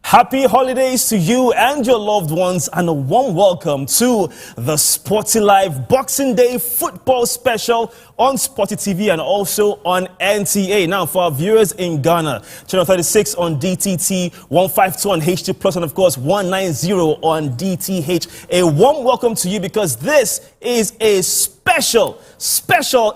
Happy holidays to you and your loved ones, and a warm welcome to the SportyLive Boxing Day football special on SportyTV and also on NTA. Now, for our viewers in Ghana, channel 36 on DTT, 152 on HT Plus, and of course 190 on DTH. A warm welcome to you because this is a special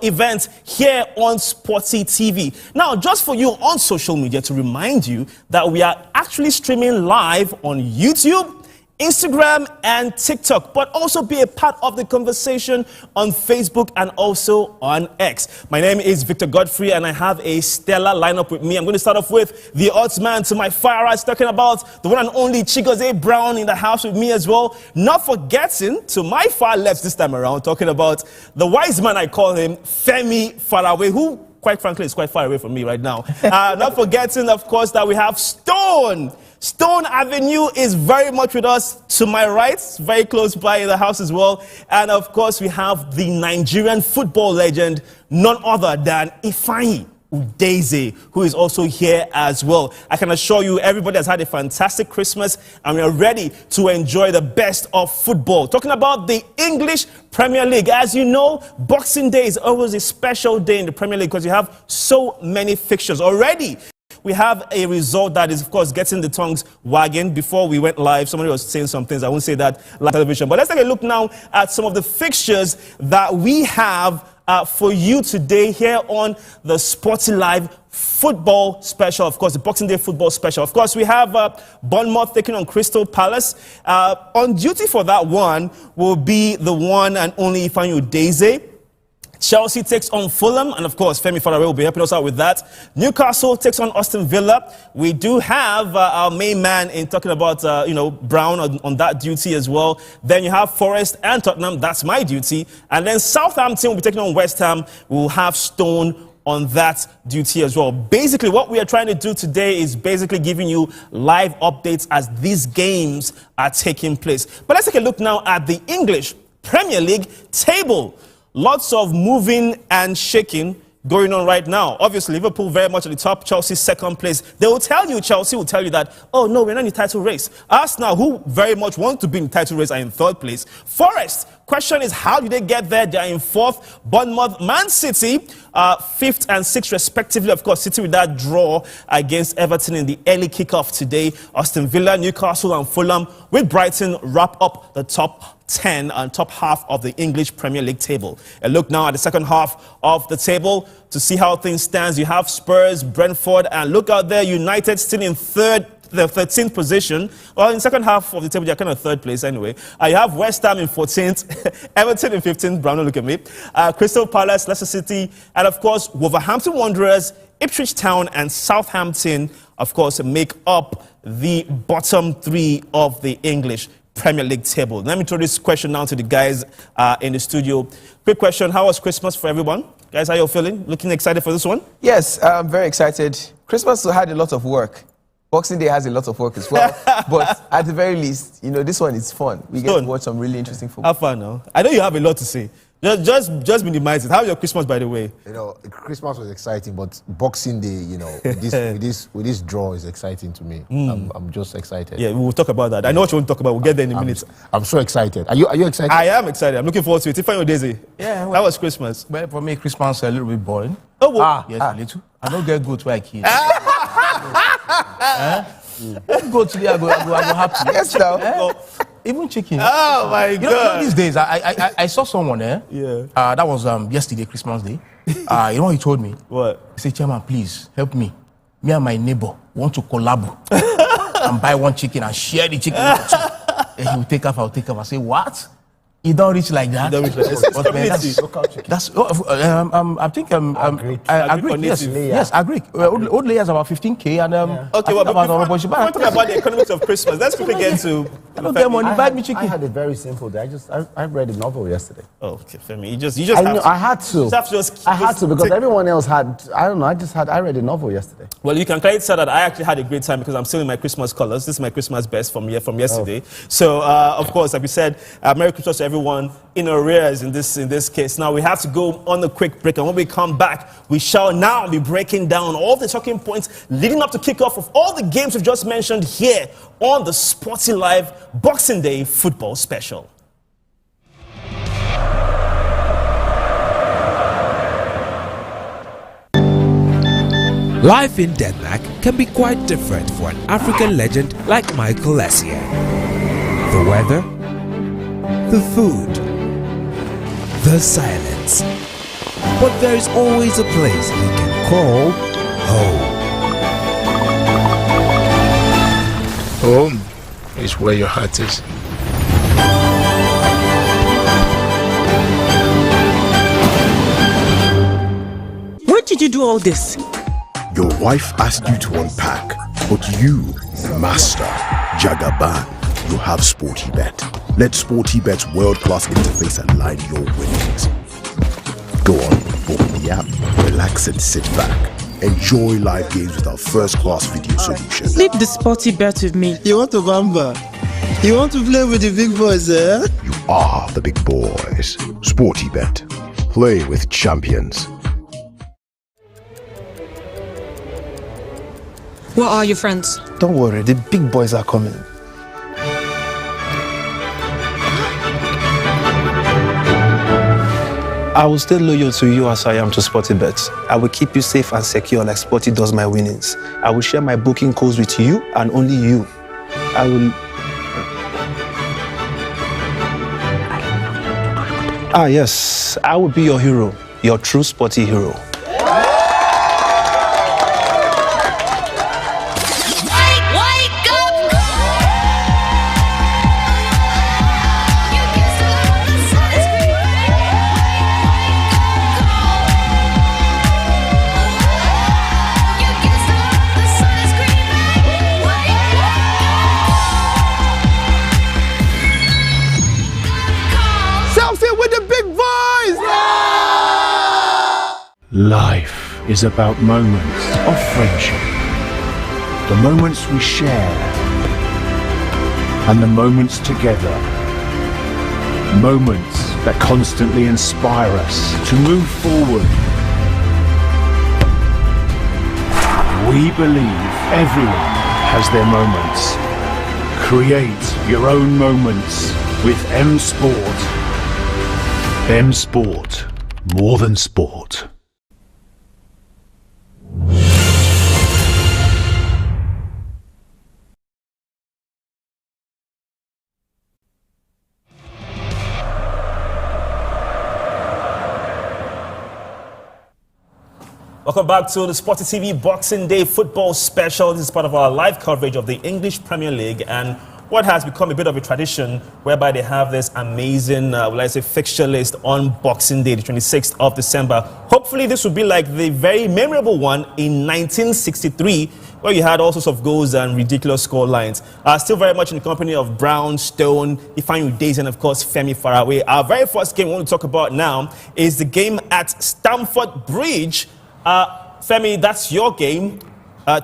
event here on SportyTV. Now, just for you on social media, to remind you that we are actually streaming live on YouTube, Instagram and TikTok, but also be a part of the conversation on Facebook and also on X. My name is Victor Godfrey and I have a stellar lineup with me. I'm going to start off with the odds man to my far right, talking about the one and only Chigozie Brown in the house with me as well. Not forgetting to my far left this time around, talking about the wise man, I call him, Femi Faraway, who quite frankly is quite far away from me right now. Not forgetting, of course, that we have Stone. Stone Avenue is very much with us to my right, very close by in the house as well. And of course, we have the Nigerian football legend, none other than Ifeanyi Udeze, who is also here as well. I can assure you, everybody has had a fantastic Christmas and we are ready to enjoy the best of football. Talking about the English Premier League, as you know, Boxing Day is always a special day in the Premier League because you have so many fixtures already. We have a result that is, of course, getting the tongues wagging. Before we went live, somebody was saying some things. I won't say that live television. But let's take a look now at some of the fixtures that we have for you today here on the SportyLive football special. Of course, the Boxing Day football special. Of course, we have Bournemouth taking on Crystal Palace. On duty for that one will be the one and only Ifeanyi Udeze. Chelsea takes on Fulham, and of course, Femi Faraway will be helping us out with that. Newcastle takes on Aston Villa. We do have our main man in talking about, Brown on that duty as well. Then you have Forest and Tottenham. That's my duty. And then Southampton will be taking on West Ham. We'll have Stone on that duty as well. Basically, what we are trying to do today is basically giving you live updates as these games are taking place. But let's take a look now at the English Premier League table. Lots of moving and shaking going on right now. Obviously, Liverpool very much at the top, Chelsea second place. Chelsea will tell you that, oh no, we're not in the title race. Arsenal, who very much want to be in the title race, are in third place. Forest, question is, how did they get there? They are in fourth. Bournemouth, Man City, fifth and sixth respectively. Of course, City with that draw against Everton in the early kickoff today. Aston Villa, Newcastle and Fulham with Brighton wrap up the top 10 and top half of the English Premier League table. A look now at the second half of the table to see how things stand. You have Spurs, Brentford, and look out there, United still in the 13th position. Well, in the second half of the table, they're kind of third place anyway. You have West Ham in 14th, Everton in 15th, Brown, look at me. Crystal Palace, Leicester City, and of course, Wolverhampton Wanderers, Ipswich Town, and Southampton, of course, make up the bottom three of the English Premier League table. Let me throw this question now to the guys in the studio. Quick question, how was Christmas for everyone? Guys, how are you feeling? Looking excited for this one? Yes, I'm very excited. Christmas had a lot of work. Boxing Day has a lot of work as well. But at the very least, this one is fun. We get to watch some really interesting football. Have fun now. I know you have a lot to say. Just minimize it. How was your Christmas, by the way? Christmas was exciting, but Boxing Day, with this draw is exciting to me. I'm just excited. Yeah, we'll talk about that. I know what you want to talk about. We'll get there in a minute. I'm so excited. Are you excited? I am excited. I'm looking forward to it. Ifeanyi Udeze. Yeah. That was Christmas. Well, for me, Christmas is a little bit boring. Oh, well. Yes, a little. I don't get good to kids. Go today, I go happy. Yes, now. Even chicken. Oh my God! These days, I saw someone there. Yeah. That was yesterday, Christmas Day. You know what he told me? What? He said, "Chairman, please help me. Me and my neighbor want to collab and buy one chicken and share the chicken." And he will take off. I'll take off. I say, "What? You don't reach like that." I think I agree. Yes, I agree. Old layers about 15K and okay. Well, before talking about the economics of Christmas, let's quickly get to. I don't get money. Buy me chicken. I had a very simple day. I read a novel yesterday. Oh, okay, Femi. You just have to. I had to. I had to because everyone else had. I don't know. I read a novel yesterday. Well, you can clearly say that I actually had a great time because I'm still in my Christmas colors. This is my Christmas best from yesterday. So, of course, like we said, Merry Christmas to everyone. everyone in arrears in this case. Now we have to go on a quick break, and when we come back, we shall now be breaking down all the talking points leading up to kickoff of all the games we've just mentioned here on the SportyLive Boxing Day Football Special. Life in Denmark can be quite different for an African legend like Michael Essien. The weather, the food, the silence. But there is always a place he can call home. Home is where your heart is. When did you do all this? Your wife asked you to unpack, but you, master Jagaban, you have SportyBet. Let SportyBet's world-class interface align your winnings. Go on, open the app, relax and sit back. Enjoy live games with our first-class video solution. Leave the SportyBet with me. You want to bamba? You want to play with the big boys, eh? You are the big boys. SportyBet. Play with champions. What are your friends? Don't worry, the big boys are coming. I will stay loyal to you as I am to SportyBet. I will keep you safe and secure like Sporty does my winnings. I will share my booking codes with you and only you. I will... yes, I will be your hero, your true Sporty hero. Life is about moments of friendship, the moments we share, and the moments together, moments that constantly inspire us to move forward. We believe everyone has their moments. Create your own moments with M Sport. M Sport, more than sport. Welcome back to the SportyTV Boxing Day Football Special. This is part of our live coverage of the English Premier League and what has become a bit of a tradition whereby they have this amazing, fixture list on Boxing Day, the 26th of December. Hopefully this will be like the very memorable one in 1963 where you had all sorts of goals and ridiculous score lines. Still very much in the company of Brown, Stone, Ifeanyi Udeze, and of course Femi Faraway. Our very first game we want to talk about now is the game at Stamford Bridge. Femi, that's your game.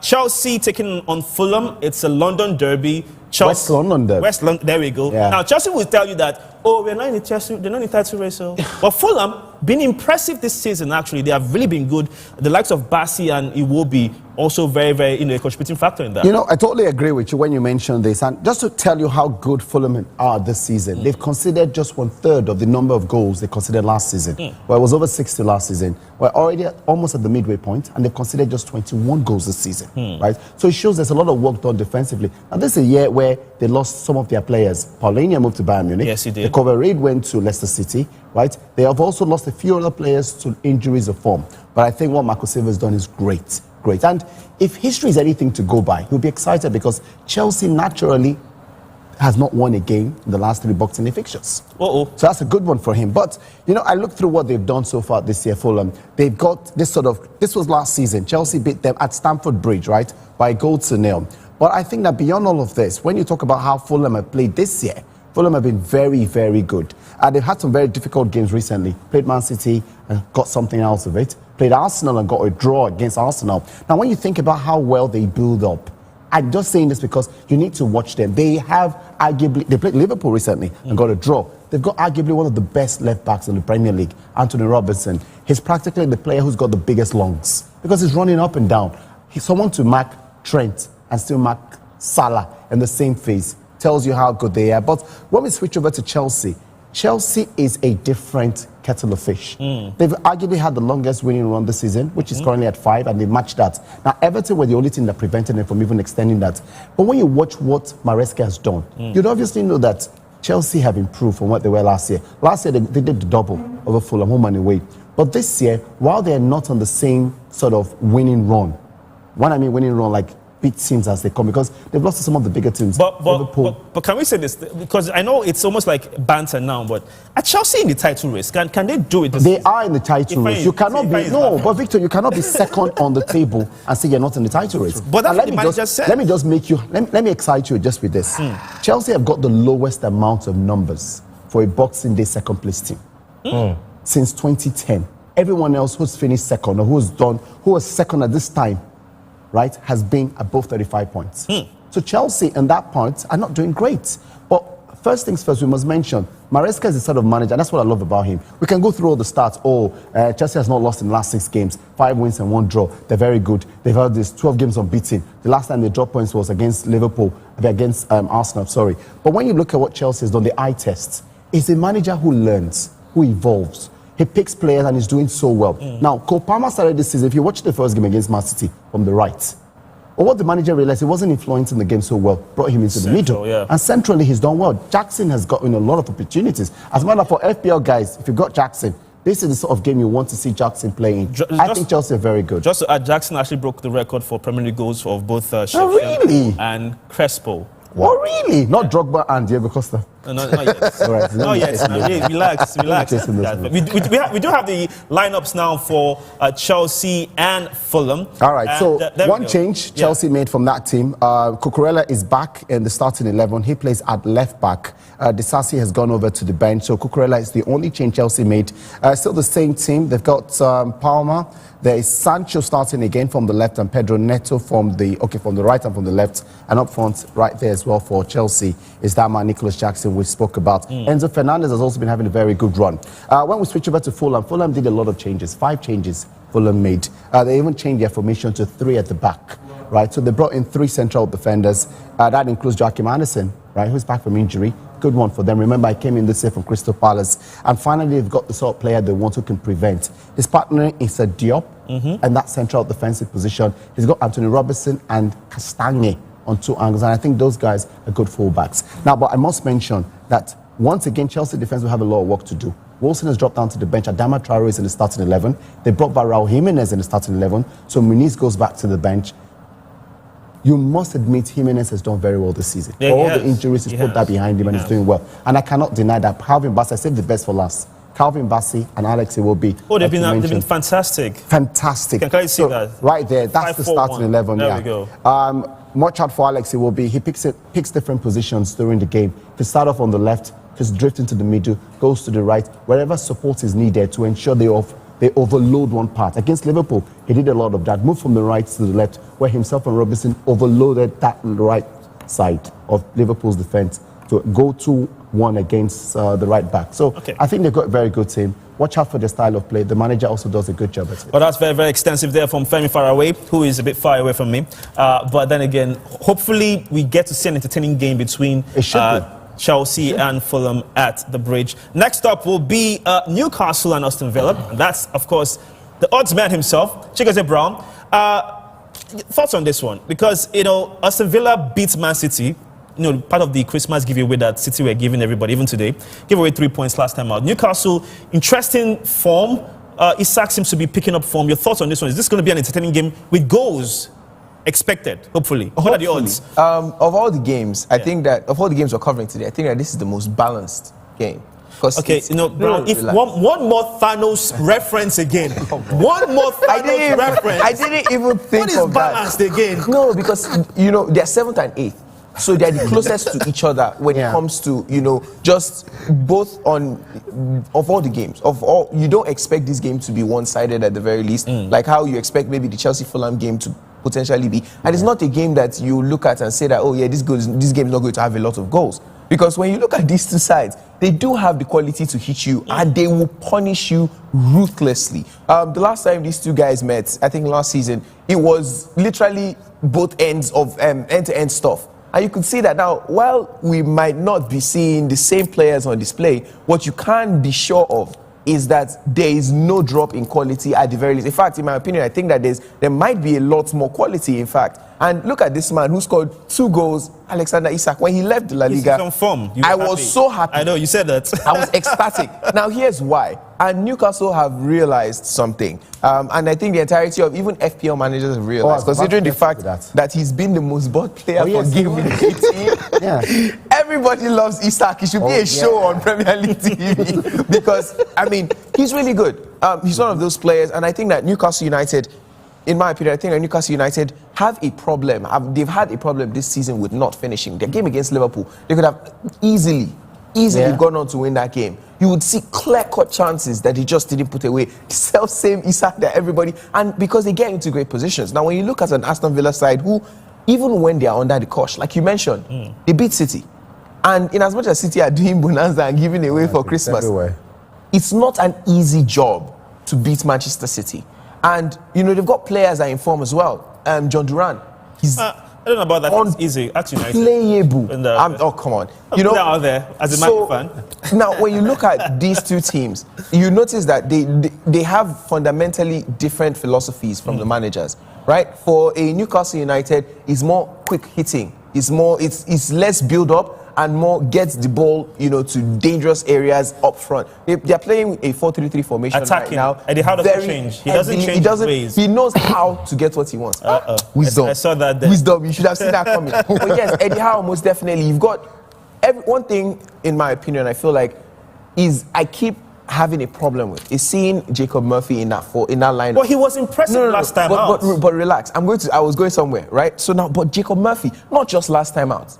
Chelsea taking on Fulham. It's a London derby. Chelsea, West London derby. West London, there we go. Yeah. Now, Chelsea will tell you that, we're not in the Chelsea, they're not in the title race. But Fulham, been impressive this season, actually. They have really been good. The likes of Bassi and Iwobi also very, very, a contributing factor in that. I totally agree with you when you mention this. And just to tell you how good Fulham are this season, they've conceded just 1/3 of the number of goals they conceded last season. Well, it was over 60 last season. We're already almost at the midway point, and they've conceded just 21 goals this season, right? So it shows there's a lot of work done defensively. Now, this is a year where they lost some of their players. Paulinho moved to Bayern Munich. Yes, he did. The Coverade went to Leicester City, right? They have also lost a few other players to injuries of form. But I think what Marco Silva has done is great. And if history is anything to go by, he'll be excited because Chelsea naturally has not won a game in the last 3 Boxing Day fixtures. So that's a good one for him. But, I looked through what they've done so far this year, Fulham. They've got this was last season. Chelsea beat them at Stamford Bridge, right? By 1-0. But I think that beyond all of this, when you talk about how Fulham have played this year, Fulham have been very, very good. And they've had some very difficult games recently. Played Man City and got something out of it. Played Arsenal and got a draw against Arsenal. Now, when you think about how well they build up, I'm just saying this because you need to watch them. They have arguably, they played Liverpool recently and got a draw. they've got arguably one of the best left backs in the Premier League, Anthony Robertson. He's practically the player who's got the biggest lungs because he's running up and down. He's someone to mark Trent and still mark Salah in the same phase. Tells you how good they are. But when we switch over to Chelsea, Chelsea is a different kettle of fish. They've arguably had the longest winning run this season, which is currently at 5, and they matched that. Now, Everton were the only team that prevented them from even extending that. But when you watch what Maresca has done, you'd obviously know that Chelsea have improved from what they were last year. Last year, they did the double over Fulham, home and away. But this year, while they're not on the same sort of winning run, when I mean winning run, like beat teams as they come, because they've lost to some of the bigger teams. But can we say this? Because I know it's almost like banter now, but are Chelsea in the title race? Can they do it? They are in the title race. You cannot be, no, but Victor, you cannot be second on the table and say you're not in the title race. But that's what the manager said. Let me just make you, let me excite you just with this. Chelsea have got the lowest amount of numbers for a Boxing Day second place team since 2010. Everyone else who's finished second or who was second at this time, right, has been above 35 points. So Chelsea, in that point, are not doing great. But first things first, we must mention, Maresca is the sort of manager, and that's what I love about him. We can go through all the stats. Chelsea has not lost in the last 6 games, 5 wins and 1 draw. They're very good. They've had this 12 games unbeaten. The last time they dropped points was against Arsenal, sorry. But when you look at what Chelsea has done, the eye test, is a manager who learns, who evolves. He picks players and he's doing so well. Now, Cole Palmer started this season, if you watch the first game against Man City from the right, or what the manager realized, he wasn't influencing the game so well, brought him into the middle. And centrally, he's done well. Jackson has gotten a lot of opportunities. As a matter for FPL guys, if you've got Jackson, this is the sort of game you want to see Jackson playing. I think Chelsea are very good. Just to add, Jackson actually broke the record for Premier League goals of both Sheffield and Crespo. Oh, really? Not Drogba and Diego Costa. No, not yet. All right, not yet. Relax. We do have the lineups now for Chelsea and Fulham. All right, so one change Chelsea made from that team. Cucurella is back in the starting 11. He plays at left back. Disasi has gone over to the bench. So Cucurella is the only change Chelsea made. Still the same team. They've got Palmer. There is Sancho starting again from the left and Pedro Neto from the right and from the left. And up front, right there as well for Chelsea, is that man Nicholas Jackson we spoke about. Enzo Fernandez has also been having a very good run. When we switch over to Fulham did a lot of changes. 5 changes Fulham made. They even changed their formation to 3 at the back. Right, so they brought in 3 central defenders. That includes Joachim Andersen, right, who's back from injury. Good one for them. Remember, I came in this year from Crystal Palace. And finally, they've got the sort of player they want who can prevent. His partner is a Diop, and that central defensive position. He's got Anthony Robertson and Castagne on 2 angles, and I think those guys are good fullbacks. Now, but I must mention that once again, Chelsea defense will have a lot of work to do. Wilson has dropped down to the bench. Adama Traore is in the starting 11. They brought back Raul Jimenez in the starting 11. So Muniz goes back to the bench. You must admit Jimenez has done very well this season. All the injuries, he's put that behind him and he's doing well. And I cannot deny that. Calvin Bassey, I saved the best for last. Calvin Bassey and Alex Iwobi. Oh, they've been fantastic. Fantastic. Can you see that? Right there, that's the starting 11. There we go. Watch out for Alex Iwobi. He picks different positions during the game. If he start off on the left, just drift into the middle, goes to the right, wherever support is needed to ensure they overload one part. Against Liverpool, he did a lot of that. Moved from the right to the left, where himself and Robinson overloaded that right side of Liverpool's defense to go 2-1 against the right back. So I think they've got a very good team. Watch out for the style of play. The manager also does a good job at it. Well, that's very, very extensive there from Femi Faraway, who is a bit far away from me. But then again, hopefully we get to see an entertaining game between Chelsea and Fulham at the Bridge. Next up will be Newcastle and Aston Villa. And that's, of course, the odds man himself, Chigozie Brown. Thoughts on this one? Because, Aston Villa beats Man City. Part of the Christmas giveaway that City were giving everybody, even today. Gave away 3 points last time out. Newcastle, interesting form. Isak seems to be picking up form. Your thoughts on this one? Is this going to be an entertaining game with goals expected, hopefully? What are the odds? Of all the games, I think that, of all the games we're covering today, I think that this is the most balanced game. Okay, Brown, if one more Thanos reference again. One more Thanos reference. I didn't even think of that. What is balanced again? No, because, they're 7th and 8th. So they're the closest to each other when it comes to, just both of all the games. You don't expect this game to be one-sided at the very least, like how you expect maybe the Chelsea-Fulham game to potentially be. And it's not a game that you look at and say that, this game is not going to have a lot of goals. Because when you look at these two sides, they do have the quality to hit you, and they will punish you ruthlessly. The last time these two guys met, I think last season, it was literally both ends of end-to-end stuff. And you could see that now, while we might not be seeing the same players on display, what you can be sure of is that there is no drop in quality at the very least. In fact, in my opinion, I think that there might be a lot more quality, in fact. And look at this man who scored 2 goals, Alexander Isak. When he left the La Liga, I was so happy. I know, you said that. I was ecstatic. Now, here's why. And Newcastle have realized something. And I think the entirety of even FPL managers have realized, considering the fact that he's been the most bought player for game week 18. Yeah. Everybody loves Isak. He should be a show on Premier League TV because, I mean, he's really good. He's one of those players. And I think that Newcastle United, in my opinion, I think that Newcastle United have a problem. They've had a problem this season with not finishing. Their game against Liverpool, they could have easily gone on to win that game. You would see clear-cut chances that he just didn't put away. Self-same Isak that everybody, and because they get into great positions. Now, when you look at an Aston Villa side who, even when they are under the cosh, like you mentioned, they beat City. And in as much as City are doing bonanza and giving away for Christmas, it's not an easy job to beat Manchester City. And, you know, they've got players that are in form as well. John Duran, he's I don't know about that. It's easy. Actually, playable. Oh, come on. You know, out there as a Man fan. Now, when you look at these two teams, you notice that they have fundamentally different philosophies from the managers, right? For a Newcastle United, it's more quick hitting. It's less build up and more gets the ball, you know, to dangerous areas up front. They're playing a 4-3-3 formation right now. Eddie Howe doesn't change. He doesn't change his ways. He knows how to get what he wants. Wisdom. I saw that there. Wisdom. You should have seen that coming. But yes, Eddie Howe, most definitely. You've got one thing, in my opinion, I feel like, is I keep having a problem with is seeing Jacob Murphy in that lineup. Well, he was impressive last time out. But relax. I was going somewhere, right? So now, but Jacob Murphy, not just last time out.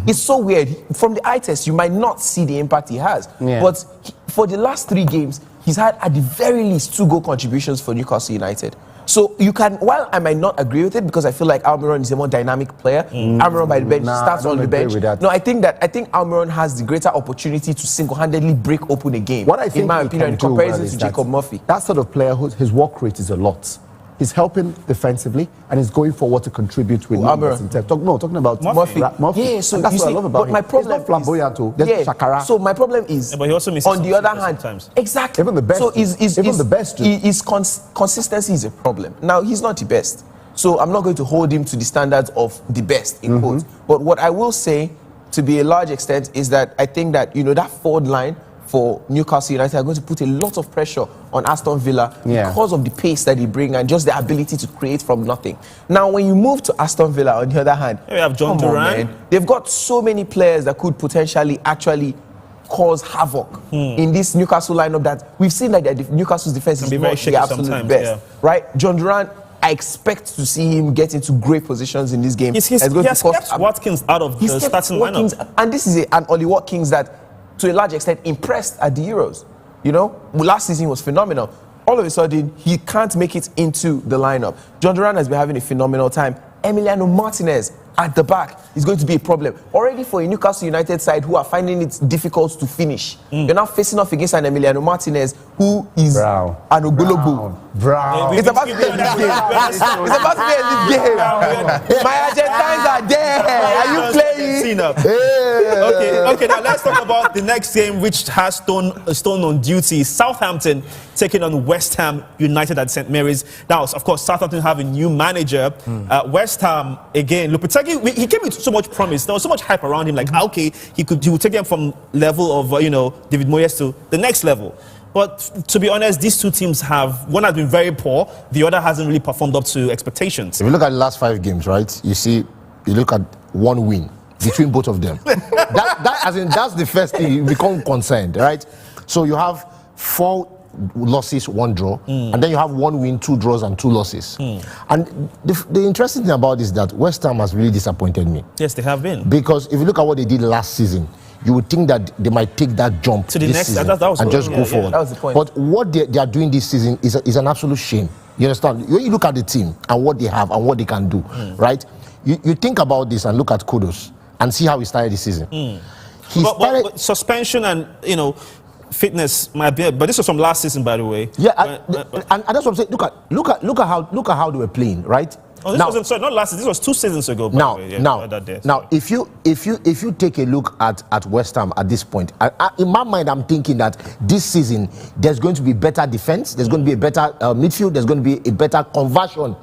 It's so weird. From the eye test, you might not see the impact he has. Yeah. But for the last 3 games, he's had at the very least 2 goal contributions for Newcastle United. So you can, while I might not agree with it because I feel like Almiron is a more dynamic player, Almiron by the bench starts on the bench. No, I think Almiron has the greater opportunity to single-handedly break open a game. What I think, in my opinion, in comparison to Jacob Murphy. That sort of player, his work rate is a lot. He's helping defensively and he's going forward to contribute with numbers. Talking about Murphy. Yeah, so that's what I love about him. My problem is flamboyant too. Shakara. So my problem is, but he also misses on the other hand, sometimes. Exactly. Even the best. So the best. His consistency is a problem. Now he's not the best, so I'm not going to hold him to the standards of the best in quotes. But what I will say, to be a large extent, is that I think that that forward line for Newcastle United are going to put a lot of pressure on Aston Villa because of the pace that they bring and just the ability to create from nothing. Now, when you move to Aston Villa, on the other hand, we have John Duran. They've got so many players that could potentially actually cause havoc in this Newcastle lineup that we've seen that Newcastle's defense is not the absolute best. Right? John Duran, I expect to see him get into great positions in this game. He has kept Watkins out of the starting lineup. And this is an Ollie Watkins that, to a large extent, impressed at the Euros. You know, last season was phenomenal. All of a sudden, he can't make it into the lineup. John Duran has been having a phenomenal time. Emiliano Martinez at the back is going to be a problem. Already for a Newcastle United side who are finding it difficult to finish. You're now facing off against an Emiliano Martinez who is an Ogolobo. It's about to be a league game. It's about to be a league game. My Argentines are there. Are you playing? Okay, now let's talk about the next game, which has Stone on duty. Southampton taking on West Ham United at St. Mary's. Now, of course, Southampton have a new manager. West Ham, again, Lopetegui, he came with so much promise. There was so much hype around him, like, okay, he would take them from level of, David Moyes to the next level. But to be honest, these two teams one has been very poor, the other hasn't really performed up to expectations. If you look at the last 5 games, right, you look at 1 win between both of them. That's the first thing you become concerned, right? So you have 4 losses, 1 draw, and then you have 1 win, 2 draws, and 2 losses. And the interesting thing about this is that West Ham has really disappointed me. Yes, they have been. Because if you look at what they did last season, you would think that they might take that jump to the next season and just go forward. That was the point. But what they are doing this season is an absolute shame. You understand? When you look at the team and what they have and what they can do, right? You think about this and look at Kudos and see how he started the season. he started. But suspension and fitness might be, but this was from last season, by the way. Yeah, and that's what I'm saying. Look at how they were playing, right? Oh, this wasn't, sorry, not last season. This was 2 seasons ago. By the way. Yeah, now, if you take a look at West Ham at this point, in my mind, I'm thinking that this season there's going to be better defense, there's going to be a better midfield, there's going to be a better conversion.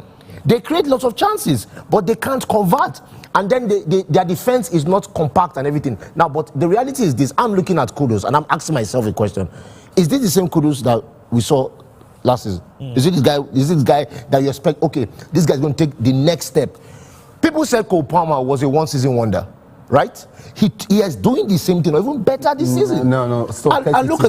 They create lots of chances, but they can't convert. And then their defense is not compact and everything. Now, but the reality is this. I'm looking at Kudus and I'm asking myself a question. Is this the same Kudus that we saw last season? Is it this guy that you expect, okay, this guy's going to take the next step? People said Cole Palmer was a one-season wonder, right? He is doing the same thing, or even better this season. No. I'm just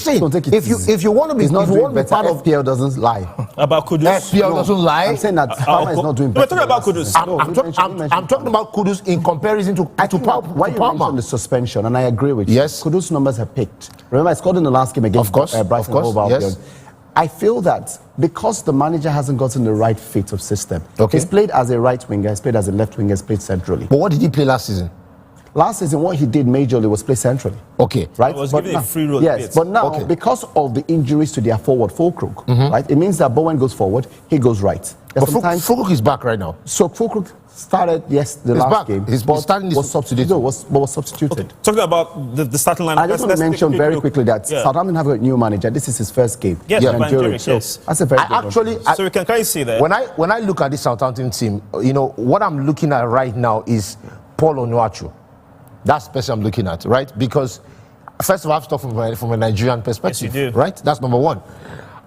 saying. If you want to be, part of FPL doesn't lie. About Kudus. FPL doesn't lie. I'm saying that Palmer is not doing better. We're talking about Kudus. I'm talking about Kudus in comparison to Palmer. Why you mentioned the suspension, and I agree with you. Yes. Kudus' numbers have picked. Remember, I scored in the last game against Brighton. Yes. I feel that because the manager hasn't gotten the right fit of system. Okay. He's played as a right winger, he's played as a left winger, he's played centrally. But what did he play last season? Last season, what he did majorly was play centrally. Okay. Right? Was given a free roll. Yes, but now, because of the injuries to their forward Fulkrug, right, it means that Bowen goes forward, he goes right. But Fulkrug is back right now. So Fulkrug started the last game. He's starting was substituted. Was substituted. Okay. Talking about the starting line. I just want to mention very quickly that Southampton have a new manager. This is his first game. Yes, yes. That's a very good so we can see that. When I look at this Southampton team, what I'm looking at right now is Paul Onuachu. That's the person I'm looking at, right? Because first of all, I have to talk from a Nigerian perspective, yes, you do. right? That's number one.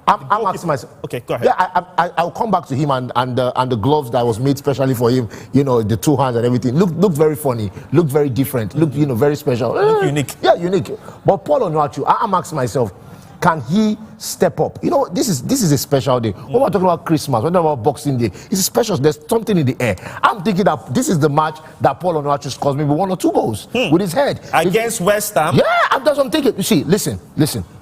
I'm asking myself. Okay, go ahead. Yeah, I'll come back to him and the gloves that was made specially for him. The 2 hands and everything. Looked very funny. Looked very different. Looked very special. Unique. Yeah, unique. But Paul Onuachu, I'm asking myself, can he step up? This is a special day. When we're talking about Christmas, when we're talking about Boxing Day, it's special. There's something in the air. I'm thinking that this is the match that Paul Onuachu scores maybe 1 or 2 goals with his head. Against West Ham? Yeah, that's what I'm thinking. You see, listen.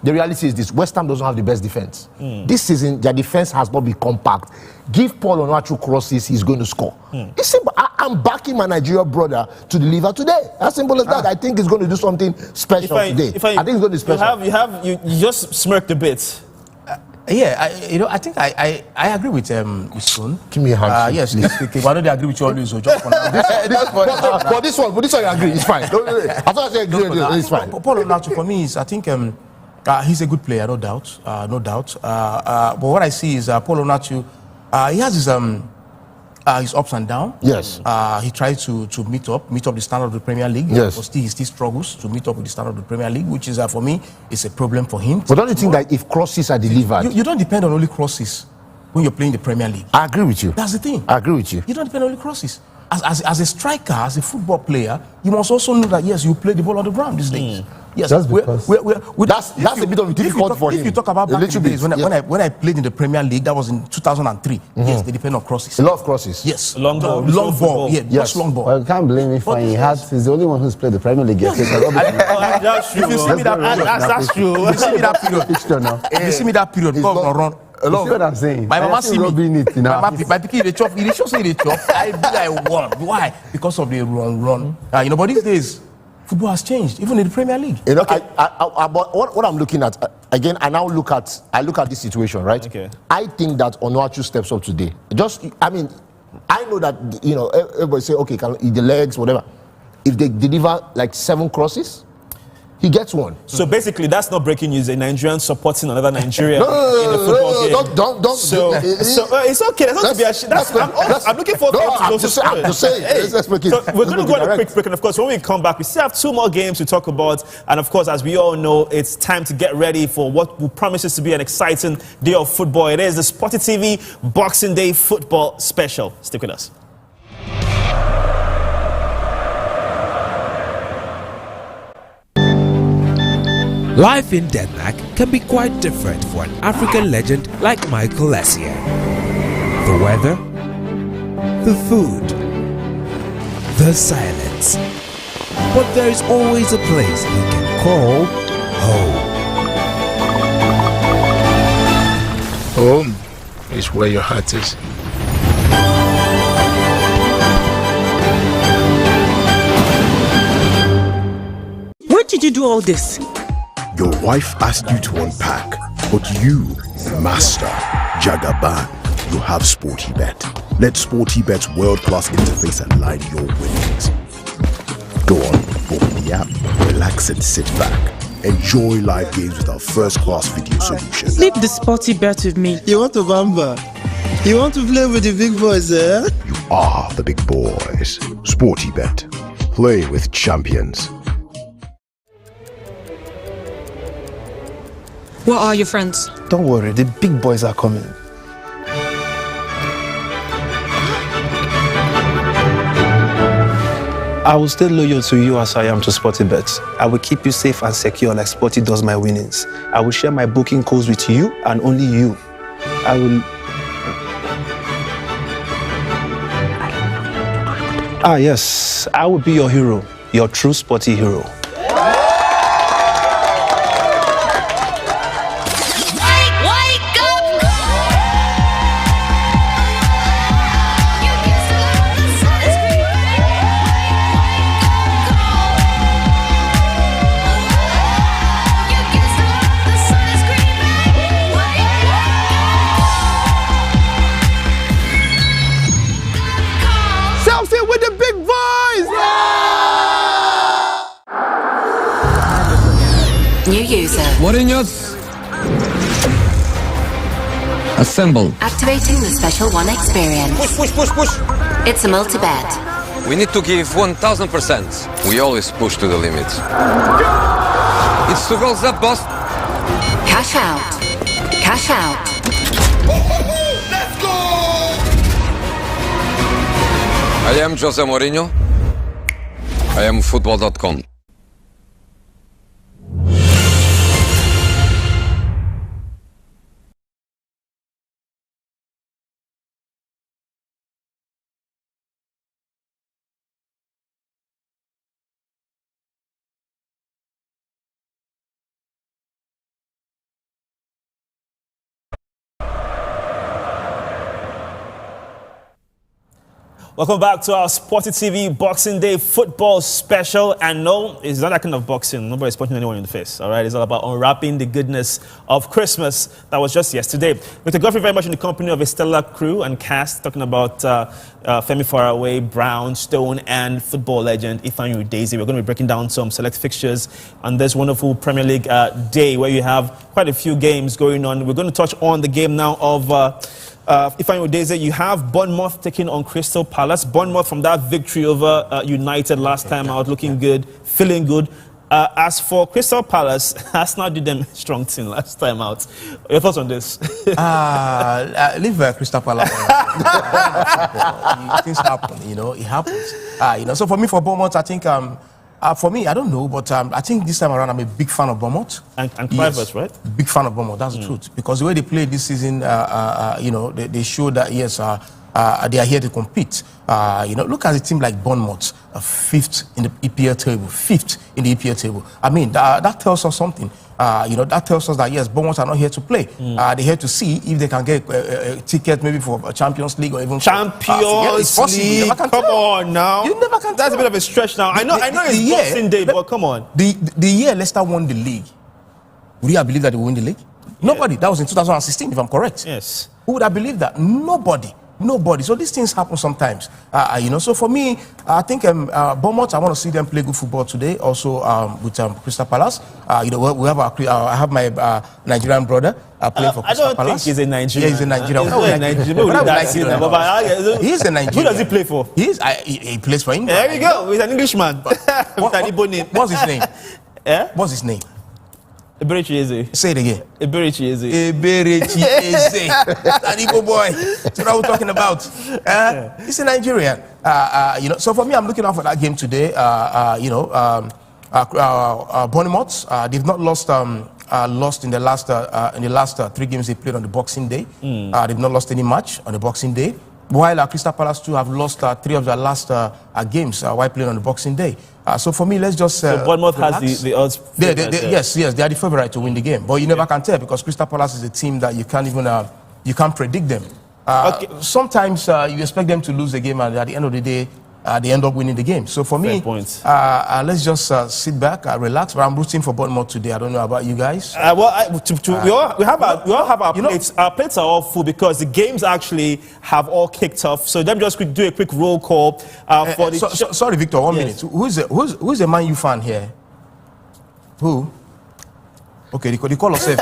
The reality is this. West Ham doesn't have the best defense. This season, their defense has not been compact. Give Paul Onuachu crosses, he's going to score. It's simple. I'm backing my Nigeria brother to deliver today. As simple as that. I think he's going to do something special today. I think he's going to be special. You just smirked a bit. I think I agree with Sun. Give me a hand. Yes, why don't I agree with you always? Just for now. But this one you agree. It's fine. I thought I said agree. It's fine. Paul Onuachu for me is, I think he's a good player, no doubt. But what I see is Paul Onuachu, he has his ups and downs. Yes. He tries to meet up the standard of the Premier League. Yes. But he still struggles to meet up with the standard of the Premier League, which is for me is a problem for him. But don't you think that if crosses are delivered, you don't depend on only crosses when you're playing the Premier League? I agree with you. That's the thing. I agree with you. You don't depend on only crosses. As a striker, as a football player, you must also know that yes, you play the ball on the ground these days. Yes, that's because that's a bit of a difficult for him. If you talk about back in the days when I played in the Premier League, that was in 2003. Yes, they depend on crosses. A lot of crosses. Yes, long ball. Yeah, yes. Long ball. Well, you can't blame me. He's the only one who's played the Premier League. That's true. If you see me that's true. If you see me that period, if you see me that period, run. You see what I'm saying? My mama see me. My pikin dey chop. He shows say he dey chop. I won. Why? Because of the run. But these days, football has changed, even in the Premier League. But what I'm looking at again, I look at this situation, right? Okay. I think that Onuachu steps up today. I know that everybody say okay, the legs, whatever. If they deliver like 7 crosses, he gets 1. So basically, that's not breaking news. A Nigerian supporting another Nigerian in a football game. Don't. So it's okay. There's not to be ashamed. I'm looking for. I'm just saying. Let's break it. So we're going to go on a quick break, and of course, when we come back, we still have 2 more games to talk about. And of course, as we all know, it's time to get ready for what promises to be an exciting day of football. It is the SportyTV Boxing Day Football Special. Stick with us. Life in Denmark can be quite different for an African legend like Michael Essien. The weather, the food, the silence. But there is always a place you can call home. Home is where your heart is. do all this? Your wife asked you to unpack, but you, master, Jagaban, you have SportyBet. Let SportyBet's world-class interface align your winnings. Go on, open the app, relax and sit back. Enjoy live games with our first-class video solution. Leave the sporty bet with me. You want to bamba? You want to play with the big boys, eh? You are the big boys. SportyBet. Play with champions. What are your friends? Don't worry, the big boys are coming. I will stay loyal to you as I am to SportyBet. I will keep you safe and secure like Sporty does my winnings. I will share my booking codes with you and only you. I will... Ah, yes, I will be your hero, your true Sporty hero. With the big boys! New user. Warriors. Assemble. Activating the Special One experience. Push. It's a multi-bet. We need to give 1000%. We always push to the limit. It's 2 goals up, boss. Cash out. Cash out. Let's go! I am Jose Mourinho. I am football.com. Welcome back to our SportyTV Boxing Day football special. And no, it's not that kind of boxing. Nobody's punching anyone in the face, all right? It's all about unwrapping the goodness of Christmas that was just yesterday. Mr. Godfrey very much in the company of a stellar crew and cast, talking about Femi Faraway, Brown, Stone, and football legend Ifeanyi Udeze. We're going to be breaking down some select fixtures on this wonderful Premier League day where you have quite a few games going on. We're going to touch on the game now of... Ifeanyi Udeze, you have Bournemouth taking on Crystal Palace. Bournemouth from that victory over United last time out, looking good, feeling good. As for Crystal Palace, Arsenal did them strong thing last time out. Your thoughts on this? Leave Crystal Palace. Things happen, you know, it happens. So for me, for Bournemouth, I think... for me, I don't know, but I think this time around I'm a big fan of Bournemouth. And Clivers, right? Big fan of Bournemouth, that's the truth. Because the way they played this season, they show that, yes, they are here to compete. Look at a team like Bournemouth, 5th in the EPL table, 5th in the EPL table. I mean, that tells us something. That tells us that, yes, Bournemouth are not here to play. They're here to see if they can get a ticket maybe for a Champions League or even... Champions League? Come on now. You never can That's a bit of a stretch now. I know it's Boxing Day, but come on. The year Leicester won the league, would you have believed that they would win the league? Nobody. That was in 2016, if I'm correct. Yes. Who would have believed that? Nobody. So these things happen sometimes. So for me, I think Bournemouth, I want to see them play good football today. Also with Crystal Palace. We have I have my Nigerian brother playing for Crystal Palace. I don't think he's a Nigerian. Yeah, he's a Nigerian. He's a Nigerian. Who does he play for? He plays for England. There you go. He's an Englishman. What's his name? What's his name? Eberechi Eze. Say it again. Eberechi Eze. Eberechi Eze. That Igbo boy. That's what we're talking about. He's a Nigerian. So for me, I'm looking out for that game today. Bournemouth, they've not lost in the last 3 games they played on the Boxing Day. They've not lost any match on the Boxing Day. While Crystal Palace too have lost 3 of their last games while playing on the Boxing Day. So for me, let's just... so Bournemouth has the odds... Yes, they are the favourite to win the game. But you never can tell because Crystal Palace is a team that you can't even... you can't predict them. Sometimes you expect them to lose the game and at the end of the day, they end up winning the game. So for me, let's just sit back, relax. But I'm rooting for Bournemouth today. I don't know about you guys. We all have our plates. Our plates are all full because the games actually have all kicked off. So let me just do a quick roll call for the. Sorry, Victor. 1 minute. Who's a Man U fan here? Who? Okay, they call us safe.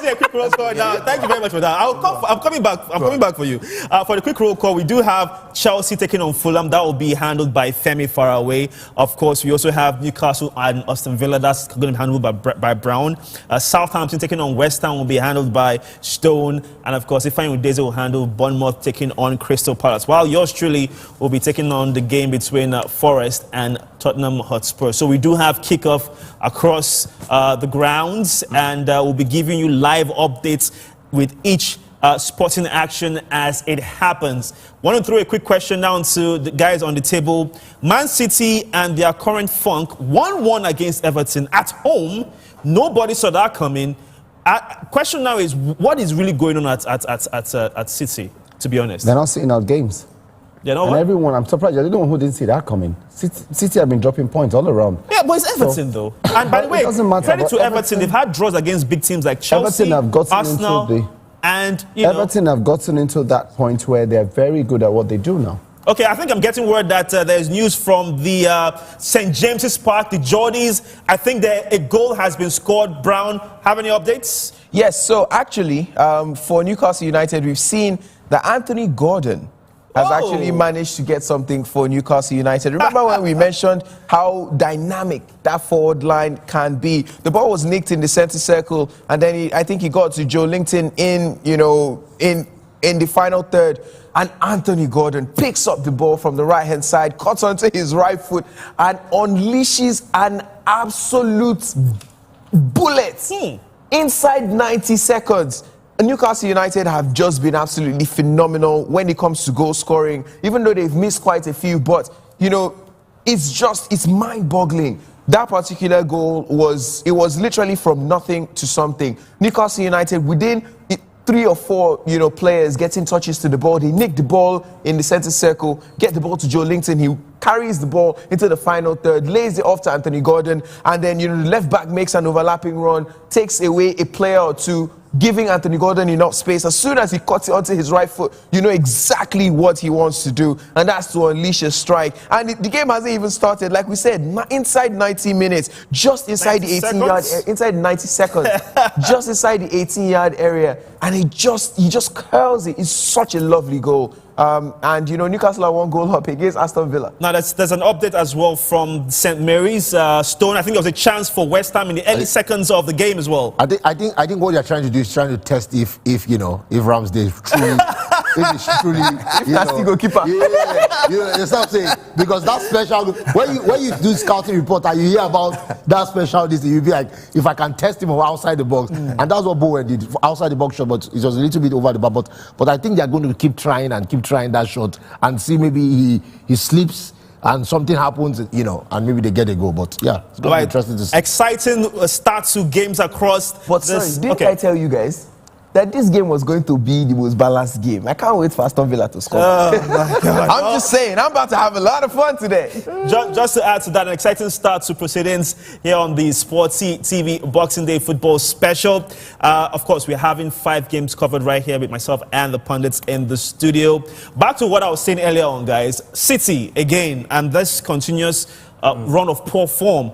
A quick roll call now. Thank you very much for that. I'm coming back. I'm coming back for you. For the quick roll call, we do have Chelsea taking on Fulham. That will be handled by Femi Faraway. Of course, we also have Newcastle and Aston Villa. That's going to be handled by Brown. Southampton taking on West Ham will be handled by Stone. And of course, Ifeanyi Udeze will handle Bournemouth taking on Crystal Palace. While yours truly will be taking on the game between Forest and Tottenham Hotspur. So we do have kickoff across the grounds, and we'll be giving you live updates with each sporting action as it happens. Want to throw a quick question down to the guys on the table. Man City and their current funk 1-1 against Everton at home. Nobody saw that coming. Question now is, what is really going on at City, to be honest? They're not sitting out games. And everyone, I'm surprised, you're the one who didn't see that coming. City have been dropping points all around. Yeah, but it's Everton, though. And by the way, credit to Everton, they've had draws against big teams like Chelsea, Arsenal, and, Everton have gotten into that point where they're very good at what they do now. Okay, I think I'm getting word that there's news from the St. James's Park, the Geordies. I think that a goal has been scored. Brown, have any updates? Yes, so actually, for Newcastle United, we've seen that Anthony Gordon has actually managed to get something for Newcastle United. Remember when we mentioned how dynamic that forward line can be? The ball was nicked in the center circle, and then I think he got to Joe Linton in the final third. And Anthony Gordon picks up the ball from the right-hand side, cuts onto his right foot, and unleashes an absolute bullet inside 90 seconds. Newcastle United have just been absolutely phenomenal when it comes to goal scoring, even though they've missed quite a few. But, it's mind-boggling. That particular goal was literally from nothing to something. Newcastle United, within 3 or 4, players getting touches to the ball, they nick the ball in the center circle, get the ball to Joe Linton. He carries the ball into the final third, lays it off to Anthony Gordon, and then, the left back makes an overlapping run, takes away a player or two, giving Anthony Gordon enough space. As soon as he cuts it onto his right foot, you know exactly what he wants to do, and that's to unleash a strike. And the game hasn't even started. Like we said, inside 90 minutes, just inside the 18-yard, inside 90 seconds, just inside the 18-yard area, and he just curls it. It's such a lovely goal. And Newcastle are 1 goal up against Aston Villa. Now there's an update as well from St. Mary's. Stone, I think there was a chance for West Ham in the early seconds of the game as well. I think what they're trying to do is trying to test if Ramsdale truly nasty goalkeeper. You stop saying, because that special, when you do scouting report and you hear about that special this, you'll be like, if I can test him outside the box. And that's what Bowen did, outside the box shot, but it was a little bit over the bar. But I think they're going to keep trying that shot and see, maybe he slips and something happens, and maybe they get a goal. But yeah, it's going to be interesting to see. Exciting start to games across. But sorry, didn't I tell you guys that this game was going to be the most balanced game? I can't wait for Aston Villa to score. Oh, I'm just saying, I'm about to have a lot of fun today. Just to add to that, an exciting start to proceedings here on the SportyTV Boxing Day Football Special. Of course, we're having 5 games covered right here with myself and the pundits in the studio. Back to what I was saying earlier on, guys. City, again, and this continuous run of poor form.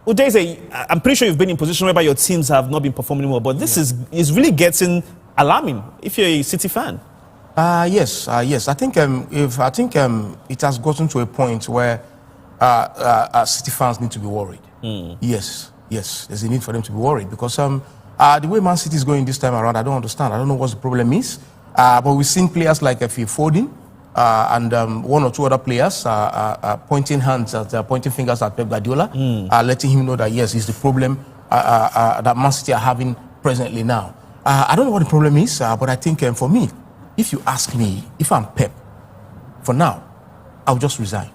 Udeze, I'm pretty sure you've been in position whereby your teams have not been performing well, but this is really getting alarming if you're a City fan. Yes. I think it has gotten to a point where City fans need to be worried. Yes, there's a need for them to be worried because the way Man City is going this time around, I don't understand. I don't know what the problem is. But we've seen players like Phil Foden and 1 or 2 other players pointing fingers at Pep Guardiola, letting him know that yes, it's the problem that Man City are having presently now. I don't know what the problem is, but I think for me, if you ask me, if I'm Pep, for now, I'll just resign.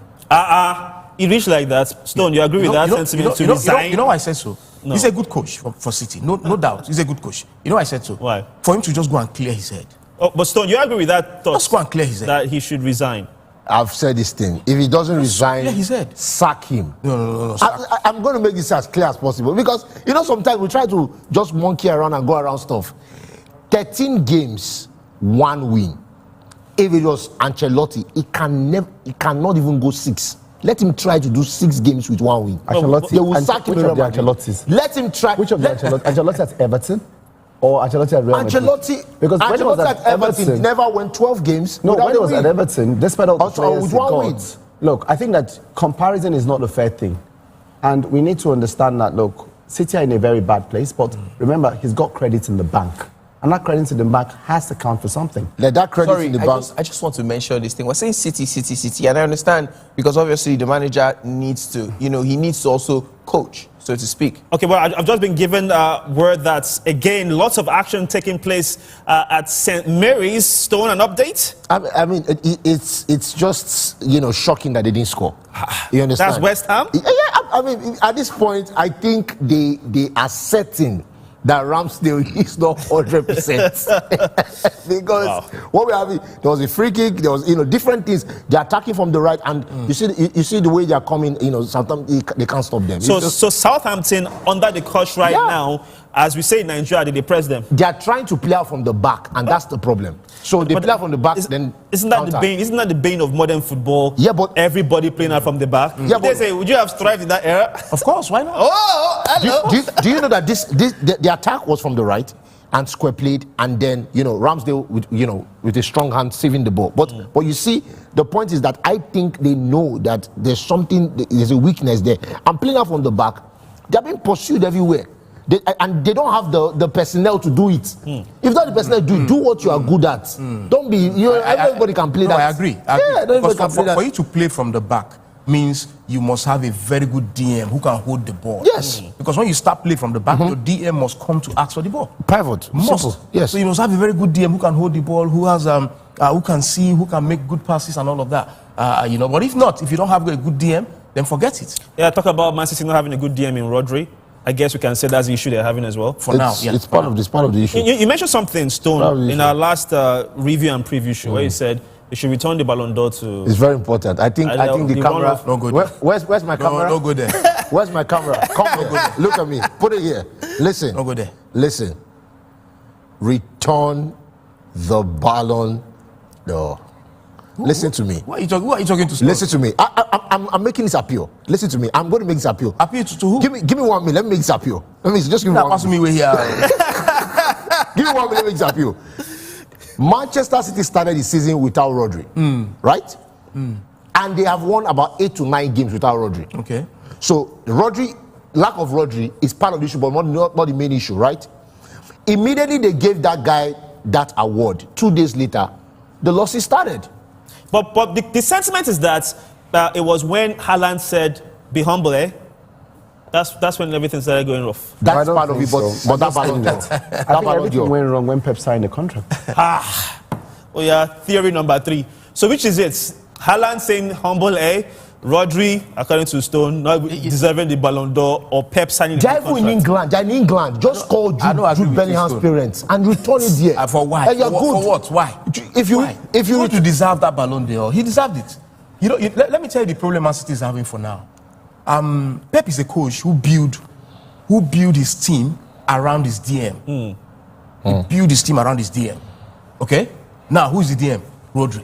He reached like that. Stone, you agree with that sentiment to resign? You know why I said so? No. He's a good coach for City, no doubt. He's a good coach. You know why I said so? Why? For him to just go and clear his head. Oh, but Stone, you agree with that thought? Just go and clear his head. That he should resign? I've said this thing. If he doesn't resign, he said, sack him. No. I'm going to make this as clear as possible because sometimes we try to just monkey around and go around stuff. 13 games, 1 win. If it was Ancelotti, he cannot even go 6. Let him try to do 6 games with 1 win. Ancelotti, they will sack him. Which of the Ancelottis? Let him try. Which of the Ancelotti? Ancelotti at Everton or Ancelotti at Real Madrid? Ancelotti, because when he was at Everton, never won 12 games. No, when he was at Everton, despite all the players with he 1 got, win. look, I think that comparison is not a fair thing, and we need to understand that. Look, City are in a very bad place, but remember, he's got credit in the bank. And that credit in the bank has to count for something. Let that credit in the bank. I just want to mention this thing. We're saying City, and I understand because obviously the manager needs to, he needs to also coach, so to speak. Okay, well, I've just been given word that, again, lots of action taking place at St. Mary's. Stone, an update? I mean, it's just, shocking that they didn't score. You understand? That's West Ham? Yeah, I mean, at this point, I think they are certain that Ramsdale is not 100%. Because what we have, there was a free kick, there was different things. They're attacking from the right, and you see the way they're coming. Sometimes they can't stop them. So Southampton under the coach now, as we say in Nigeria, they press them. They are trying to play out from the back, and that's the problem. So they play out from the back, then isn't that the bane of modern football? Yeah, but everybody playing out from the back. Yeah, they say, would you have thrived in that era? Of course, why not? Oh, hello. Do you know that the attack was from the right and square played, and then Ramsdale with a strong hand saving the ball. But you see, the point is that I think they know that there's a weakness there. And playing out from the back, they're being pursued everywhere. And they don't have the personnel to do it. If not the personnel, do what you are good at. Don't be, everybody can play that. I agree. Yeah, for you to play from the back means you must have a very good DM who can hold the ball. Yes. Because when you start playing from the back, your DM must come to ask for the ball. Pivot. Must. Simple. Yes. So you must have a very good DM who can hold the ball, who has who can see, who can make good passes and all of that. But if not, if you don't have a good DM, then forget it. Yeah, talk about Man City not having a good DM in Rodri. I guess we can say that's the issue they're having as well. For now, yeah. It's part of the issue. You mentioned something, Stone, in our last review and preview show, where you said you should return the Ballon d'Or to... It's very important. I think the camera... No good. Where's my camera? No go there. Where's my camera? Come here. Look at me. Put it here. Listen. No go there. Listen. Return the Ballon d'Or. Listen to me. Who are you talking to? Listen to me. I'm making this appeal. Listen to me. I'm going to make this appeal. Appeal to who? Give me 1 minute. Let me make this appeal. Just give me 1 minute. Pass me way here. Give me 1 minute. Let me make this appeal. Manchester City started the season without Rodri, right? And they have won about 8 to 9 games without Rodri. Okay. So lack of Rodri is part of the issue, but not the main issue, right? Immediately they gave that guy that award. 2 days later, the losses started. But the sentiment is that it was when Haaland said, "Be humble, eh?" That's when everything started going rough. That's part of it, but that's part of it. I think everything went wrong when Pep signed the contract. Oh yeah, theory number 3. So which is it? Haaland saying humble, eh? Rodri, according to Stone, not deserving the Ballon d'Or, or Pep signing the contract. They're in England. Just call Jude Bellingham's parents and return it here. For why? And you're good. For what? Why? If you want to deserve that Ballon d'Or, he deserved it. Let me tell you the problem Man City is having for now. Pep is a coach who build his team around his DM. He build his team around his DM. Okay? Now, who's the DM? Rodri.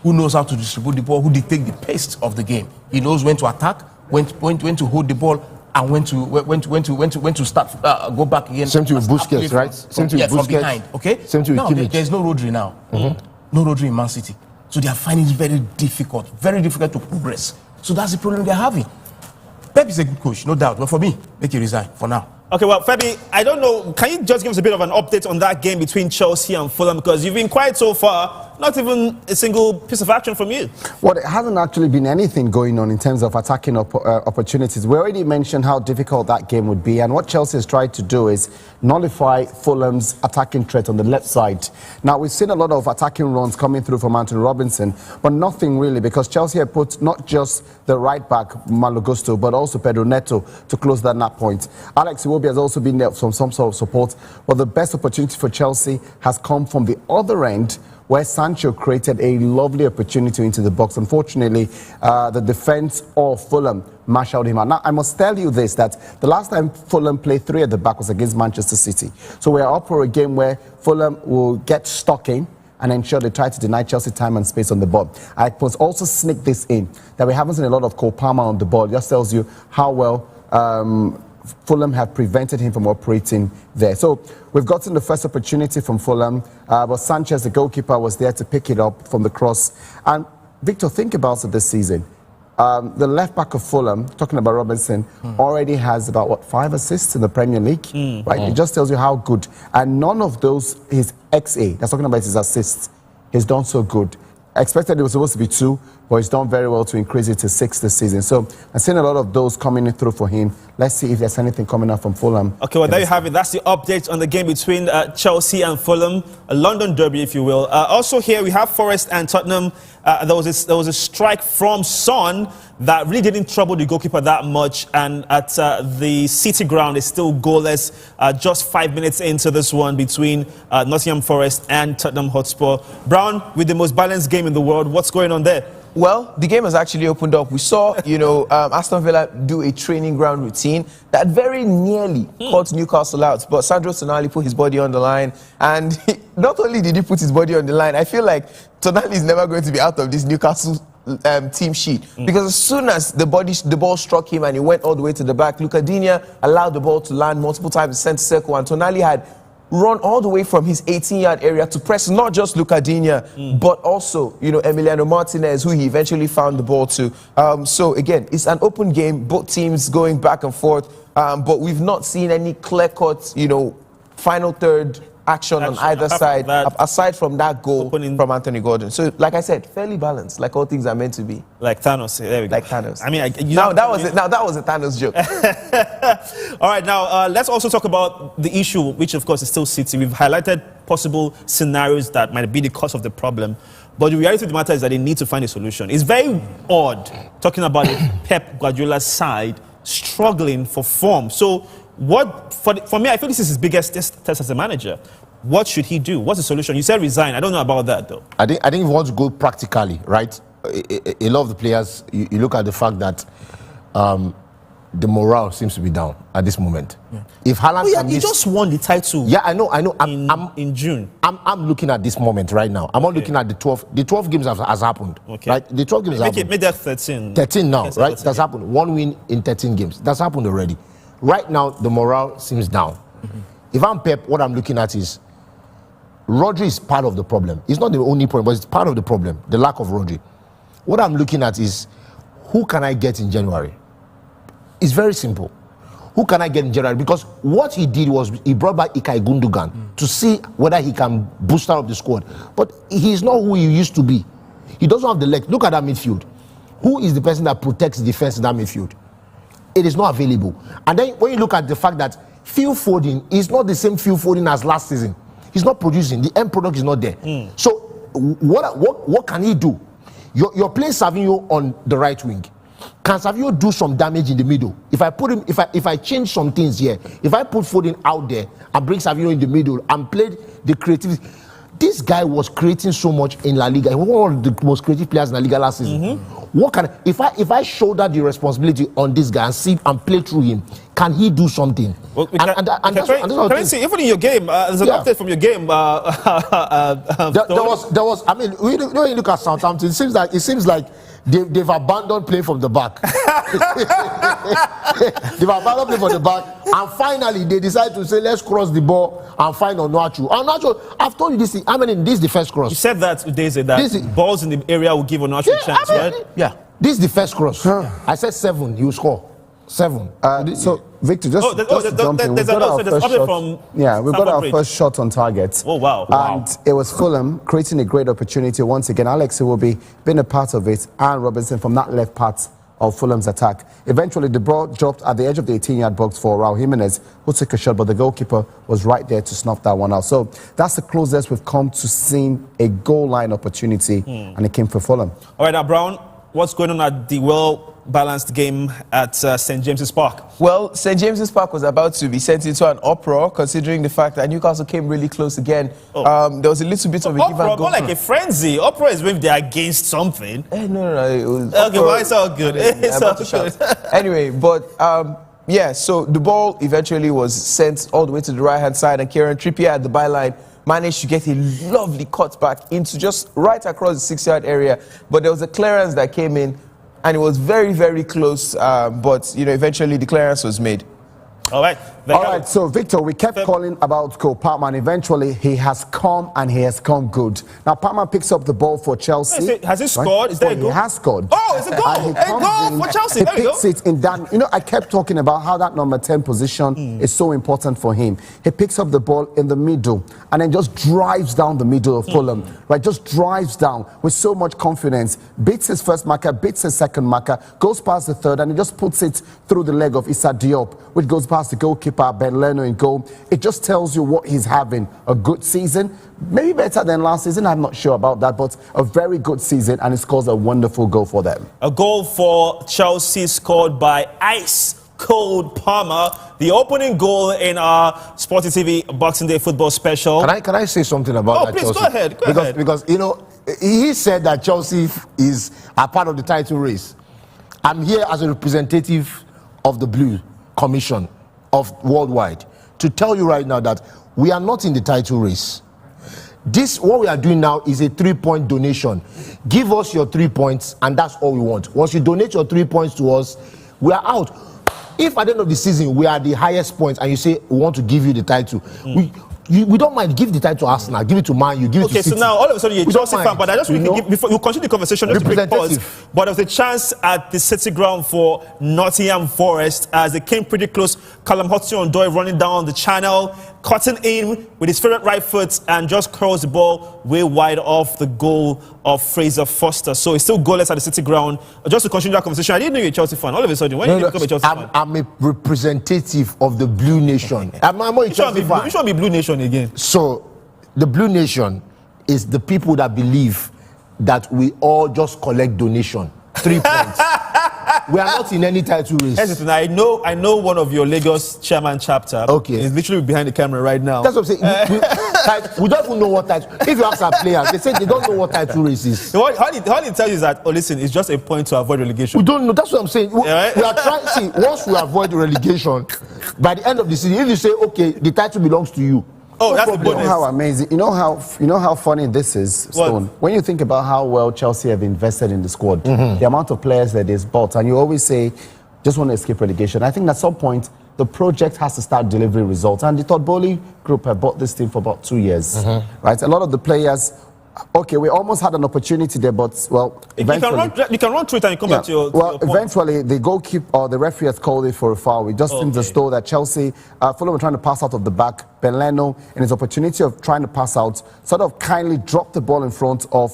Who knows how to distribute the ball, who dictate the pace of the game. He knows when to attack, when to hold the ball, and when to start, go back again. Same to Busquets, right? Same to Busquets. From behind, okay? Same to Kimmich. There's no Rodri now. No Rodri in Man City. So they are finding it very difficult to progress. So that's the problem they're having. Pep is a good coach, no doubt. But for me, make him resign for now. Okay, well, Fabi, I don't know. Can you just give us a bit of an update on that game between Chelsea and Fulham? Because you've been quiet so far. Not even a single piece of action from you. Well, there hasn't actually been anything going on in terms of attacking opportunities. We already mentioned how difficult that game would be. And what Chelsea has tried to do is nullify Fulham's attacking threat on the left side. Now, we've seen a lot of attacking runs coming through from Anthony Robinson, but nothing really, because Chelsea had put not just the right back, Malo Gusto, but also Pedro Neto to close that point. Alex Iwobi has also been there from some sort of support, but the best opportunity for Chelsea has come from the other end, where Sancho created a lovely opportunity into the box. Unfortunately, the defense of Fulham marshaled him out. Now, I must tell you this, that the last time Fulham played 3 at the back was against Manchester City. So we're up for a game where Fulham will get stuck in and ensure they try to deny Chelsea time and space on the ball. I must also sneak this in, that we haven't seen a lot of Cole Palmer on the ball. It just tells you how well Fulham have prevented him from operating there. So we've gotten the first opportunity from Fulham, but Sanchez, the goalkeeper, was there to pick it up from the cross. And Victor, think about it this season. The left back of Fulham, talking about Robinson, already has about 5 assists in the Premier League, right? It just tells you how good. And none of those, his XA, that's talking about his assists, he's done so good. I expected it was supposed to be 2, but he's done very well to increase it to 6 this season. So I've seen a lot of those coming through for him. Let's see if there's anything coming up from Fulham. Okay, well, there you have it. That's the update on the game between Chelsea and Fulham, a London derby, if you will. Also here, we have Forest and Tottenham. There was a strike from Son that really didn't trouble the goalkeeper that much. And at the City ground, it's still goalless. Just 5 minutes into this one between Nottingham Forest and Tottenham Hotspur. Brown, with the most balanced game in the world, what's going on there? Well, the game has actually opened up. We saw, Aston Villa do a training ground routine that very nearly caught Newcastle out. But Sandro Tonali put his body on the line. And not only did he put his body on the line, I feel like Tonali is never going to be out of this Newcastle team sheet. Because as soon as the ball struck him and he went all the way to the back, Luca Digne allowed the ball to land multiple times in center circle. And Tonali had run all the way from his 18-yard area to press not just Luca Digne, but also, Emiliano Martinez, who he eventually found the ball to. So again, it's an open game, both teams going back and forth, but we've not seen any clear-cut, final third action on either side, aside from that goal from Anthony Gordon. So, like I said, fairly balanced, like all things are meant to be. Like Thanos, there we go. Like Thanos. I mean, that was a Thanos joke. All right, now let's also talk about the issue, which of course is still City. We've highlighted possible scenarios that might be the cause of the problem, but the reality of the matter is that they need to find a solution. It's very odd talking about Pep Guardiola's side struggling for form. So, for me, I feel this is his biggest test as a manager. What should he do? What's the solution? You said resign. I don't know about that, though. I think if you want to go practically, right? A lot of the players, you look at the fact that the morale seems to be down at this moment. Yeah. If Haaland he just won the title. Yeah, I know. In June. I'm looking at this moment right now. I'm not looking at the 12. The 12 games has happened. Okay. Right? The 12 games have happened. Make that 13. 13 now, yes, right? That's happened. 1 win in 13 games. That's happened already. Right now, the morale seems down. If I'm Pep, what I'm looking at is Rodri is part of the problem. It's not the only problem, but it's part of the problem, the lack of Rodri. What I'm looking at is, who can I get in January? It's very simple. Who can I get in January? Because what he did was he brought back Ilkay Gundogan to see whether he can boost up the squad. But he's not who he used to be. He doesn't have the legs. Look at that midfield. Who is the person that protects the defense in that midfield? It is not available. And then when you look at the fact that Phil Foden is not the same Phil Foden as last season. He's not producing. The end product is not there. So what can he do? You're playing Savinho on the right wing. Can Savinho do some damage in the middle? If I change some things here, if I put Foden out there and bring Savinho in the middle and play the creativity, this guy was creating so much in La Liga. He was one of the most creative players in La Liga last season. What can if I shoulder the responsibility on this guy and see and play through him, can he do something? Well, even in your game, there's an update from your game. There was. I mean, when you look at Southampton, it seems like they've abandoned play from the back. They've abandoned play from the back, and finally they decide to say, let's cross the ball and find Onuachu. Onuachu, I've told you this. I mean, this is the first cross. You said that 2 days ago. That balls in the area will give Onuachu a chance, right? Yeah. This is the first cross. I said 7. He will score 7. So Victor, just jump in. We've got our first shot on target. Oh wow! And it was Fulham creating a great opportunity once again. Alex will be been a part of it, and Robinson from that left part of Fulham's attack. Eventually, the ball dropped at the edge of the 18-yard box for Raul Jimenez, who took a shot, but the goalkeeper was right there to snuff that one out. So that's the closest we've come to seeing a goal line opportunity, and it came for Fulham. All right, now Brown, what's going on at the well-balanced game at St. James's Park? Well, St. James's Park was about to be sent into an uproar, considering the fact that Newcastle came really close again. There was a little bit of a give and go. More like a frenzy. Uproar is when they're against something. No. It was okay, well, it's all good. It's all good. Anyway, but yeah, so the ball eventually was sent all the way to the right-hand side, and Kieran Trippier at the byline managed to get a lovely cut back into just right across the 6-yard area. But there was a clearance that came in, and it was very, very close. But, you know, eventually the clearance was made. All right. All right, so Victor, we kept calling about Cole Palmer, and eventually he has come, and he has come good. Now, Palmer picks up the ball for Chelsea. Has he scored? Is there a goal? He has scored. Oh, it's a goal! A goal for Chelsea. He There you go. picks it in that. You know, I kept talking about how that number 10 position is so important for him. He picks up the ball in the middle, and then just drives down the middle of Fulham. Right, just drives down with so much confidence. Beats his first marker, beats his second marker, goes past the third, and he just puts it through the leg of Issa Diop, which goes past the goalkeeper, Ben Leno, in goal. It just tells you what he's having. A good season, maybe better than last season, I'm not sure about that, but a very good season, and he scores a wonderful goal for them. A goal for Chelsea scored by Ice Cold Palmer, the opening goal in our SportyTV Boxing Day football special. Can I say something about that, please, Chelsea? go ahead. Go ahead. Because, you know, he said that Chelsea is a part of the title race. I'm here as a representative of the Blue Commission of worldwide to tell you right now that we are not in the title race. What we are doing now is a 3-point donation. Give us your 3 points, and that's all we want. Once you donate your 3 points to us, we are out. If at the end of the season we are the highest points and you say we want to give you the title, we don't mind. Give the title to Arsenal, give it to Man U, give it to City. Okay, so now all of a sudden you're a Chelsea fan, but I just before we continue the conversation, just a quick pause. But there was a chance at the City ground for Nottingham Forest as they came pretty close. Callum Hudson-Odoi running down the channel, cutting in with his favorite right foot, and just curls the ball way wide off the goal of Fraser Foster. So it's still goalless at the City ground. Just to continue that conversation, I didn't know you're a Chelsea fan. All of a sudden, when did you become a Chelsea fan? I'm a representative of the Blue Nation. I'm not a Chelsea fan. You should be Blue Nation again. So the Blue Nation is the people that believe that we all just collect donation. 3 points. We are not in any title race. Listen, I know one of your Lagos chairman chapter. Okay. Is literally behind the camera right now. That's what I'm saying. We don't even know what title. If you ask our players, they say they don't know what title race is. How he tells you is that, oh, listen, it's just a point to avoid relegation. We don't know. That's what I'm saying. We are trying. See, once we avoid the relegation, by the end of the season, if you say, okay, the title belongs to you. Oh, that's the bonus. You know how amazing. You know how funny this is, Stone. When you think about how well Chelsea have invested in the squad, the amount of players that is bought, and you always say, just want to escape relegation. I think at some point the project has to start delivering results. And the Todd Bowley group have bought this team for about 2 years, right? A lot of the players. Okay, we almost had an opportunity there, but well, eventually you can run through it and you come back to your. Well, eventually the goalkeeper or the referee has called it for a foul. It just seems as though that Chelsea, Fulham were trying to pass out of the back. Ben Leno, in his opportunity of trying to pass out, sort of kindly dropped the ball in front of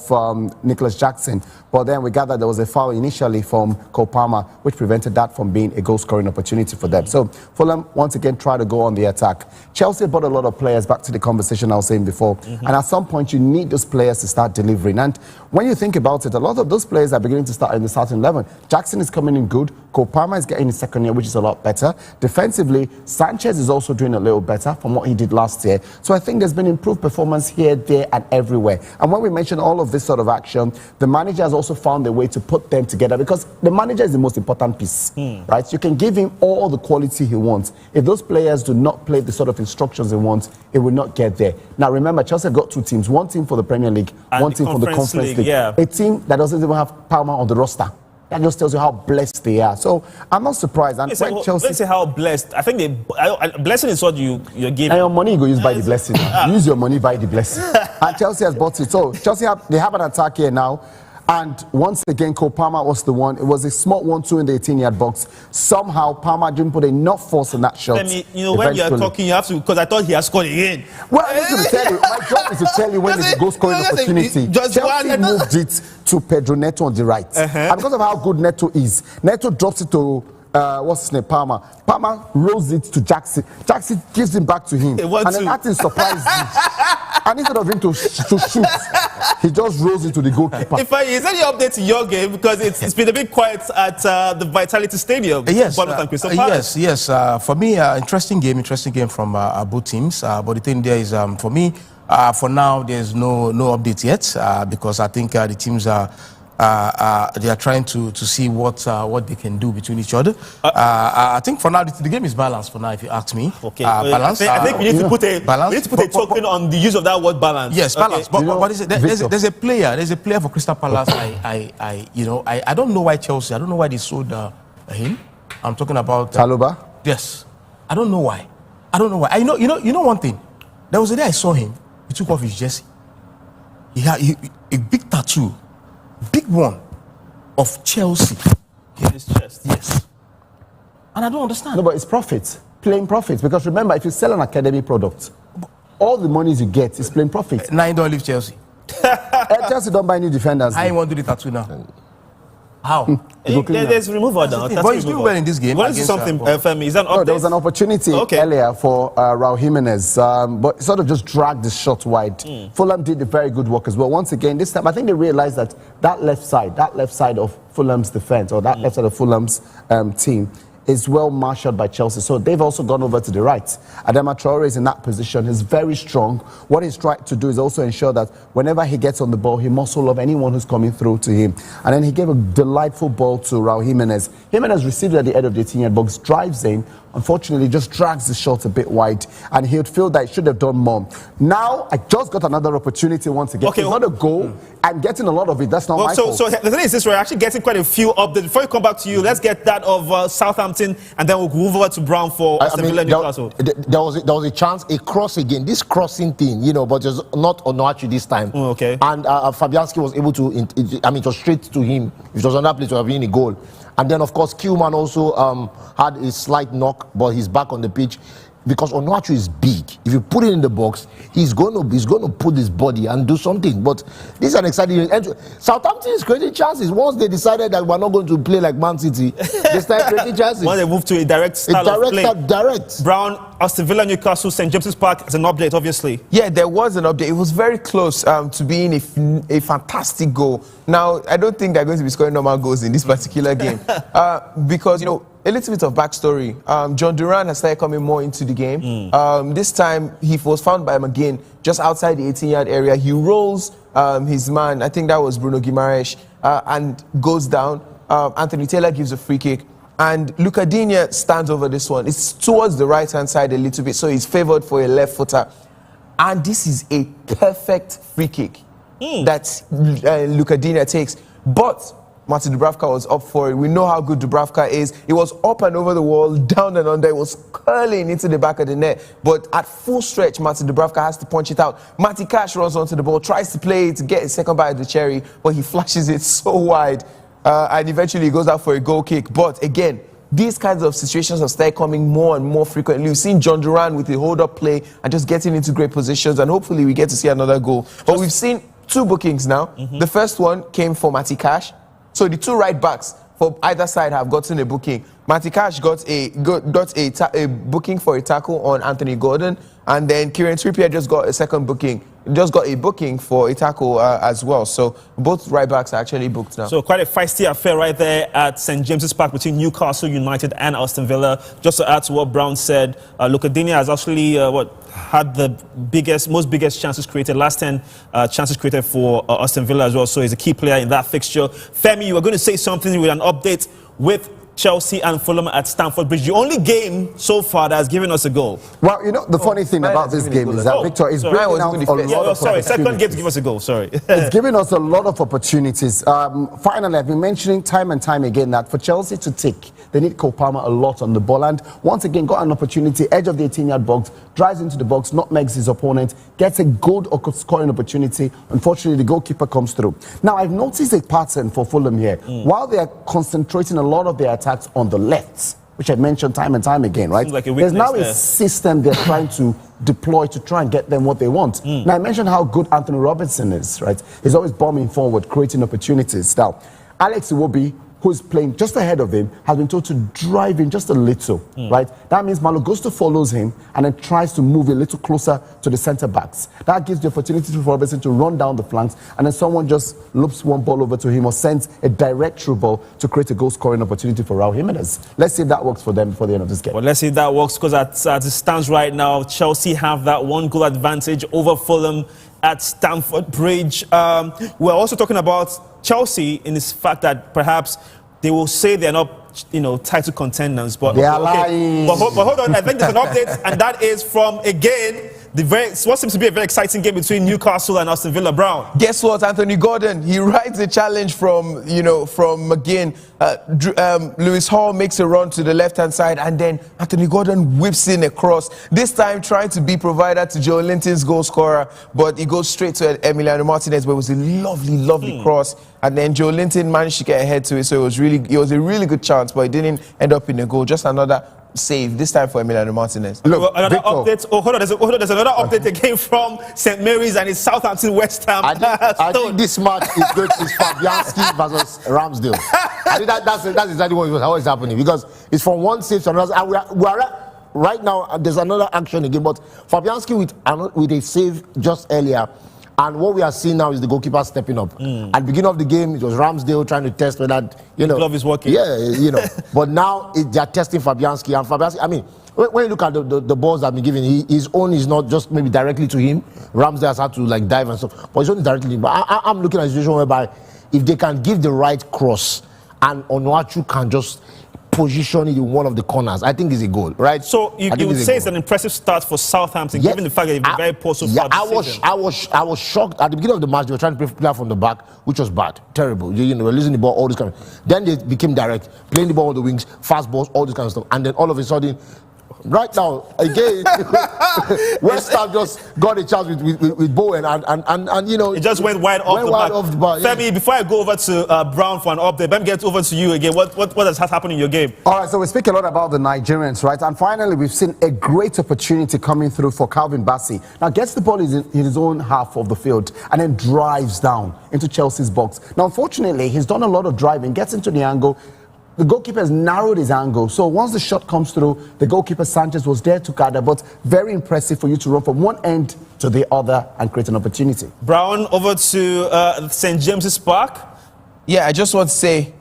Nicholas Jackson. But then we gathered there was a foul initially from Cole Palmer, which prevented that from being a goal-scoring opportunity for them. So Fulham once again tried to go on the attack. Chelsea brought a lot of players back to the conversation I was saying before. And at some point you need those players to start delivering. And when you think about it, a lot of those players are beginning to start in the starting 11. Jackson is coming in good. Cole Palmer is getting his second year, which is a lot better. Defensively, Sanchez is also doing a little better from what he did last year. So I think there's been improved performance here, there, and everywhere. And when we mention all of this sort of action, the manager has also found a way to put them together, because the manager is the most important piece, right? You can give him all the quality he wants. If those players do not play the sort of instructions he wants, it will not get there. Now remember, Chelsea have got two teams, one team for the Premier League, and one team for the Conference League. Yeah. A team that doesn't even have Palmer on the roster. That just tells you how blessed they are. So I'm not surprised. And when Chelsea, let's say how blessed. I think blessing is what you're giving. And your money you go use buy the blessing. Use your money buy the blessing. And Chelsea has bought it. So Chelsea they have an attack here now. And once again, Cole Palmer was the one. It was a small 1-2 in the 18-yard box. Somehow, Palmer didn't put enough force in that shot. When you're talking, you have to, because I thought he had scored again. Well, I'm just going to tell you. My job is to tell you when there's a goal-scoring opportunity. Chelsea moved it to Pedro Neto on the right. And because of how good Neto is, Neto drops it to what's his name? Palmer. Palmer rolls it to Jackson. Jackson gives him back to him. And then that thing surprised him. And instead of him to shoot, He just rolls into the goalkeeper. In fact, is there any update to your game? Because it's been a bit quiet at the Vitality Stadium. Yes, Bournemouth and Crystal Palace. yes. For me, interesting game from both teams. But the thing there is, for me, for now, there's no update yet because I think the teams they are trying to see what they can do between each other. I think for now the game is balanced. For now, if you ask me, okay. Balance. I think we need to put a token on the use of that word balance. Yes, balance. Okay. But what is it? There's a player for Crystal Palace. I don't know why Chelsea. I don't know why they sold him. I'm talking about Taluba. Yes, I don't know why. I know one thing. There was a day I saw him. He took off his jersey. He had a big tattoo. Big one of Chelsea in his chest. Yes. And I don't understand. No, but it's profits. Plain profits. Because remember, if you sell an academy product, all the monies you get is plain profit. Now you don't leave Chelsea. Chelsea don't buy new defenders. I want to do the tattoo now. How? There's removal now. But he's doing well in this game. What is something, Femi? Is that an update? There was an opportunity earlier for Raul Jimenez, but sort of just dragged the shot wide. Fulham did a very good work as well. Once again, this time I think they realized that left side of Fulham's defense, or that left side of Fulham's team, is well marshaled by Chelsea. So they've also gone over to the right. Adama Traore is in that position. He's very strong. What he's tried to do is also ensure that whenever he gets on the ball, he muscle up anyone who's coming through to him. And then he gave a delightful ball to Raul Jimenez. Jimenez received it at the end of the 18-yard box, drives in, unfortunately just drags the shot a bit wide, and he would feel that he should have done more. Now, I just got another opportunity once again. Okay, it's not a goal. I'm getting a lot of it. That's not my fault. So the thing is this, we're actually getting quite a few updates. Before we come back to you, let's get that of Southampton, and then we'll move over to Brown for Aston Villa Newcastle. There was a chance, a cross again. This crossing thing, but just not Onuachu this time. Okay. And Fabianski was able to, it was straight to him. If it was on that place, it would have been a goal. And then, of course, Koeman also had a slight knock, but he's back on the pitch. Because Onuachu is big. If you put it in the box, he's going to put his body and do something. But this is an exciting... Southampton is creating chances. Once they decided that we're not going to play like Man City, they started creating chances. Once they moved to a direct style of play. Direct. Brown, Aston Villa, Newcastle, St. James's Park is an update, obviously. Yeah, there was an update. It was very close to being a fantastic goal. Now, I don't think they're going to be scoring normal goals in this particular game. Because, a little bit of backstory. John Duran has started coming more into the game. This time, he was found by McGinn just outside the 18-yard area. He rolls his man, I think that was Bruno Guimaraes, and goes down. Anthony Taylor gives a free kick. And Luca Digne stands over this one. It's towards the right-hand side a little bit, so he's favoured for a left footer. And this is a perfect free kick that Luca Digne takes. But Martin Dubravka was up for it. We know how good Dubravka is. It was up and over the wall, down and under. It was curling into the back of the net. But at full stretch, Martin Dubravka has to punch it out. Matty Cash runs onto the ball, tries to play it to get a second bite of the cherry, but he flashes it so wide. And eventually he goes out for a goal kick. But again, these kinds of situations have started coming more and more frequently. We've seen John Duran with a hold-up play and just getting into great positions, and hopefully we get to see another goal. But we've seen two bookings now. The first one came for Matty Cash. So the two right backs for either side have gotten a booking. Matty Cash got a booking for a tackle on Anthony Gordon, and then Kieran Trippier just got a second booking. Just got a booking for a tackle as well. So both right backs are actually booked now. So quite a feisty affair right there at St. James's Park between Newcastle United and Aston Villa. Just to add to what Brown said, Luca Digne has actually had the most biggest chances created, last 10 chances created for Aston Villa as well. So he's a key player in that fixture. Femi, you were going to say something with an update with Chelsea and Fulham at Stamford Bridge. The only game so far that has given us a goal. Well, the funny thing about this game is that, Victor, is bringing out a lot of opportunities. Second game to give us a goal, sorry. It's giving us a lot of opportunities. Finally, I've been mentioning time and time again that for Chelsea to tick, they need Cole Palmer a lot on the ball. And once again, got an opportunity, edge of the 18-yard box, drives into the box, nutmegs his opponent, gets a good scoring opportunity. Unfortunately, the goalkeeper comes through. Now, I've noticed a pattern for Fulham here. While they are concentrating a lot of their attacks on the left, which I mentioned time and time again, right? Like there's now a system they're trying to deploy to try and get them what they want. Now, I mentioned how good Anthony Robertson is, right? He's always bombing forward, creating opportunities. Now, Alex Iwobi who is playing just ahead of him, has been told to drive in just a little, right? That means Malo Gusto follows him and then tries to move a little closer to the centre backs. That gives the opportunity for Robertson to run down the flanks, and then someone just loops one ball over to him or sends a direct through ball to create a goal-scoring opportunity for Raul Jimenez. Let's see if that works for them before the end of this game. Well, let's see if that works, because as it stands right now, Chelsea have that 1-goal advantage over Fulham at Stamford Bridge. We're also talking about Chelsea in this fact that perhaps they will say they're not, title contenders, but they are lying. But hold on, I think there's an update, and that is from again what seems to be a very exciting game between Newcastle and Aston Villa. Brown. Guess what? Anthony Gordon, he rides a challenge from McGinn. Lewis Hall makes a run to the left-hand side, and then Anthony Gordon whips in a cross. This time trying to be provider to Joe Linton's goal scorer, but he goes straight to Emiliano Martinez, but it was a lovely cross. And then Joe Linton managed to get ahead to it, so it was a really good chance, but it didn't end up in a goal. Just another save, this time for Emiliano Martinez. Look, another update. Oh, hold on. There's another update again from St. Mary's, and it's Southampton West Ham. I think this match is good. It's Fabianski versus Ramsdale. I think that's exactly what is happening, because it's from one save to another. And we are right now. There's another action again, but Fabianski with a save just earlier. And what we are seeing now is the goalkeeper stepping up. At the beginning of the game, it was Ramsdale trying to test whether, the glove is working. Yeah, But now they are testing Fabianski. And Fabianski, I mean, when you look at the balls that have been given, his own is not just maybe directly to him. Ramsdale has had to dive and stuff. But his own is directly to him. But I'm looking at a situation whereby if they can give the right cross and Onuachu can just position it in one of the corners, I think is a goal, right? So you would say it's an impressive start for Southampton, given the fact that they've been very poor so far this season. I was shocked at the beginning of the match. They were trying to play from the back, which was bad, terrible. We're losing the ball, all this kind of. Then they became direct, playing the ball on the wings, fast balls, all this kind of stuff, and then all of a sudden. Right now, again, West Ham just got a chance with Bowen, and it just went wide off the bar. Femi, before I go over to Brown for an update, let me get over to you again. What has happened in your game? All right, so we speak a lot about the Nigerians, right? And finally, we've seen a great opportunity coming through for Calvin Bassey. Now, gets the ball in his own half of the field and then drives down into Chelsea's box. Now, unfortunately, he's done a lot of driving, gets into the angle. The goalkeeper has narrowed his angle. So once the shot comes through, the goalkeeper Sanchez was there to gather, but very impressive for you to run from one end to the other and create an opportunity. Brown, over to St. James's Park. Yeah, I just want to say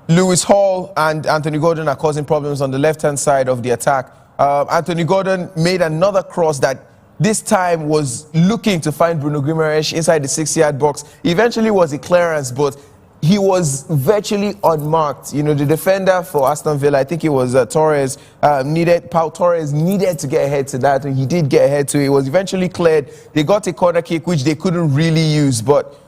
Lewis Hall and Anthony Gordon are causing problems on the left-hand side of the attack. Anthony Gordon made another cross that this time was looking to find Bruno Guimaraes inside the 6-yard box. Eventually was a clearance, but he was virtually unmarked. The defender for Aston Villa, I think it was Torres, Pau Torres needed to get ahead to that, and he did get ahead to it. It was eventually cleared. They got a corner kick, which they couldn't really use, but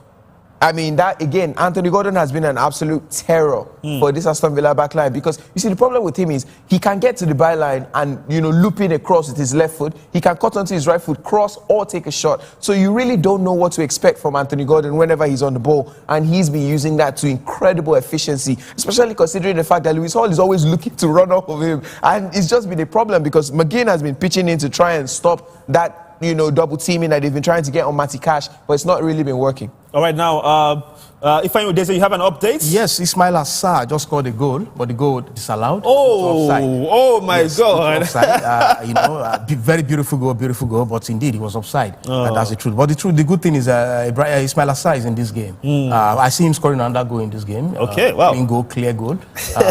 I mean, that again, Anthony Gordon has been an absolute terror for this Aston Villa backline, because you see, the problem with him is he can get to the byline and loop in across with his left foot. He can cut onto his right foot, cross or take a shot. So you really don't know what to expect from Anthony Gordon whenever he's on the ball, and he's been using that to incredible efficiency, especially considering the fact that Lewis Hall is always looking to run off of him, and it's just been a problem because McGinn has been pitching in to try and stop that double teaming that they've been trying to get on Matty Cash, but it's not really been working. All right, now, if I know, you have an update? Yes, Ismail Assar just scored a goal, but the goal disallowed. Oh my God. Offside. Very beautiful goal, but indeed, he was offside. That's the truth. But the good thing is Ismail Assar is in this game. I see him scoring another goal in this game. Okay, wow. Clean goal, clear goal.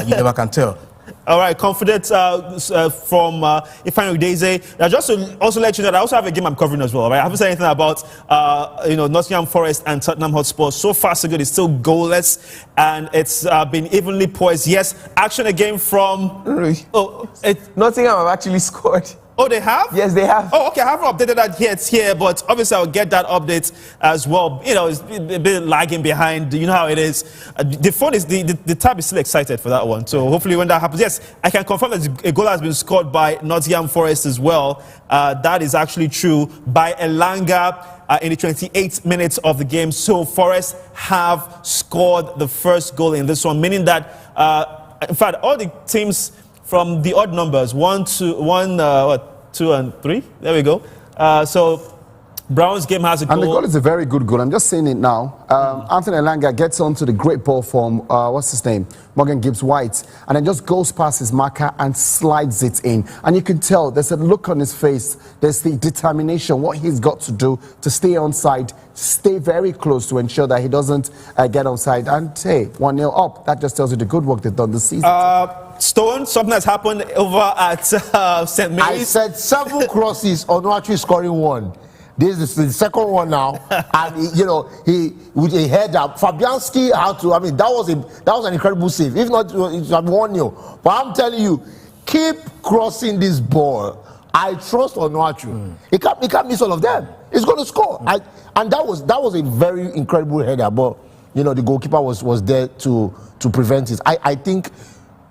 You never can tell. All right, confident from Ifeanyi Udeze. Just to also let you know that I also have a game I'm covering as well. Right? I haven't said anything about Nottingham Forest and Tottenham Hotspur. So far, so good. It's still goalless, and it's been evenly poised. Yes, action again from. Nottingham have actually scored. Oh, they have? Yes, they have. Oh, okay. I haven't updated that yet here, but obviously I'll get that update as well. It's a bit lagging behind. You know how it is. The phone is the tab is still excited for that one. So hopefully when that happens, yes, I can confirm that a goal has been scored by Nottingham Forest as well. That is actually true by Elanga in the 28th minutes of the game. So Forest have scored the first goal in this one, meaning that in fact all the teams from the odd numbers, 1, 2, 1, 2, and 3. There we go. So Brown's game has a goal. And the goal is a very good goal. I'm just saying it now. Anthony Elanga gets onto the great ball from, what's his name? Morgan Gibbs-White. And then just goes past his marker and slides it in. And you can tell there's a look on his face. There's the determination, what he's got to do to stay onside, stay very close to ensure that he doesn't get onside. And hey, 1-0 up. That just tells you the good work they've done this season. Stone, something has happened over at St. Mary's. I said 7 crosses, Onuachu scoring 1. This is the second one now, and he with a header. Fabianski had to. I mean, that was an incredible save. If not, it would have 1-0. But I'm telling you, keep crossing this ball. I trust Onuachu. He can't miss all of them. He's going to score. And that was a very incredible header. But the goalkeeper was there to prevent it. I think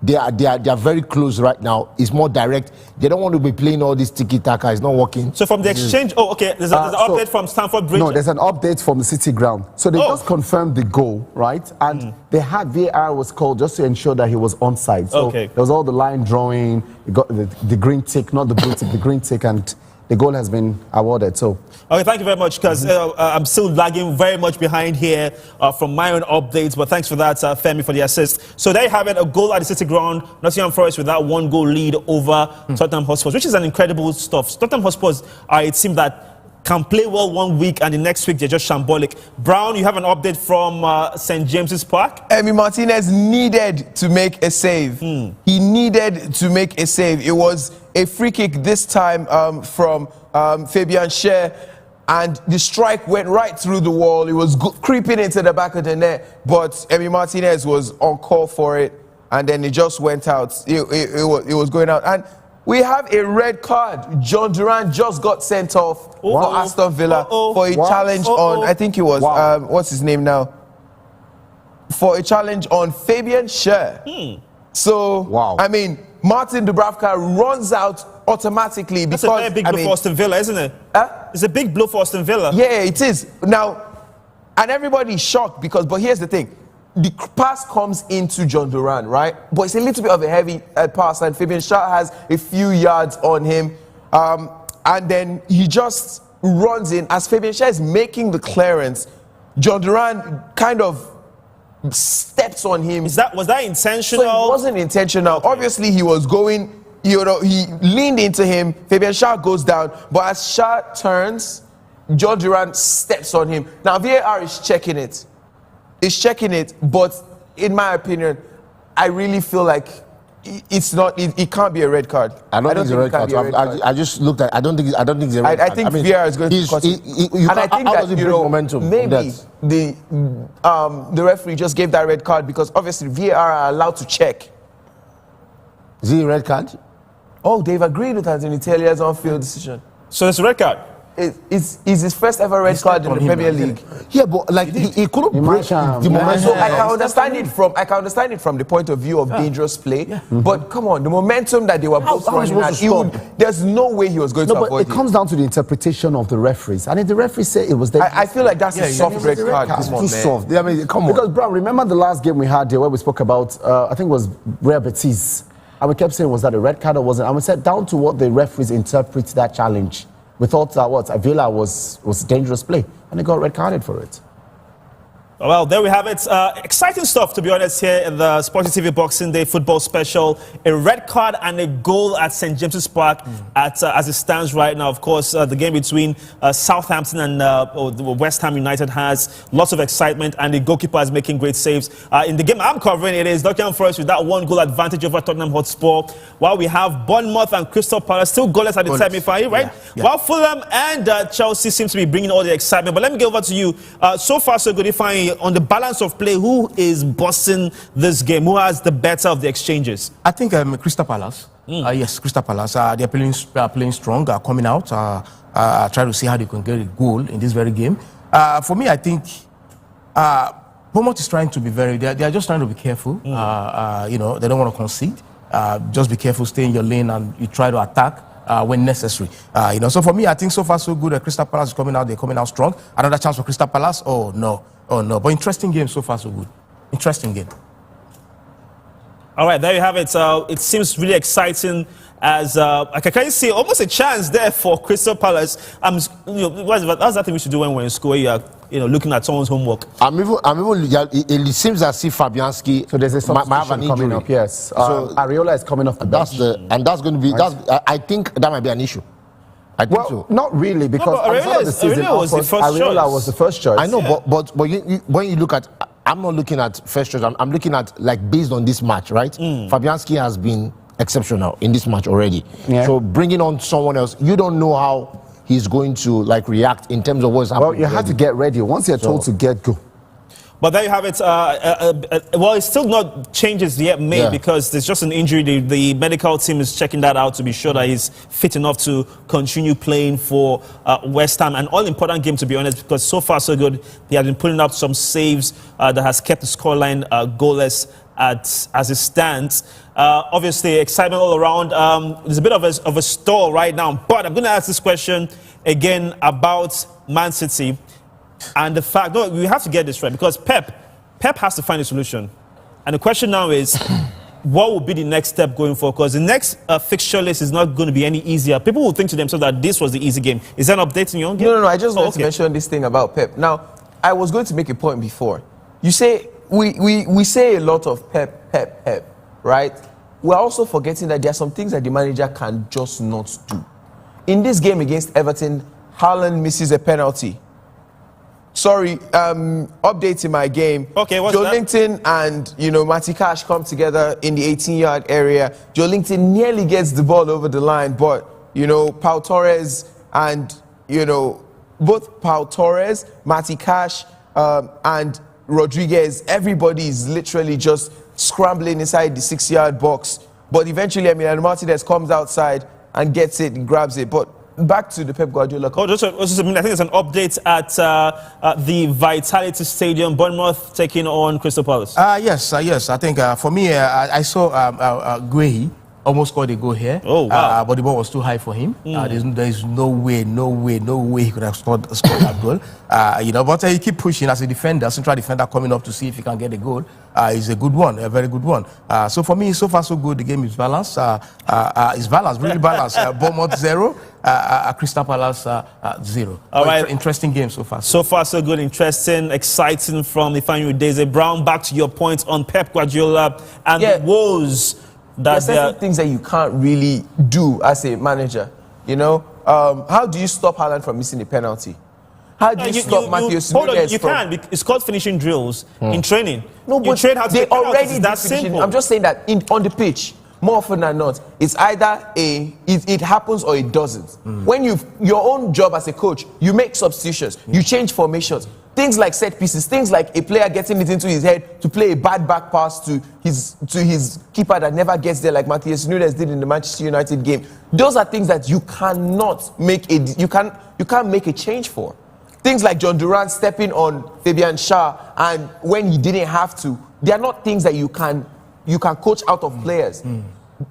they are very close right now. It's more direct. They don't want to be playing all this tiki-taka. It's not working. So from the exchange, there's an update from Stamford Bridge. No, there's an update from the City Ground. So they just confirmed the goal, right? And they had VAR was called just to ensure that he was onside. So there was all the line drawing. You got the green tick, not the blue tick, the green tick, and the goal has been awarded. So okay, thank you very much, because I'm still lagging very much behind here from my own updates, but thanks for that, Femi, for the assist. So there you have it, a goal at the City Ground, Nottingham Forest with that 1-goal lead over Tottenham Hotspur, which is an incredible stuff. Tottenham Hotspur, it seems that can play well one week and the next week they're just shambolic. Brown, you have an update from St. James's Park? Emi Martinez needed to make a save. He needed to make a save. It was a free kick this time from Fabian Schär, and the strike went right through the wall. It was creeping into the back of the net, but Emi Martinez was on call for it, and then it just went out. It was going out. And we have a red card. John Duran just got sent off for Aston Villa for a challenge on, I think it was, what's his name now? For a challenge on Fabian Schär. So, I mean, Martin Dubravka runs out automatically because... That's a very big blow for Aston Villa, isn't it? It's a big blow for Aston Villa. Yeah, it is. Now, and everybody's shocked but here's the thing. The pass comes into John Duran, right? But it's a little bit of a heavy pass, and Fabian Schär has a few yards on him. And then he just runs in. As Fabian Schär is making the clearance, John Duran kind of steps on him. Was that intentional? So it wasn't intentional. Okay. Obviously, he was going, he leaned into him. Fabian Schär goes down. But as Schär turns, John Duran steps on him. Now, VAR is checking it. It's checking it, but in my opinion, I really feel like it's not. It can't be a red card. I don't think it's a red card. I just looked at. I don't think it's a red card. I think VAR is going to cut it. And I think that maybe the referee just gave that red card because obviously VAR are allowed to check. Is it a red card? Oh, they've agreed with Anthony Taylor's on-field decision. So it's a red card. It's his first ever red card in the Premier League. Yeah, but like he couldn't break the momentum. So I can understand it from the point of view of dangerous play. Yeah. But come on, the momentum that they were both running at, there's no way he was going to avoid it. But it comes down to the interpretation of the referees. And if the referee said it was dangerous, I feel like that's a soft red card. It's too soft. I mean, come on. Because, bro, remember the last game we had here where we spoke about, I think it was Real Betis. And we kept saying, was that a red card or wasn't? And we said down to what the referees interpret that challenge. We thought that Villa was dangerous play, and they got red carded for it. Well, there we have it. Exciting stuff, to be honest, here in the SportyTV Boxing Day football special. A red card and a goal at St. James's Park as it stands right now. Of course, the game between Southampton and West Ham United has lots of excitement, and the goalkeeper is making great saves. In the game I'm covering, it is Nottingham Forest with that 1-goal advantage over Tottenham Hotspur, while we have Bournemouth and Crystal Palace still goalless at the semi-final, right? Yeah. While Fulham and Chelsea seem to be bringing all the excitement. But let me get over to you. So far, so good. If on the balance of play, who is bossing this game? Who has the better of the exchanges? I think Crystal Palace. Yes, Crystal Palace. They're playing strong, coming out, trying to see how they can get a goal in this very game. For me, I think Bournemouth is trying to be they are just trying to be careful. They don't want to concede. Just be careful, stay in your lane, and you try to attack when necessary. So for me, I think so far so good. Crystal Palace is coming out. They're coming out strong. Another chance for Crystal Palace? Oh no. But interesting game so far so good. Interesting game. All right, there you have it. It seems really exciting as I can see almost a chance there for Crystal Palace. That's the thing we should do when we're in school. You are, looking at someone's homework. I'm even. It seems as if Fabianski. So there's a might have an substitution coming injury. up. Yes. So Areola is coming off the bench. That's going to be. Right. I think that might be an issue. I think so. Not really, because at the start of the season, Areola was the first choice. I know, but when you look at, I'm not looking at first choice. I'm looking at based on this match, right? Fabianski has been exceptional in this match already. Yeah. So bringing on someone else, you don't know how he's going to react in terms of what's happening. Well, you have to get ready. Once you're told to get go. But there you have it. Well, it's still not changes yet made because there's just an injury. The medical team is checking that out to be sure that he's fit enough to continue playing for West Ham. An all-important game, to be honest, because so far so good. They have been putting up some saves that has kept the scoreline goalless as it stands. Obviously, excitement all around. There's a bit of a stall right now. But I'm going to ask this question again about Man City. And the fact, we have to get this right, because Pep has to find a solution. And the question now is, what will be the next step going forward? Because the next fixture list is not going to be any easier. People will think to themselves that this was the easy game. Is that an update in your own game? No. I just wanted to mention this thing about Pep. Now, I was going to make a point before. You say, we say a lot of Pep, right? We're also forgetting that there are some things that the manager can just not do. In this game against Everton, Haaland misses a penalty. Sorry, update in my game. Okay, what's Joe that? Linton and, Matty Cash come together in the 18-yard area. Joe Linton nearly gets the ball over the line, but, Pau Torres and, both Pau Torres, Matty Cash, and Rodriguez, everybody is literally just scrambling inside the 6-yard box. But eventually, Emiliano Martinez comes outside and gets it and grabs it. But back to the Pep Guardiola. Just a minute. I think there's an update at the Vitality Stadium. Bournemouth taking on Crystal Palace. Yes. I think for me, I saw Guehi almost scored a goal here. Oh, wow. But the ball was too high for him. There's no way he could have scored that goal. But he keep pushing as a defender, central defender coming up to see if he can get a goal. Is a good one, a very good one. So for me, so far so good. The game is balanced. It's balanced, really balanced. Bournemouth 0, Crystal Palace 0. All right. Interesting game so far. So far so good, interesting, exciting from the final days. Brown, back to your point on Pep Guardiola and the woes. There's certain things that you can't really do as a manager. How do you stop Haaland from missing a penalty? How do you stop Matheus Nunes You can. It's called finishing drills in training. No, but they already that simple. I'm just saying that on the pitch, more often than not, it's either it happens or it doesn't. When your own job as a coach, you make substitutions, you change formations. Things like set pieces, things like a player getting it into his head to play a bad back pass to his keeper that never gets there, like Matheus Nunes did in the Manchester United game. Those are things that you cannot make you can't make a change for. Things like John Duran stepping on Fabian Schär, and when he didn't have to, they are not things that you can coach out of players.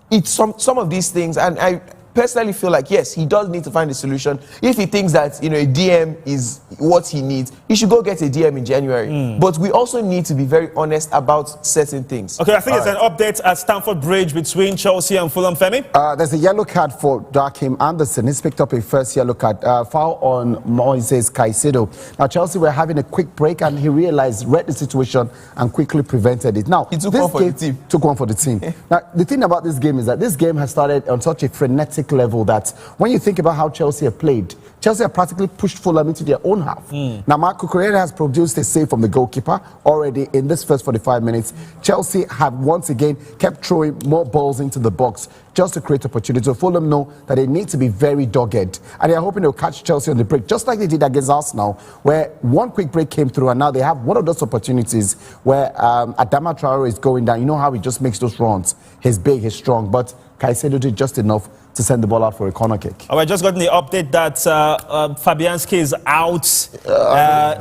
It's some of these things, and I personally feel like, yes, he does need to find a solution. If he thinks that a DM is what he needs, he should go get a DM in January. But we also need to be very honest about certain things. Okay, I think there's an update at Stamford Bridge between Chelsea and Fulham. Femi? There's a yellow card for Darkim Anderson. He's picked up a first yellow card. Foul on Moises Caicedo. Now, Chelsea were having a quick break, and he read the situation and quickly prevented it. Now, he took one for the team. Took one for the team. Now, the thing about this game is that this game has started on such a frenetic level that when you think about how Chelsea have played, Chelsea have practically pushed Fulham into their own half. Now, Marco Correa has produced a save from the goalkeeper already in this first 45 minutes. Chelsea have once again kept throwing more balls into the box just to create opportunity. So Fulham know that they need to be very dogged, and they're hoping they'll catch Chelsea on the break, just like they did against Arsenal, where one quick break came through, and now they have one of those opportunities where Adama Traore is going down. You know how he just makes those runs. He's big, he's strong, but Caicedo did just enough to send the ball out for a corner kick. All right, just got the update that Fabianski is out.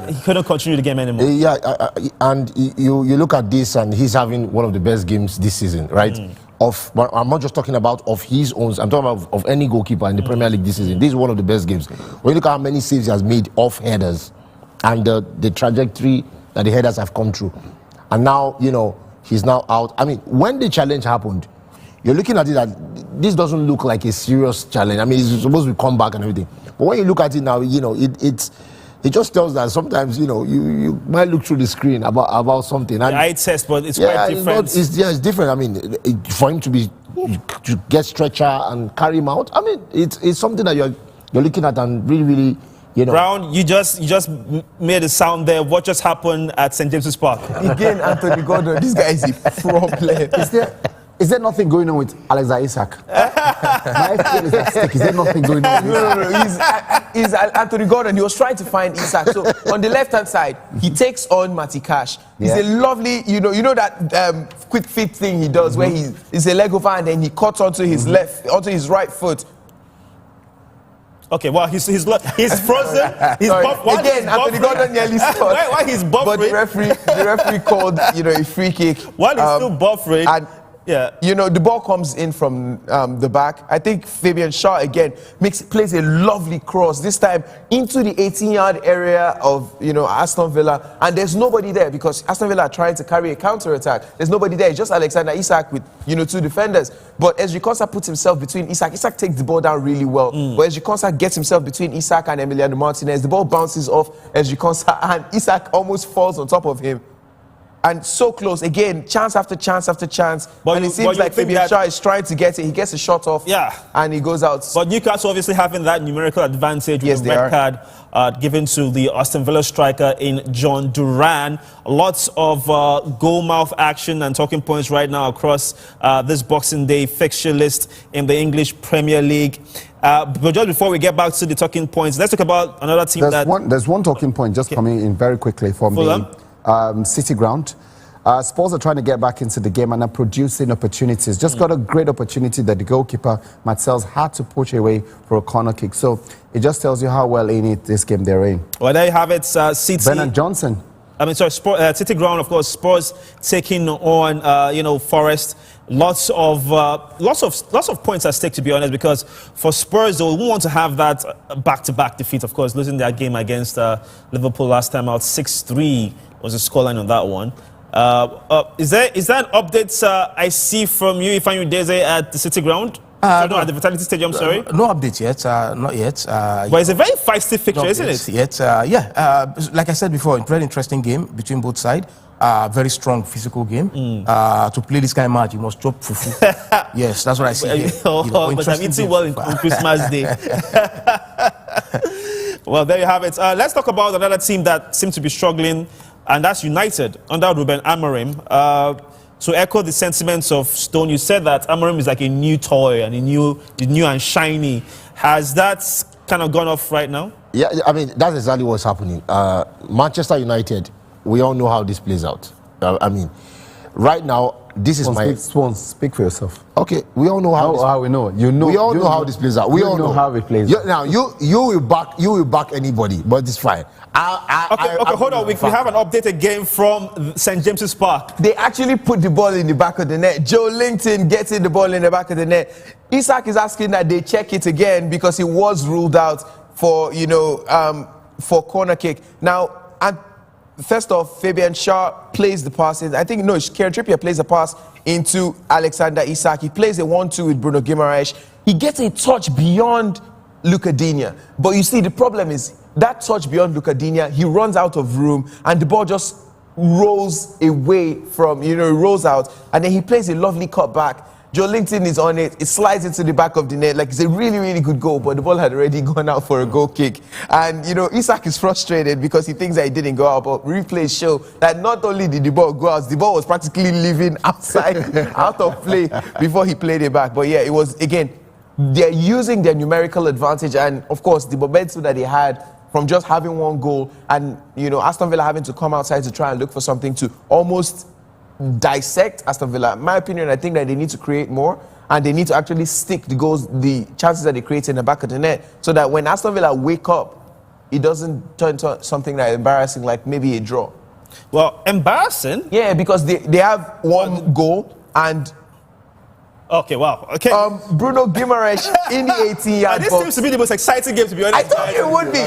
He couldn't continue the game anymore. And you look at this, and he's having one of the best games this season, right? I'm not just talking about of his own. I'm talking about of any goalkeeper in the Premier League this season. This is one of the best games. When you look at how many saves he has made off headers, and the trajectory that the headers have come through, and now he's now out. I mean, when the challenge happened, you're looking at it that this doesn't look like a serious challenge. I mean, it's supposed to come back and everything. But when you look at it now, you know, it just tells that sometimes, you know, you might look through the screen about something. And eye test, but it's quite different. It's different. I mean, for him to get stretcher and carry him out, I mean, it's something that you're looking at and really, you know. Brown, you just made a sound there. What just happened at St. James's Park? Again, Anthony Gordon, this guy is a pro player. Is there nothing going on with Alexander Isak? My feel is at stake. Is there nothing going on? No. He's Anthony Gordon. He was trying to find Isak. So on the left-hand side, he takes on Matty Cash. He's a lovely, you know that quick fit thing he does where he's a leg over and then he cuts onto his onto his right foot. Okay, well, he's frozen. He's Again, Anthony Gordon nearly scored. Why he's buffering? But the referee called, you know, a free kick. While he's still buffering. And you know, the ball comes in from the back. I think Fabian Schär again plays a lovely cross, this time into the 18-yard area of, you know, Aston Villa. And there's nobody there because Aston Villa are trying to carry a counter-attack. There's nobody there. It's just Alexander Isak with, you know, 2 defenders. But Ezri Konsa puts himself between Isak. Isak takes the ball down really well. But Ezri Konsa gets himself between Isak and Emiliano Martinez. The ball bounces off Ezri Konsa and Isak almost falls on top of him. And so close, again, chance after chance after chance. But it seems like Fabian Schär is trying to get it. He gets a shot off, and he goes out. But Newcastle obviously having that numerical advantage with the red card given to the Aston Villa striker in John Duran. Lots of goal-mouth action and talking points right now across this Boxing Day fixture list in the English Premier League. But just before we get back to the talking points, let's talk about another team There's one talking point just coming in very quickly from Fulham. City ground. Spurs are trying to get back into the game and are producing opportunities. Just got a great opportunity that the goalkeeper, Matzels, had to push away for a corner kick. So it just tells you how well in it this game they're in. Well, there you have it, City. Bernard Johnson. City ground, of course. Spurs taking on, Forest. Lots of points at stake, to be honest, because for Spurs, they won't want to have that back-to-back defeat. Of course, losing their game against Liverpool last time out, 6-3 was the scoreline on that one. Is there an update I see from you, Ifeanyi Udeze, at the City ground? At the Vitality Stadium, sorry? No update yet, not yet. But it's a very feisty fixture, isn't it? Yet, like I said before, very interesting game between both sides. Very strong physical game. To play this kind of match, you must chop fufu. Yes, that's what I see. But I'm eating well on Christmas Day. Well, there you have it. Let's talk about another team that seems to be struggling, and that's United under Ruben Amorim. To echo the sentiments of Stone, you said that Amorim is like a new toy and new and shiny. Has that kind of gone off right now? Yeah, I mean, that's exactly what's happening. Manchester United, we all know how this plays out. I mean, right now, this is speak for yourself. Okay, we all know how we know. We all know how this plays out. We all know how it plays out. Now, you will back anybody, but it's fine. Hold on. We have an updated game from St. James's Park. They actually put the ball in the back of the net. Joe Linton gets in the ball in the back of the net. Isak is asking that they check it again because he was ruled out for for corner kick. Now, and first off, Fabian Schär plays the passes. I think, Kieran Trippier plays a pass into Alexander Isak. He plays a 1-2 with Bruno Guimaraes. He gets a touch beyond Luca Digne. But you see, the problem is that touch beyond Luca Digne, he runs out of room and the ball just rolls away from, rolls out. And then he plays a lovely cut back. Joe Linton is on it. It slides into the back of the net. Like, it's a really, really good goal, but the ball had already gone out for a goal kick. And, Isak is frustrated because he thinks that it didn't go out, but replays show that not only did the ball go out, the ball was practically living outside, out of play before he played it back. But yeah, it was, again, they're using their numerical advantage and, of course, the momentum that they had from just having one goal and, Aston Villa having to come outside to try and look for something to almost dissect Aston Villa. In my opinion, I think that they need to create more and they need to actually stick the goals, the chances that they create in the back of the net so that when Aston Villa wake up, it doesn't turn to something that embarrassing like maybe a draw. Well, embarrassing? Yeah, because they have one goal and Okay, wow. Okay. Bruno Guimaraes in the 18-yard This box. seems to be the most exciting game, to be honest. I thought it would be.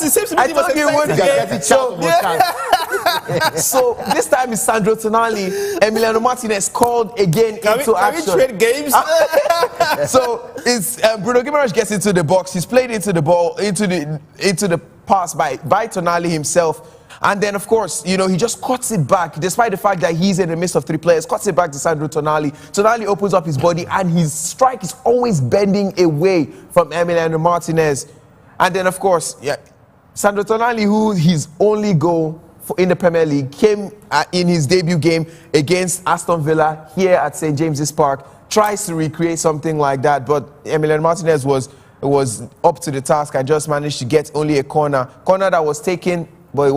Seems to be the most exciting game. So this time it's Sandro Tonali. Emiliano Martinez called again into action. Can we trade games? So it's Bruno Guimaraes gets into the box. He's played into the ball, into the pass by Tonali himself. And then, of course, he just cuts it back, despite the fact that he's in the midst of three players, cuts it back to Sandro Tonali. Tonali opens up his body, and his strike is always bending away from Emiliano Martinez. And then, of course, Sandro Tonali, who his only goal in the Premier League came in his debut game against Aston Villa here at St. James's Park, tries to recreate something like that, but Emiliano Martinez was up to the task and just managed to get only a corner that was taken, but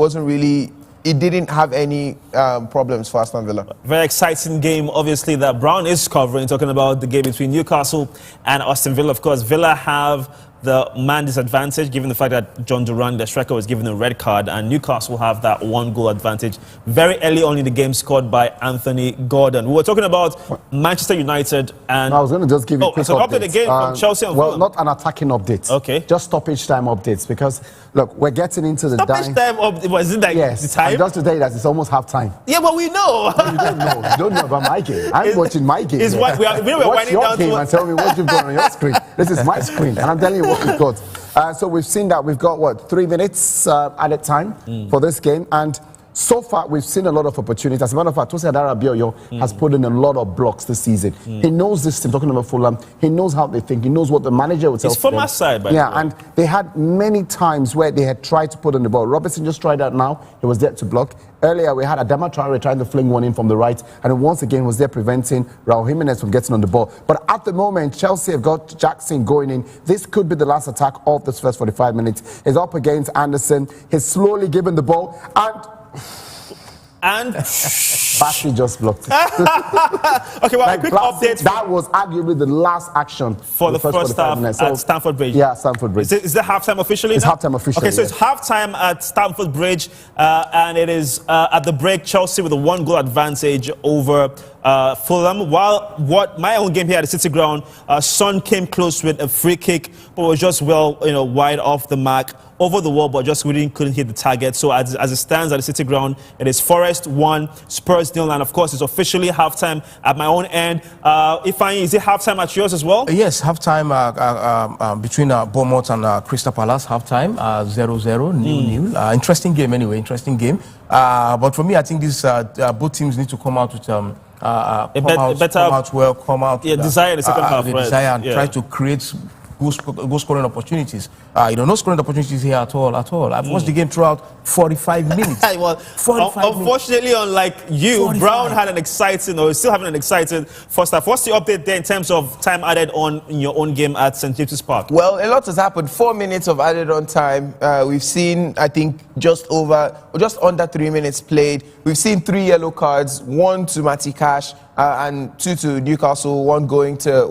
it didn't have any problems for Aston Villa. Very exciting game, obviously, that Brown is covering, talking about the game between Newcastle and Aston Villa. Of course, Villa have the man disadvantage, given the fact that John Duran, the striker, was given a red card, and Newcastle have that 1-goal advantage. Very early on in the game, scored by Anthony Gordon. We were talking about Manchester United and... I was going to just give you a quick update. Update again from Chelsea and Well, Fulham. not an attacking update. Okay. Just stoppage time updates, because, look, we're getting into the... Stoppage time, was it like the time? Just to tell you that it's almost half time. Yeah, but we know. You don't know. You don't know about my game. I'm watching my game. Watch your game and tell me what you've got on your screen. This is my screen, and I'm telling you what we've got. So we've seen that we've got, 3 minutes added time for this game, and so far we've seen a lot of opportunities. As a matter of fact, Tosin Adarabioyo has put in a lot of blocks this season. He knows this team, talking about Fulham. He knows how they think. He knows what the manager would tell them. It's from our side, by the way. And they had many times where they had tried to put in the ball. Robertson just tried that now. He was there to block. Earlier, we had Adama Traore trying to fling one in from the right, and once again was there preventing Raul Jimenez from getting on the ball. But at the moment, Chelsea have got Jackson going in. This could be the last attack of this first 45 minutes. He's up against Anderson. He's slowly given the ball, and Bassey just blocked it. Okay, well, quick update. That was arguably the last action for the first half at Stamford Bridge. Yeah, Stamford Bridge. Is it halftime officially? It's halftime officially. Okay, so it's halftime at Stamford Bridge, and it is at the break, Chelsea with a 1-goal advantage over Fulham. While my own game here at the City Ground, Son came close with a free kick, but was just wide off the mark, over the wall, but just really couldn't hit the target. So as it stands at the City Ground, it is Forest 1, Spurs 0, and of course it's officially halftime at my own end. Ifeanyi, is it halftime at yours as well? Yes, halftime between Bournemouth and Crystal Palace. Halftime 0-0, nil. Interesting game anyway. Interesting game. But for me, I think this both teams need to come out with come out desire in the second half, right? Desire and try to create goal scoring opportunities. No scoring opportunities here at all. I've watched the game throughout 45 minutes. Unfortunately, unlike you, 45. Brown had is still having an exciting first half. What's the update there in terms of time added on in your own game at St. James's Park? Well, a lot has happened. 4 minutes of added on time. We've seen, I think, just under 3 minutes played. We've seen 3 yellow cards, 1 to Matty Cash, and 2 to Newcastle, 1 going to,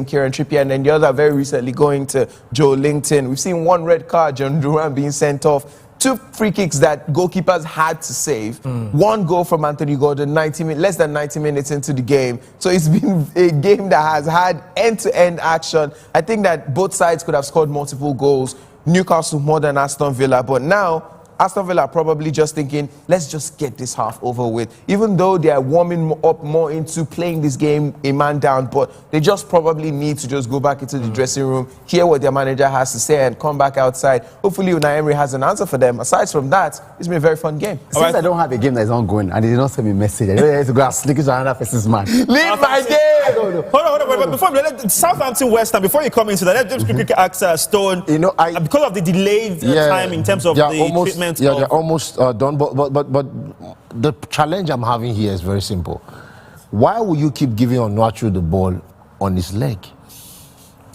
Kieran Trippier, and then the other very recently going to Joe Linton. We've seen 1 red card, John Duran being sent off, 2 free kicks that goalkeepers had to save, 1 goal from Anthony Gordon, less than 90 minutes into the game. So it's been a game that has had end-to-end action. I think that both sides could have scored multiple goals, Newcastle more than Aston Villa, but now Aston Villa are probably just thinking, let's just get this half over with. Even though they are warming up more into playing this game a man down, but they just probably need to just go back into the dressing room, hear what their manager has to say, and come back outside. Hopefully, Unai Emery has an answer for them. Aside from that, it's been a very fun game. Since I don't have a game that is ongoing, and they did not send me a message, I don't have to go and slick it to another person's man. Leave my game! Hold on. Before Southampton West Ham, before you come into that, let's just quickly ask Stone, because of the delayed time in terms of the treatment. They're almost done. But the challenge I'm having here is very simple. Why will you keep giving Onuachu the ball on his leg?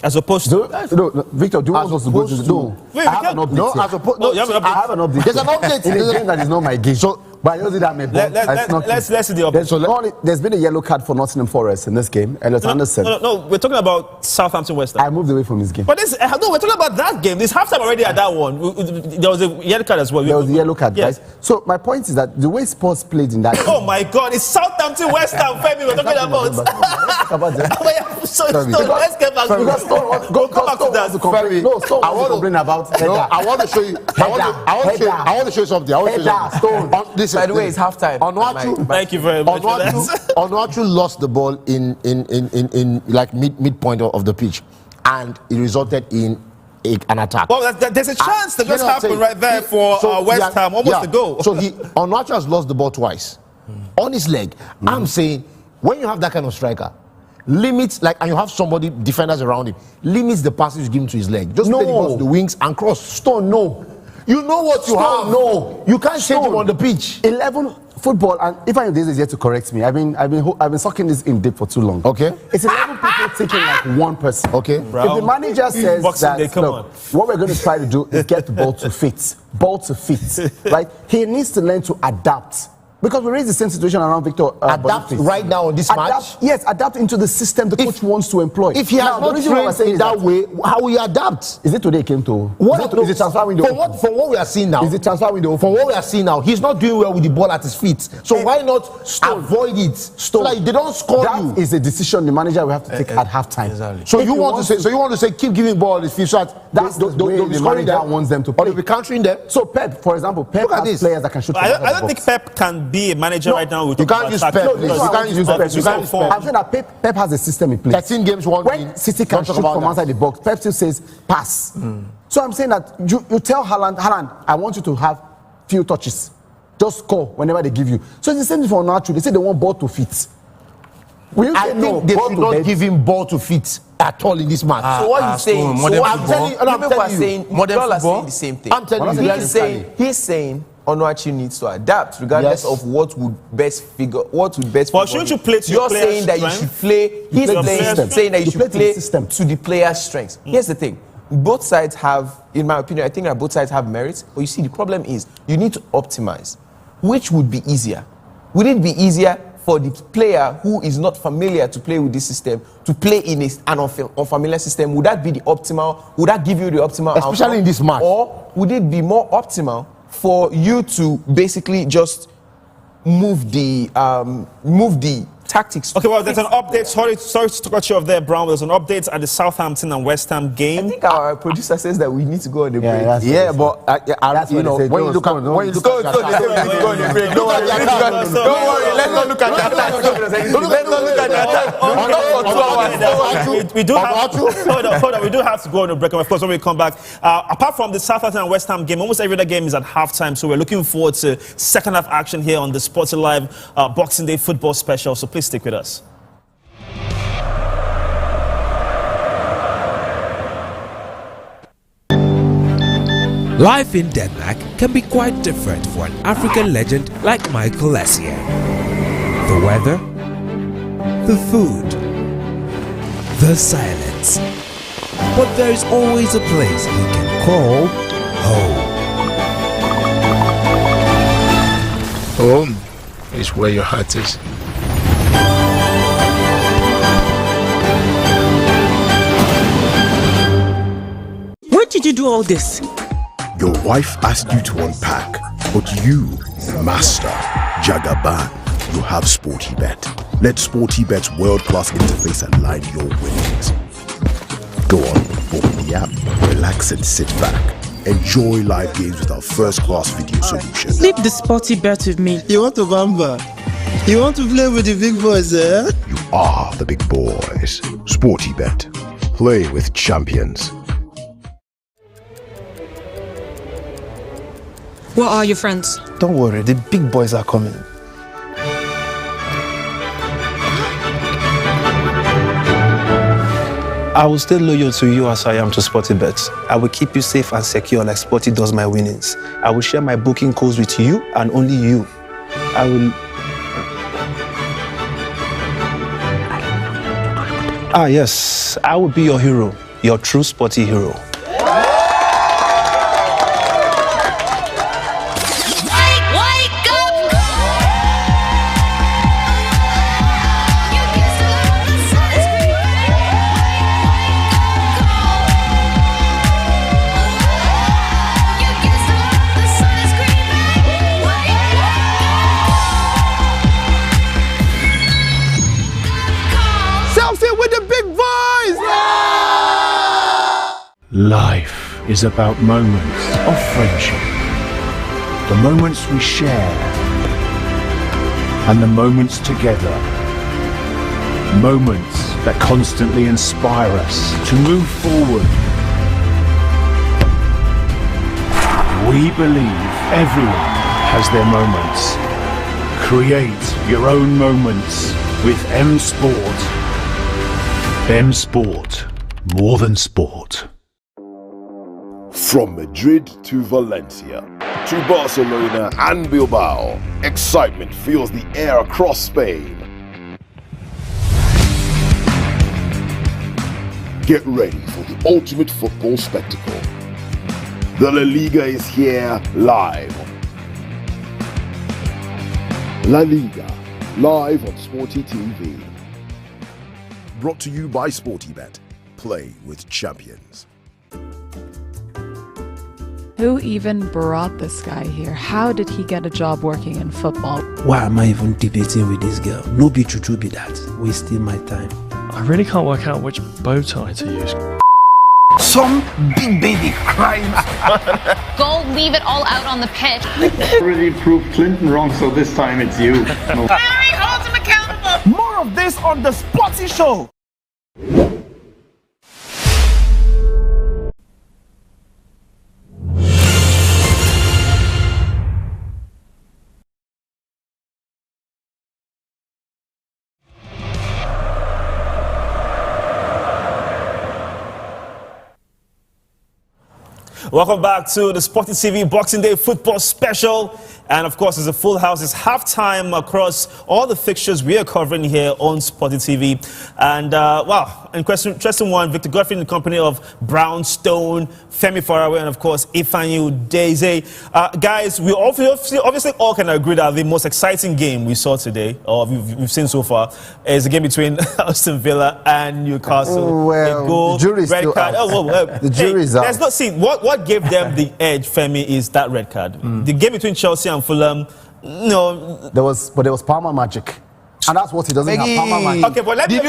As opposed to... No, Victor, do you want us to go to... No, I have an update. I have an update. There's an update in a game that is not my game. So But I know that may let's see the update. There's been a yellow card for Nottingham Forest in this game. Elliot Anderson. No, we're talking about Southampton West Ham. I moved away from this game. But we're talking about that game. This halftime already at that one. There was a yellow card as well. There was a yellow card, guys. So my point is that the way Spurs played in that game. Oh my God, it's Southampton West Ham, Femi, we're talking about. Let's get back to that. Go back to that. No, Stone wants to complain about header. I want to show you. I want to show you something. By the way, it's halftime. Thank you very much. Onuachu lost the ball in like midpoint of the pitch, and it resulted in an attack. Well, there's a chance that just happened right there for West Ham, almost a goal. So Onuachu has lost the ball twice on his leg. I'm saying when you have that kind of striker, limits and you have somebody defenders around him, limits the passes given to his leg. Just let him go to the wings and cross. Stone, no. You know what you have. No, you can't change him on the pitch. 11 football, and if I this is yet to correct me, I've been sucking this in deep for too long. Okay, it's 11 people taking like one person. Okay, if the manager says that what we're going to try to do is get the ball to fit, right? He needs to learn to adapt. Because we raised the same situation around Victor. Adapt right now on this match? Yes, adapt into the system the coach wants to employ. If he has not trained in that way, how will he adapt? Is it today he came to? Is it transfer window? From what we are seeing now. Is it transfer window? From what we are seeing now, he's not doing well with the ball at his feet. So why not avoid it? So like they don't score you. That is a decision the manager will have to take at halftime. Exactly. So you want to say keep giving ball at his feet so that that's the way the manager wants them to play. Or they'll be countering them. So Pep, for example, Pep has players that can shoot. I don't think Pep can be a manager right now. You can't use Pep. You can't use Pep. I'm saying that Pep has a system in place. 13 games, one win. When City can shoot from outside the box, Pep still says pass. So I'm saying that you tell Haaland, I want you to have few touches. Just score whenever they give you. So it's the same thing for Onuachu. They say they want ball to fit. I think they should not give him ball to fit at all in this match. So what he's saying, I'm telling you, people are saying the same thing. I'm telling you, he's saying Onuachu needs to adapt, regardless of what would best figure. But shouldn't you play to You're saying that you should play. He's saying that you should play to the player's strengths. Here's the thing: both sides have, in my opinion, I think that both sides have merits. But you see, the problem is you need to optimize. Which would be easier? Would it be easier for the player who is not familiar to play with this system to play in an unfamiliar system? Would that be the optimal? Would that give you the optimal especially outcome? In this match? Or would it be more optimal for you to basically just move the tactics? Okay, well, there's an update. Sorry to cut you off there, Brown. There's an update at the Southampton and West Ham game. I think our producer says that we need to go on the break. Yeah, but you know, when you look at go on the break. Don't worry, let's not look at that. Let's not look at that. We do have hold on. We do have to go on a break, and of course, when we come back, apart from the Southampton and West Ham game, almost every other game is at halftime. So we're looking forward to second half action here on the SportyLive Boxing Day football special. So please stick with us. Life in Denmark can be quite different for an African legend like Michael Essien. The weather, the food, the silence. But there is always a place you can call home. Home is where your heart is. Where did you do all this? Your wife asked you to unpack, but you, master, Jagaban, you have SportyBet. Let SportyBet's world-class interface align your winnings. Go on, open the app, relax and sit back. Enjoy live games with our first-class video solution. Leave the sporty bet with me. You want to bamba? You want to play with the big boys, eh? You are the big boys. SportyBet. Play with champions. What are your friends? Don't worry, the big boys are coming. I will stay loyal to you as I am to SportyBet. I will keep you safe and secure like Sporty does my winnings. I will share my booking codes with you and only you. I will... yes, I will be your hero, your true Sporty hero. Wake up! Life is about moments of friendship. The moments we share and the moments together. Moments that constantly inspire us to move forward. We believe everyone has their moments. Create your own moments with M Sport. M Sport, more than sport. From Madrid to Valencia, to Barcelona and Bilbao, excitement fills the air across Spain. Get ready for the ultimate football spectacle. The La Liga is here live. La Liga, live on SportyTV. Brought to you by SportyBet. Play with champions. Who even brought this guy here? How did he get a job working in football? Why am I even debating with this girl? No be true be that. Wasting my time. I really can't work out which bow tie to use. Some big baby crying. Go leave it all out on the pitch. Already proved Clinton wrong, so this time it's you. No. Harry holds him accountable. More of this on the Sporty Show. Welcome back to the SportyTV Boxing Day Football Special. And of course, it's a full house. It's halftime across all the fixtures we are covering here on SportyTV. And wow, interesting one. Victor Godfrey in the company of Brownstone, Femi Faraway, and of course, Ifanyu Daisy. Guys, we obviously all can agree that the most exciting game we saw today, or we've seen so far, is the game between Aston Villa and Newcastle. Well, goal, the jury's red still card. out. The jury's out. Let's not see what gave them the edge. Femi, is that red card. The game between Chelsea and Fulham. No, there was Palmer magic. And that's what he doesn't have. Palmer magic. Okay, but let me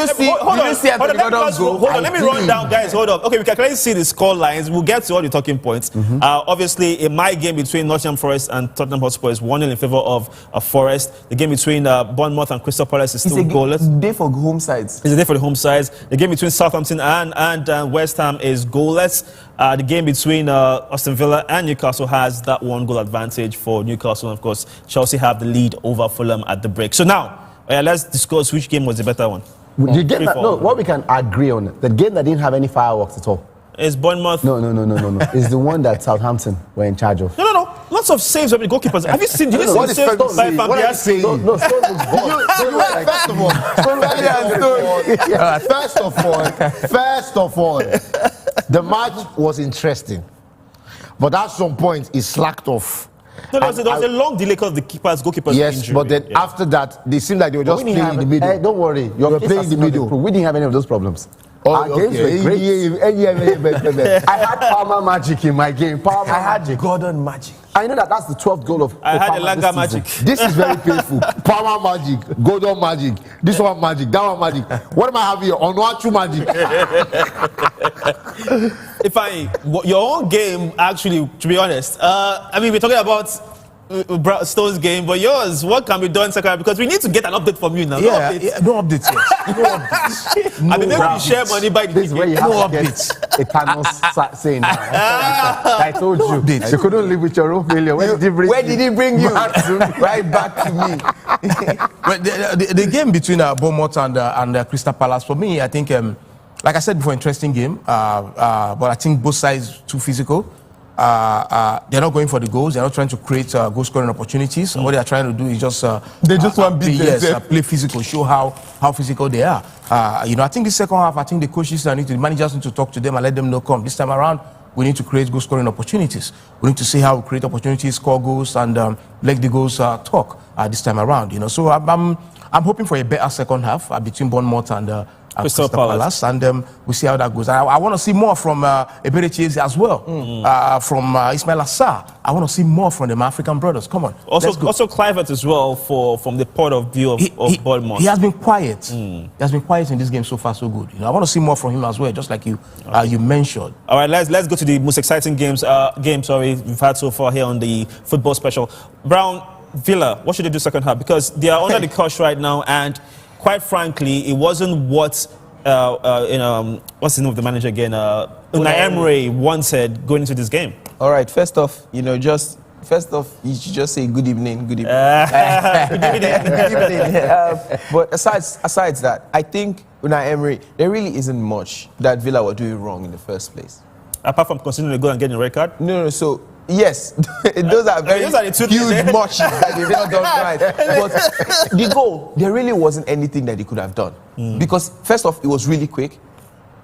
run down, guys. Hold on. Okay, we can clearly see the score lines. We'll get to all the talking points. Obviously, in my game between Nottingham Forest and Tottenham Hotspur is 1-0 in favour of Forest. The game between Bournemouth and Crystal Palace is still goalless. It's a day for home sides. It's a day for the home sides. The game between Southampton and West Ham is goalless. The game between Aston Villa and Newcastle has that 1 goal advantage for Newcastle. And of course, Chelsea have the lead over Fulham at the break. So now, let's discuss which game was the better one. You get that? No, what we can agree on, the game that didn't have any fireworks at all. Is Bournemouth? No. It's the one that Southampton were in charge of. No. Lots of saves by the goalkeepers. Have you seen? Did you see the saves by Van Persie? No, Stone looks First of all, the match was interesting, but at some point it slacked off. No, there was a long delay because of the goalkeeper's yes, injury. but then after that, they seemed like they were just playing in the middle. Don't worry, you're playing in the middle. We didn't have any of those problems. Our games were great. I had Palmer magic in my game. I had Gordon magic. I know that's the 12th goal of I had a Langa magic. This is very painful. Palmer magic, Gordon magic, this one magic, that one magic. What am I having here? Onuachu magic. Your own game, actually, to be honest, I mean, we're talking about Stone's game, but yours, what can be done second? Because we need to get an update from you now. No updates yet. I mean, maybe we share money by the This is where you have to get a Thanos saying, I told you, you couldn't live with your own failure. Where did he bring you? Right back to me. But the game between Bournemouth and Crystal Palace, for me, I think, like I said before, interesting game. But I think both sides too physical. They're not going for the goals. They're not trying to create goal scoring opportunities. What they are trying to do is just they just want to play physical, show how physical they are. I think the second half, I think the coaches the managers need to talk to them and let them know, come this time around, we need to create goal scoring opportunities. We need to see how we create opportunities, score goals, and let the goals talk this time around. So I'm hoping for a better second half between Bournemouth and Crystal Palace, and we'll see how that goes. I want to see more from Eberechi as well, from Ismail Assar. I want to see more from the African brothers. Come on. Also Clivert as well from the point of view of Bournemouth. He has been quiet. He has been quiet in this game so far, so good. I want to see more from him as well, just like you mentioned. All right, let's go to the most exciting game we've had so far here on the football special. Brown, Villa, what should they do second half? Because they are under the cosh right now, and quite frankly, it wasn't what what's the name of the manager again? Unai Emery wanted going into this game. All right, first off, you should just say good evening, good evening. Good evening. But aside that, I think Unai Emery, there really isn't much that Villa were doing wrong in the first place. Apart from considering to go and getting a red card? No. So yes, those are the huge much that they've not done right. But the goal, there really wasn't anything that they could have done because first off, it was really quick.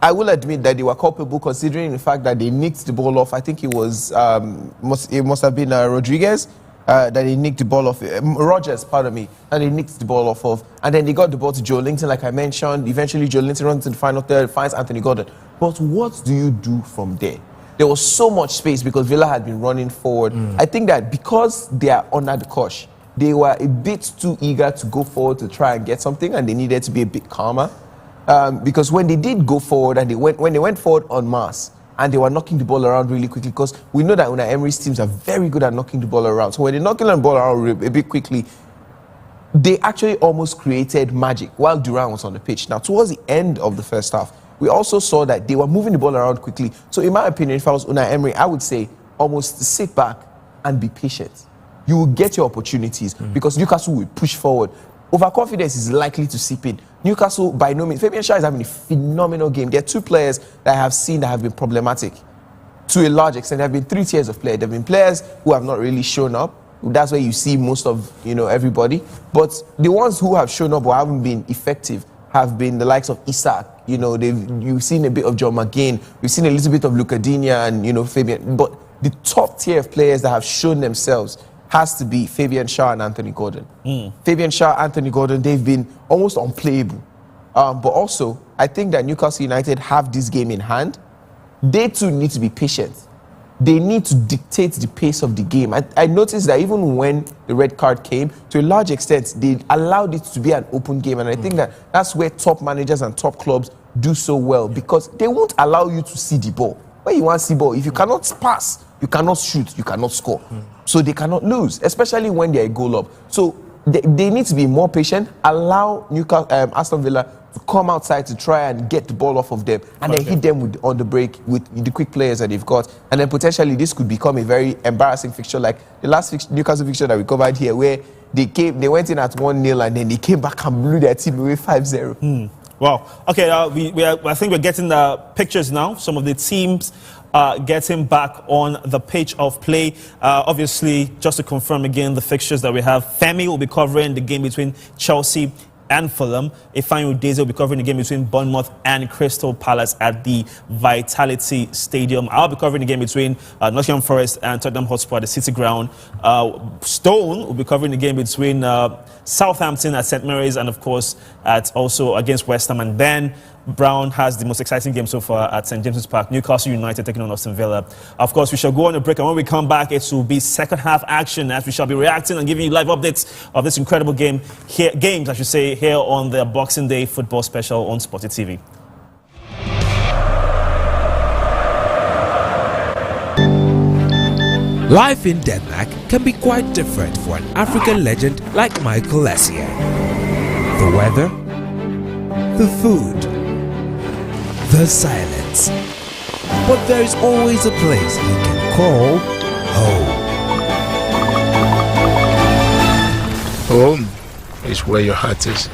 I will admit that they were culpable considering the fact that they nicked the ball off. I think it was it must have been Rodriguez that they nicked the ball off. Rogers, pardon me, and they nicked the ball off of. And then they got the ball to Joe Linton, like I mentioned. Eventually, Joe Linton runs to the final third, finds Anthony Gordon. But what do you do from there? There was so much space because Villa had been running forward. I think that because they are under the cosh, they were a bit too eager to go forward to try and get something, and they needed to be a bit calmer. Because when they did go forward and when they went forward en masse and they were knocking the ball around really quickly, because we know that Unai Emery's teams are very good at knocking the ball around. So when they're knocking the ball around a bit quickly, they actually almost created magic while Duran was on the pitch. Now, towards the end of the first half, we also saw that they were moving the ball around quickly. So in my opinion, if I was Unai Emery, I would say almost sit back and be patient. You will get your opportunities because Newcastle will push forward. Overconfidence is likely to seep in. Newcastle, by no means, Fabian Schär is having a phenomenal game. There are two players that I have seen that have been problematic to a large extent. There have been three tiers of players. There have been players who have not really shown up. That's where you see most of everybody. But the ones who have shown up or haven't been effective have been the likes of Isak. You've seen a bit of John McGinn. You've seen a little bit of Luca Digne and Fabian. But the top tier of players that have shown themselves has to be Fabian Schär and Anthony Gordon. Fabian Schär, Anthony Gordon, they've been almost unplayable. But also, I think that Newcastle United have this game in hand. They too need to be patient. They need to dictate the pace of the game. I noticed that even when the red card came, to a large extent, they allowed it to be an open game. And I think that that's where top managers and top clubs do so well, because they won't allow you to see the ball. When you want to see ball, if you cannot pass, you cannot shoot, you cannot score. So they cannot lose, especially when they're a goal up. So they need to be more patient, allow Aston Villa to come outside to try and get the ball off of them, and then hit them on the break with the quick players that they've got. And then potentially this could become a very embarrassing fixture, like the last Newcastle fixture that we covered here, where they went in at 1-0 and then they came back and blew their team away 5-0. Wow. Okay, I think we're getting the pictures now. Some of the teams getting back on the pitch of play. Obviously, just to confirm again the fixtures that we have, Femi will be covering the game between Chelsea and Fulham. Ifeanyi Udeze will be covering the game between Bournemouth and Crystal Palace at the Vitality Stadium. I'll be covering the game between Nottingham Forest and Tottenham Hotspur at the City Ground. Stone will be covering the game between Southampton at St. Mary's and, of course, also against West Ham. And then Brown has the most exciting game so far at St. James's Park. Newcastle United taking on Aston Villa. Of course, we shall go on a break, and when we come back, it will be second half action as we shall be reacting and giving you live updates of this incredible games, here on the Boxing Day football special on SportyTV. Life in Denmark can be quite different for an African legend like Michael Essien. The weather, the food, the silence. But there is always a place he can call home. Home is where your heart is.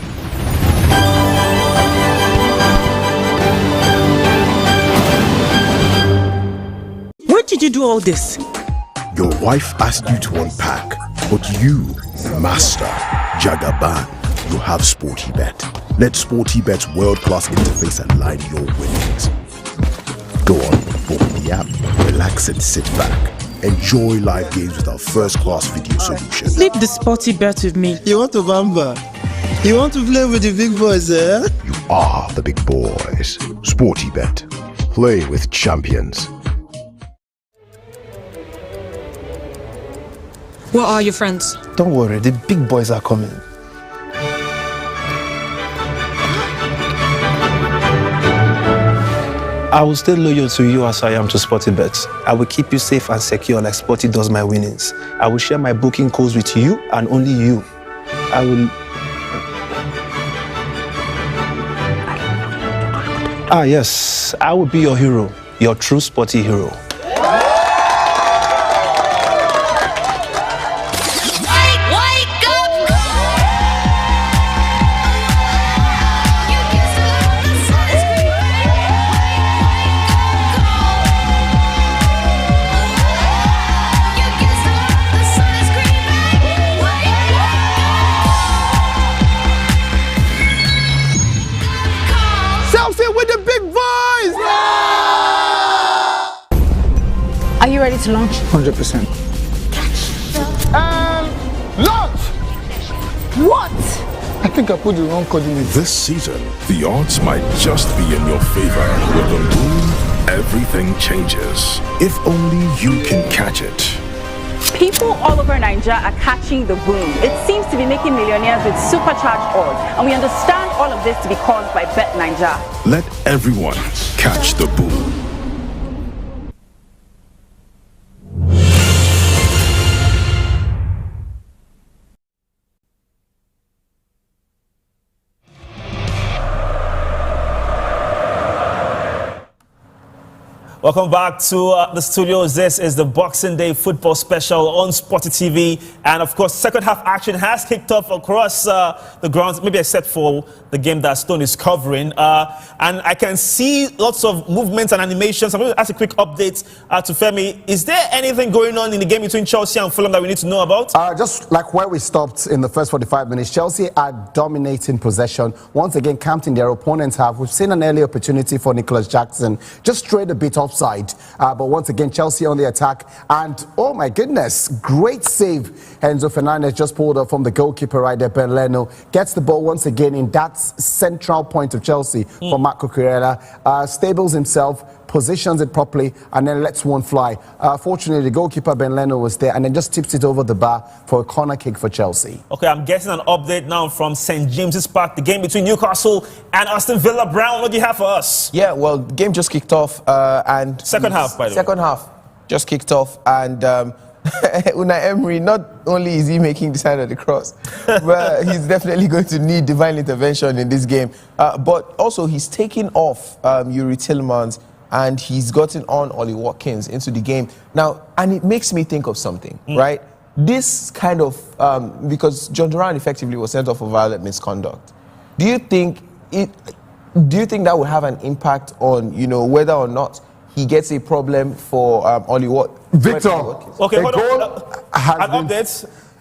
Where did you do all this? Your wife asked you to unpack, but you, master, Jagaban, you have SportyBet. Let SportyBet's world-class interface align your winnings. Go on, open the app, relax and sit back. Enjoy live games with our first-class video solution. Leave the sporty bet with me. You want to bamba? You want to play with the big boys, eh? You are the big boys. SportyBet. Play with champions. Where are your friends? Don't worry, the big boys are coming. I will stay loyal to you as I am to SportyBet. I will keep you safe and secure like Sporty does my winnings. I will share my booking codes with you and only you. I will... yes, I will be your hero, your true Sporty hero. Are you ready to launch? 100%. Launch! What? I think I put the wrong coordinate. This season, the odds might just be in your favor. With the moon, everything changes. If only you can catch it. People all over Nigeria are catching the boom. It seems to be making millionaires with supercharged odds, and we understand all of this to be caused by Bet Nigeria. Let everyone catch the boom. Welcome back to the studios. This is the Boxing Day football special on SportyTV. And of course, second half action has kicked off across the grounds, maybe except for the game that Stone is covering. And I can see lots of movements and animations. I'm going to ask a quick update to Femi. Is there anything going on in the game between Chelsea and Fulham that we need to know about? Just like where we stopped in the first 45 minutes, Chelsea are dominating possession. Once again, camping their opponents have. We've seen an early opportunity for Nicholas Jackson. Just strayed a bit offside. But once again, Chelsea on the attack. And, oh my goodness, great save. Enzo Fernandez just pulled up from the goalkeeper right there, Ben Leno. Gets the ball once again in that central point of Chelsea for Marco Cucurella. Stables himself, positions it properly, and then lets one fly. Fortunately, the goalkeeper, Ben Leno, was there and then just tips it over the bar for a corner kick for Chelsea. Okay, I'm getting an update now from St. James's Park, the game between Newcastle and Aston Villa. Brown, what do you have for us? Yeah, well, the game just kicked off and... Second half, by the way. Second half just kicked off and Unai Emery, not only is he making the sign of the cross, but he's definitely going to need divine intervention in this game. But also, he's taking off Yuri Tielemans and he's gotten on Ollie Watkins into the game. Now, and it makes me think of something, right? This kind of, because John Duran effectively was sent off for violent misconduct. Do you think that will have an impact on, whether or not he gets a problem for Ollie Watkins? Victor, okay, hold on.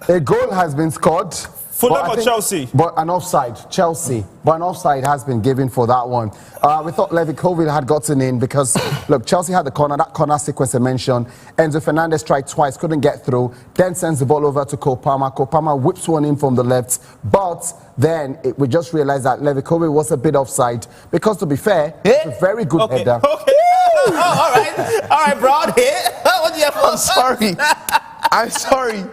A goal has been scored. Fulham or Chelsea? But an offside, Chelsea. But an offside has been given for that one. We thought Levikovic had gotten in because, look, Chelsea had the corner, that corner sequence I mentioned. Enzo Fernandez tried twice, couldn't get through. Then sends the ball over to Kopama. Kopama whips one in from the left. But then we just realized that Levikovic was a bit offside. Because to be fair, it's a very good header. Okay. All right, Brown here. What do you have? I'm sorry.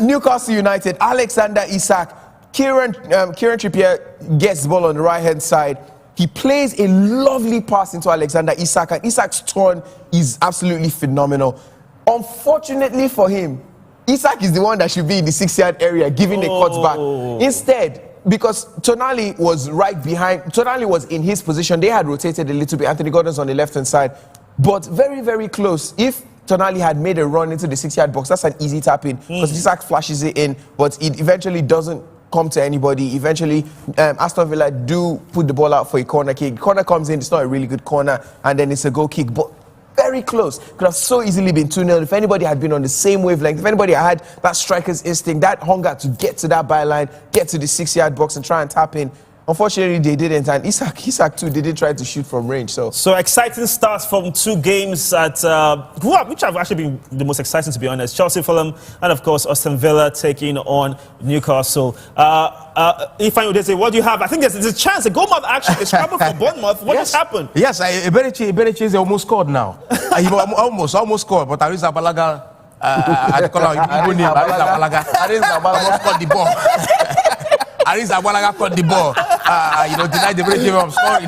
Newcastle United, Alexander Isak, Kieran Trippier gets the ball on the right-hand side. He plays a lovely pass into Alexander Isak, and Isak's turn is absolutely phenomenal. Unfortunately for him, Isak is the one that should be in the 6-yard area giving the cutback. Instead, because Tonali was right behind, Tonali was in his position. They had rotated a little bit. Anthony Gordon's on the left-hand side, but very, very close. If Tonali had made a run into the 6-yard box, that's an easy tap-in because Isak flashes it in, but it eventually doesn't come to anybody. Eventually, Aston Villa do put the ball out for a corner kick. Corner comes in, it's not a really good corner, and then it's a goal kick, but very close. Could have so easily been 2-0 if anybody had been on the same wavelength, if anybody had that striker's instinct, that hunger to get to that byline, get to the 6-yard box and try and tap in. unfortunately, they didn't. And Isak too, they did try to shoot from range. So exciting starts from 2 games at which have actually been the most exciting, to be honest. Chelsea, Fulham, and of course Aston Villa taking on Newcastle. If I would say, what do you have? I think there's a chance. A goal mouth actually scrambled for Bournemouth. What just happened? Yes, Eberechi is almost scored now. He almost scored, but Arisa Balaga, I call him Arisa Balaga. Almost caught the ball. Arisa Balaga caught the ball. Denied the break from scoring.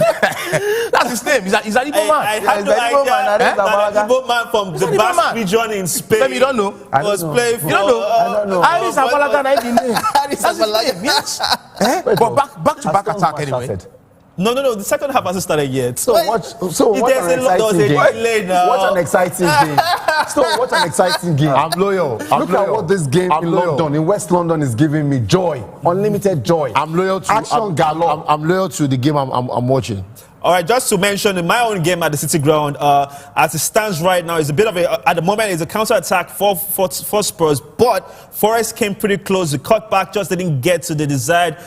That's his name. He's an Igbo man. I had no idea that an Igbo man from the Basque region in Spain. You don't know? Was playing for. You don't know? I don't know. Arisa Balaga, that's his name. Arisa Balaga, yes. But back to back attack anyway. No. The second half hasn't started yet. So what an exciting game. So what an exciting game. I'm loyal. Look at what this game in London, in West London, is giving me joy, unlimited joy. I'm loyal to action galore. I'm loyal to the game I'm watching. All right, just to mention, in my own game at the City Ground, as it stands right now, it's a bit of at the moment, it's a counter-attack for Spurs, but Forest came pretty close. The cutback just didn't get to the desired,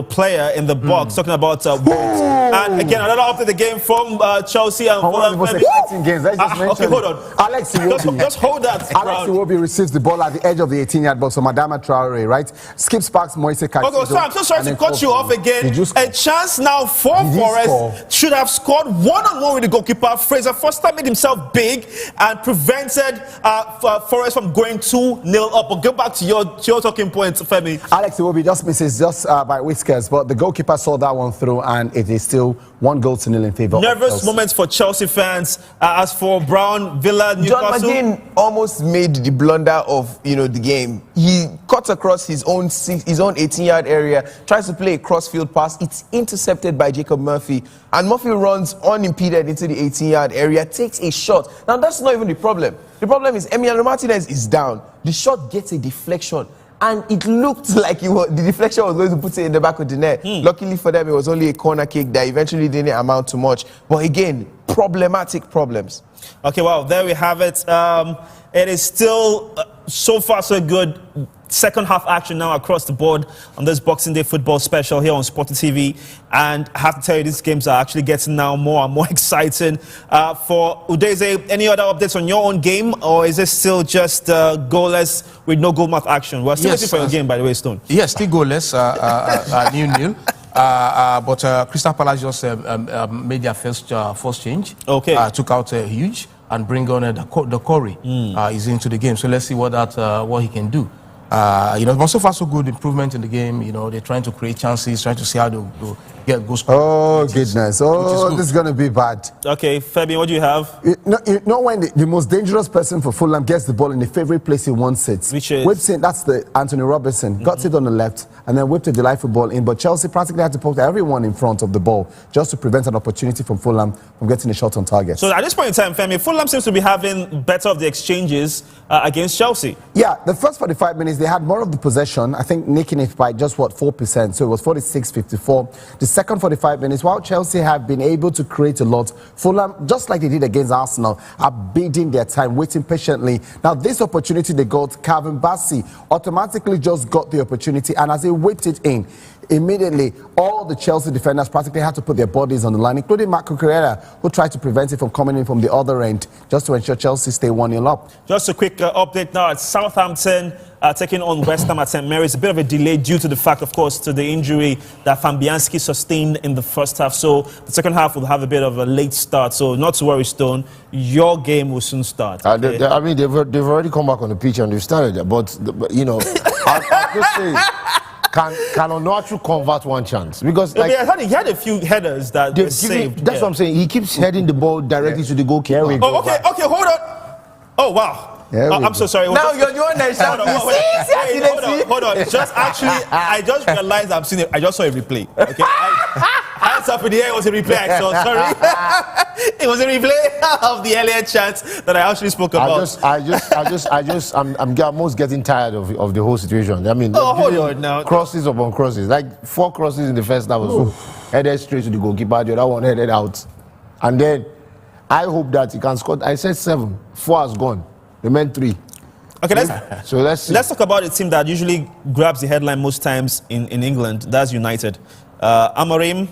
player in the box. Talking about Wolves. And again, another update the game from Chelsea and Fulham. One of the most exciting games. Let's just mention. Okay, hold on. Alex Iwobi. Just hold that. Alex Iwobi receives the ball at the edge of the 18-yard box from Adama Traore, right? Skips past Moise Caicedo. Okay, so I'm so sorry to cut you off again. A chance now for Forest. Should have scored one-on-one with the goalkeeper. Fraser Foster made himself big and prevented Forest from going 2-0 up. But go back to your talking point, Femi. Alex Iwobi just misses by whiskers, but the goalkeeper saw that one through, and it is still 1-0 in favor. Nervous moments for Chelsea fans. As for Brown, Villa, Newcastle. John McGinn almost made the blunder of the game. He cuts across his own 18-yard area, tries to play a crossfield pass. It's intercepted by Jacob Murphy, and Murphy runs unimpeded into the 18-yard area, takes a shot. Now that's not even the problem. The problem is Emiliano Martinez is down. The shot gets a deflection, and it looked like the deflection was going to put it in the back of the net. Luckily for them, it was only a corner kick that eventually didn't amount to much. But again, problematic problems. Okay, well, there we have it. It is still so far so good. Second half action now across the board on this Boxing Day football special here on SportyTV. And I have to tell you, these games are actually getting now more and more exciting. For Udeze, any other updates on your own game, or is it still just goalless with no goal mouth action? We're still waiting for your game, by the way, Stone. Yes, still goalless, 0-0. But Crystal Palace just made their first change. Okay. Took out Huge and bring on the Corey. He's into the game. So let's see what he can do. But so far so good improvement in the game. They're trying to create chances, trying to see how to get goals. Oh goodness! Oh, this is going to be bad. Okay, Fabian, what do you have? You know when the most dangerous person for Fulham gets the ball in the favorite place he wants it. Which is? Whips it. That's the Anthony Robertson. Got it on the left and then whipped a delightful ball in. But Chelsea practically had to poke everyone in front of the ball just to prevent an opportunity from Fulham from getting a shot on target. So at this point in time, Femi, Fulham seems to be having better of the exchanges against Chelsea. Yeah, the first 45 minutes they had more of the possession. I think nicking it by just 4%. So it was 46-54. The second 45 minutes, while Chelsea have been able to create a lot, Fulham, just like they did against Arsenal, are biding their time, waiting patiently. Now this opportunity they got, Calvin Bassey automatically just got the opportunity, and as they whipped it in, immediately all the Chelsea defenders practically had to put their bodies on the line, including Marco Correa, who tried to prevent it from coming in from the other end, just to ensure Chelsea stay 1-0 up. Just a quick update now at Southampton. Taking on West Ham at St. Mary's. A bit of a delay due to the fact, of course, to the injury that Fabianski sustained in the first half. So the second half will have a bit of a late start. So not to worry, Stone. Your game will soon start. Okay? They've already come back on the pitch and they've started it. But I'll just say, can Onuachu convert one chance? Because he had a few headers that were saved. That's what I'm saying. He keeps heading the ball directly to the goalkeeper. Okay, hold on. Oh, wow. I'm so sorry. Now you're the one that shouting. Hold on. Just actually, I just realized I've seen it. I just saw a replay. Okay. Hands up in the air. It was a replay. I saw. Sorry. It was a replay of the earlier chance that I actually spoke about. I'm almost getting tired of the whole situation. I mean, hold on now. Crosses upon crosses. Like 4 crosses in the first half. Headed straight to the goalkeeper. The other one headed out. And then I hope that he can score. I said 7. 4 has gone. Remain 3. Okay, let's see. Let's talk about a team that usually grabs the headline most times in England. That's United. Amorim.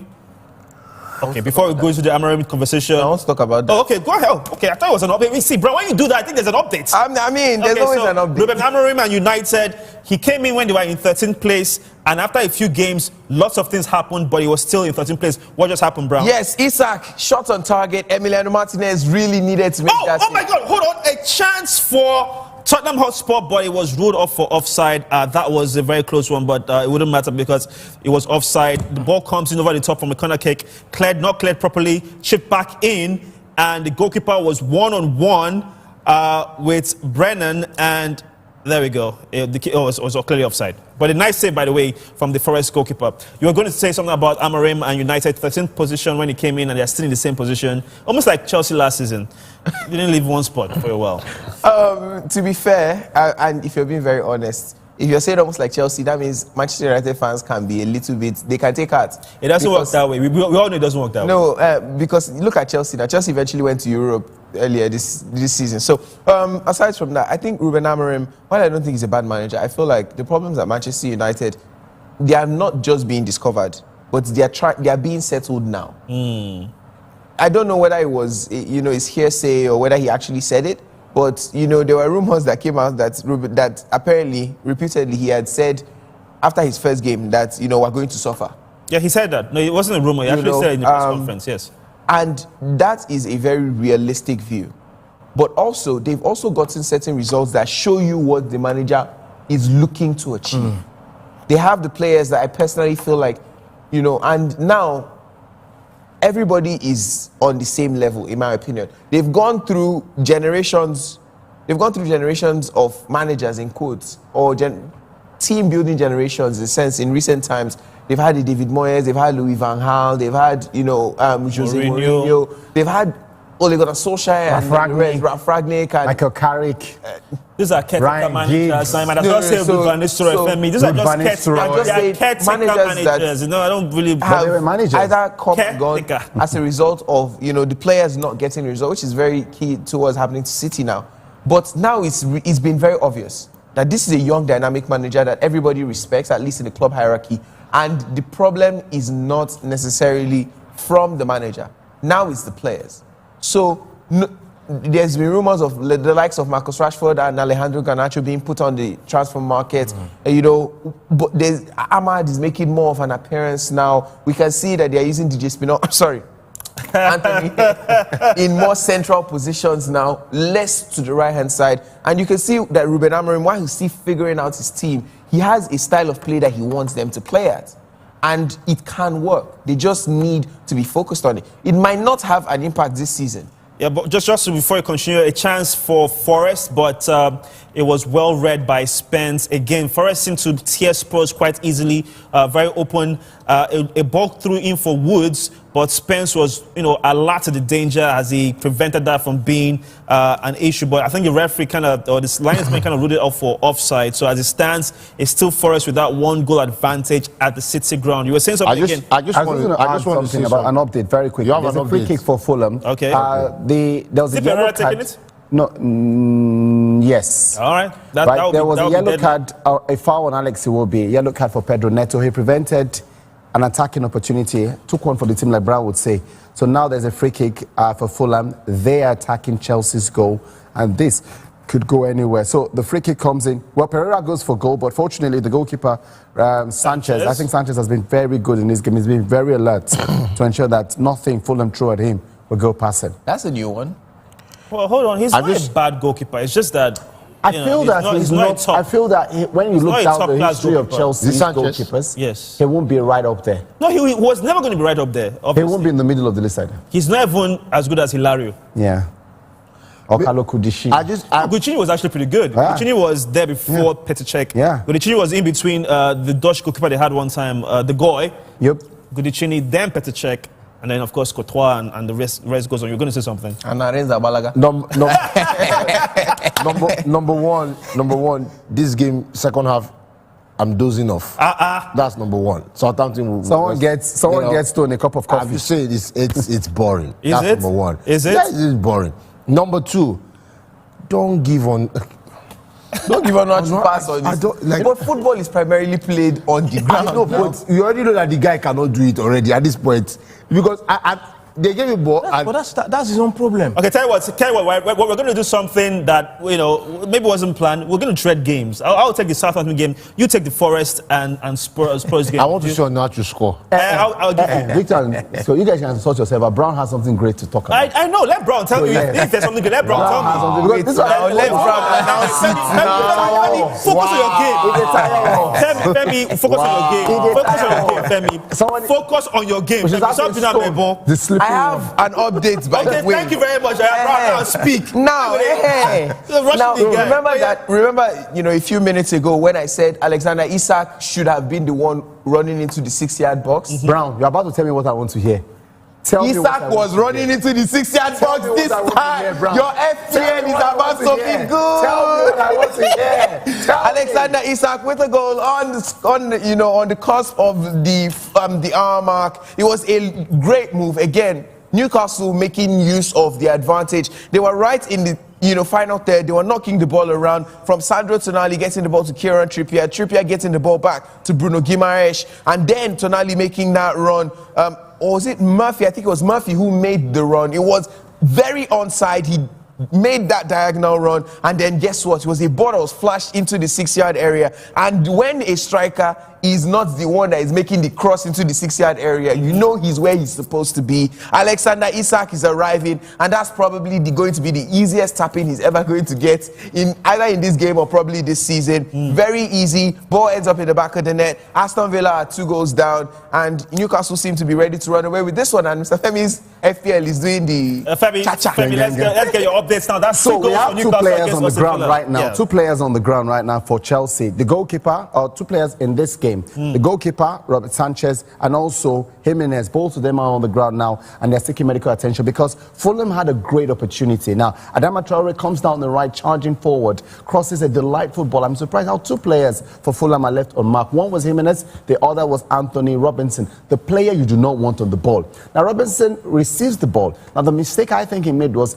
Okay, before we go into the Amorim conversation, I want to talk about that. Oh, okay, go ahead. Oh, okay, I thought it was an update. See, bro, when you do that, I think there's an update. I mean, there's always an update. Ruben Amorim and United, he came in when they were in 13th place, and after a few games, lots of things happened, but he was still in 13th place. What just happened, Brown? Yes, Isak, shot on target. Emiliano Martinez really needed to make that. Oh my God, hold on. A chance for Tottenham Hotspur, but it was ruled off for offside. That was a very close one, but it wouldn't matter because it was offside. The ball comes in over the top from a corner kick, not cleared properly, chipped back in, and the goalkeeper was one-on-one with Brennan, and there we go. It was clearly offside. But a nice save, by the way, from the Forest goalkeeper. You were going to say something about Amorim and United 13th position when he came in, and they're still in the same position, almost like Chelsea last season. They didn't leave one spot for a while. To be fair, and if you're being very honest, if you're saying almost like Chelsea, that means Manchester United fans can be a little bit, they can take heart. It doesn't work that way. We all know it doesn't work that way. No, because look at Chelsea now. Chelsea eventually went to Europe earlier this season. So aside from that, I think Ruben Amorim, while I don't think he's a bad manager, I feel like the problems at Manchester United, they are not just being discovered, but they are being settled now. I don't know whether it was, his hearsay or whether he actually said it, but, there were rumors that came out that apparently, reputedly, he had said after his first game that, we're going to suffer. Yeah, he said that. No, it wasn't a rumor. He actually said it in the press conference, yes. And that is a very realistic view. But also, they've also gotten certain results that show you what the manager is looking to achieve. They have the players that I personally feel like, and now everybody is on the same level, in my opinion. They've gone through generations. They've gone through generations of managers, in quotes, or team building generations. In a sense, in recent times, they've had the David Moyes, they've had Louis van Gaal, they've had Jose Mourinho, they've had Ole Gunnar Solskjaer, Ralf Rangnick, and Michael Carrick. These are caretaker managers. I might as well say Van Nistelrooy. These are just caretaker managers. I don't really have either come and gone as a result of the players not getting results, which is very key to what's happening to City now. But now it's been very obvious that this is a young, dynamic manager that everybody respects, at least in the club hierarchy. And the problem is not necessarily from the manager. Now it's the players. So there's been rumors of the likes of Marcus Rashford and Alejandro Garnacho being put on the transfer market. But Ahmad is making more of an appearance now. We can see that they're using DJ Spino, Anthony in more central positions now, less to the right-hand side. And you can see that Ruben Amorim, while he's still figuring out his team, he has a style of play that he wants them to play at. And it can work. They just need to be focused on it. It might not have an impact this season. Yeah, but just before you continue, a chance for Forest, but it was well read by Spence. Again, Forest seemed to tear Spurs quite easily, very open. A ball threw in for Woods, but Spence was, alert to the danger as he prevented that from being an issue. But I think the referee this linesman kind of ruled it out for offside. So as it stands, it's still Forest with that 1-goal advantage at the City ground. You were saying something again. I just want to say about an update very quickly. There's a free kick for Fulham. Okay. There was a yellow card. No, yes. All right. There was a yellow card, a foul on Alex Iwobi, a yellow card for Pedro Neto. He prevented an attacking opportunity, took one for the team, like Brown would say. So now there's a free kick for Fulham. They are attacking Chelsea's goal, and this could go anywhere. So the free kick comes in. Well, Pereira goes for goal, but fortunately the goalkeeper, Sanchez, I think Sanchez has been very good in this game. He's been very alert to ensure that nothing Fulham threw at him will go past him. That's a new one. Well, hold on. He's not a bad goalkeeper. It's just that I feel that when you look down the history of Chelsea's goalkeepers, yes, he won't be right up there. No, he was never going to be right up there. Obviously. He won't be in the middle of the list either. He's not even as good as Hilario. Yeah. Or Carlo Cudicini. Cudicini was actually pretty good. Yeah. Cudicini was there before Petr Cech. Yeah. Cudicini was in between the Dutch goalkeeper they had one time, the Goy. Yep. Cudicini, then Petr Cech. And then, of course, Courtois and the rest goes on. You're going to say something. And Arenza Balaga. Number one, this game, second half, I'm dozing off. That's number one. Southampton someone gets to a cup of coffee. You say it's boring. That's number one. Is it? Yeah, it's boring. Number two, don't give on. Don't give Onuachu pass on this. But football is primarily played on the ground. I know, but you already know that the guy cannot do it already at this point because they gave him ball. But that's his own problem. Okay, tell you what, we're going to do something that, maybe wasn't planned. We're going to trade games. I'll take the Southampton game. You take the Forest and Spurs game. I want to show not to score. I'll give you. Victor, so you guys can sort yourself, but Brown has something great to talk about. I know. Let Brown tell me if there's something good. Let Brown tell me. Let Brown announce it now. Focus on your game. Femi, focus on your game. Focus on your game, Femi. Focus on your game. I have an update by the way. Thank you very much. Brown, speak. Now, remember, a few minutes ago when I said Alexander Isak should have been the one running into the 6-yard box. Brown, you're about to tell me what I want to hear. Isak was running into the 6-yard box this time. Your FPL is about to be good. Tell me what I want to hear. Alexander Isak with a goal on the cusp of the hour mark. It was a great move again. Newcastle making use of the advantage. They were right in the final third. They were knocking the ball around from Sandro Tonali getting the ball to Kieran Trippier. Trippier getting the ball back to Bruno Guimaraes, and then Tonali making that run. Or was it Murphy? I think it was Murphy who made the run. It was very onside. He made that diagonal run, and then guess what? It was a ball that was flashed into the 6-yard area. And when a striker is not the one that is making the cross into the 6-yard area, you know he's where he's supposed to be. Alexander Isak is arriving, and that's probably going to be the easiest tapping he's ever going to get either in this game or probably this season. Very easy. Ball ends up in the back of the net. Aston Villa are 2 goals down, and Newcastle seem to be ready to run away with this one. And Mr. Femi's FPL is doing the cha-cha. Femi, let's get your updates now. That's so we have 2 players on the ground right now. Yeah. 2 players on the ground right now for Chelsea. The goalkeeper, or 2 players in this game. The goalkeeper, Robert Sanchez, and also Jimenez. Both of them are on the ground now, and they're seeking medical attention because Fulham had a great opportunity. Now, Adama Traore comes down the right, charging forward, crosses a delightful ball. I'm surprised how 2 players for Fulham are left on mark. One was Jimenez, the other was Anthony Robinson, the player you do not want on the ball. Now, Robinson receives the ball. Now, the mistake I think he made was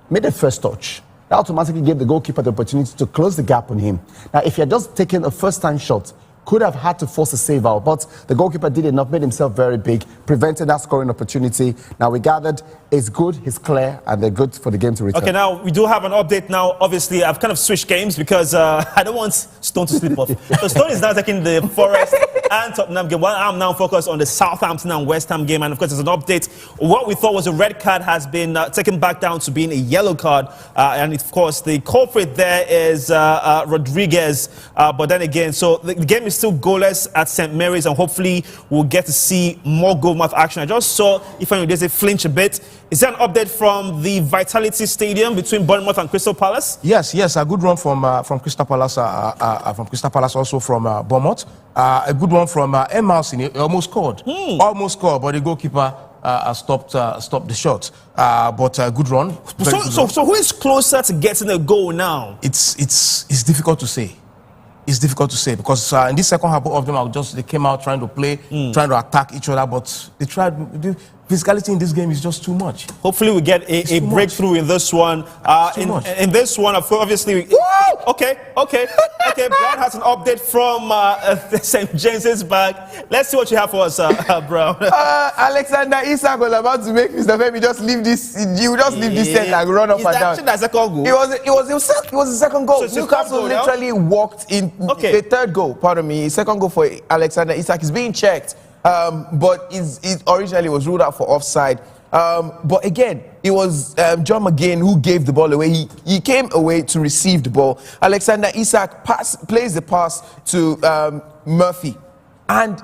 made the first touch. That automatically gave the goalkeeper the opportunity to close the gap on him. Now, if he had just taken a first-time shot, could have had to force a save out, but the goalkeeper did enough, made himself very big, prevented that scoring opportunity. Now we gathered it's good, he's clear, and they're good for the game to return. Okay, now we do have an update now. Obviously, I've kind of switched games because I don't want Stone to slip off. So Stone is now taking the Forest and Tottenham game. While I'm now focused on the Southampton and West Ham game, and of course, there's an update. What we thought was a red card has been taken back down to being a yellow card, and of course, the culprit there is Rodriguez. But then again, so the game is still goalless at St. Mary's, and hopefully we'll get to see more goal-mouth action. I just saw if there's a flinch a bit. Is there an update from the Vitality Stadium between Bournemouth and Crystal Palace? Yes, a good run from Crystal Palace, also from Bournemouth. A good one from Emerson. He almost scored, but the goalkeeper stopped the shot. But a good run. So who is closer to getting a goal now? It's difficult to say. It's difficult to say because in this second half of them, they came out trying to play, trying to attack each other, but they tried. The physicality in this game is just too much. Hopefully, we get a breakthrough in this one. In this one, obviously. Okay. Brown has an update from St. James's bag. Let's see what you have for us, Brown. Alexander Isak was about to make Mr. Femi just leave this. You just leave this set and run up and down. That second goal? It was the second goal. So Newcastle literally walked in. The third goal. Pardon me. Second goal for Alexander Isak is being checked. But it originally was ruled out for offside. But again, it was John McGinn who gave the ball away. He came away to receive the ball. Alexander Isak plays the pass to Murphy. And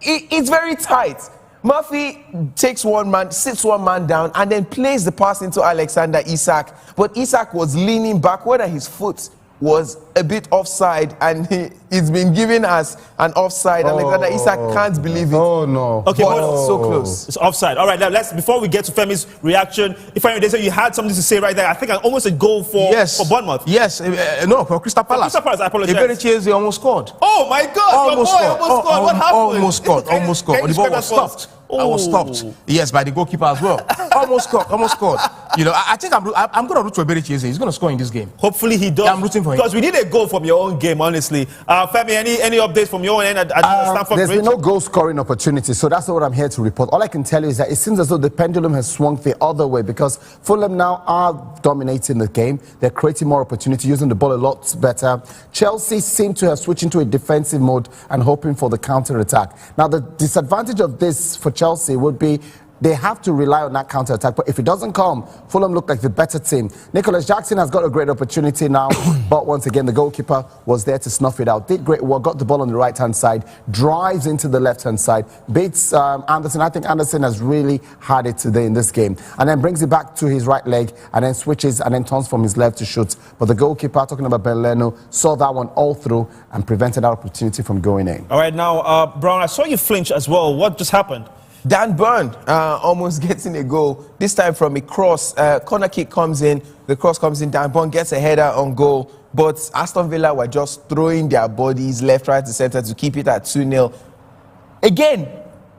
it's very tight. Murphy takes one man, sits one man down, and then plays the pass into Alexander Isak. But Isak was leaning backward and his foot was a bit offside, and it's been given as an offside. Alexander Isak can't believe it. Oh no! Okay, but so close. It's offside. All right, now before we get to Femi's reaction, you had something to say right there. I think almost a goal for Bournemouth. Yes, no, for Crystal Palace. Crystal Palace, I apologize. Eberechi almost scored. Oh my God! Almost scored. What happened? Almost scored. The ball was stopped. I was stopped. Yes, by the goalkeeper as well. Almost scored. I think I'm going to root for Bericese. He's going to score in this game. Hopefully he does. Yeah, I'm rooting for him. Because we need a goal from your own game, honestly. Femi, any updates from your own end at Stamford There's Bridge? been no goal scoring opportunity, so that's not what I'm here to report. All I can tell you is that it seems as though the pendulum has swung the other way because Fulham now are dominating the game. They're creating more opportunity, using the ball a lot better. Chelsea seem to have switched into a defensive mode and hoping for the counter-attack. Now, the disadvantage of this for Chelsea would be they have to rely on that counter-attack, but if it doesn't come, Fulham look like the better team. Nicholas Jackson has got a great opportunity now, but once again, the goalkeeper was there to snuff it out. Did great work, got the ball on the right-hand side, drives into the left-hand side, beats Anderson. I think Anderson has really had it today in this game, and then brings it back to his right leg, and then switches, and then turns from his left to shoot. But the goalkeeper, talking about Ben Leno, saw that one all through and prevented that opportunity from going in. All right, now, Brown, I saw you flinch as well. What just happened? Dan Burn almost getting a goal. This time from a cross. Corner kick comes in. The cross comes in. Dan Burn gets a header on goal. But Aston Villa were just throwing their bodies left, right, and center to keep it at 2-0. Again,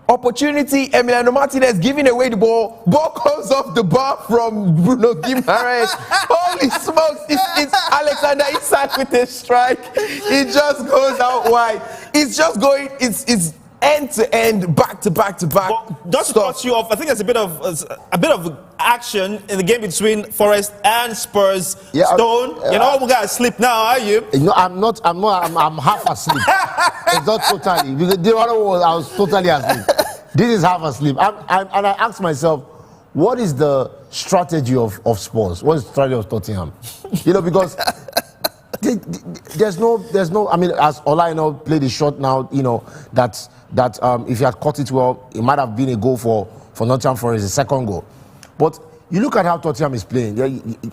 opportunity. Emiliano Martinez giving away the ball. Ball comes off the bar from Bruno Guimaraes. Holy smokes. It's Alexander Isak with a strike. It just goes out wide. It's just going. It's end to end, back to back to back. Just to cut you off, I think there's a bit of action in the game between Forest and Spurs. Yeah, Stone, you're not all guys asleep now, are you? No, I'm not. I'm half asleep. It's not totally. Because the other one, I was totally asleep. This is half asleep. And I asked myself, what is the strategy of Spurs? What is the strategy of Tottenham? Because there's no. I mean, as Olaino played the shot now, that if he had caught it well, it might have been a goal for Nottingham Forest, a second goal. But you look at how Tottenham is playing.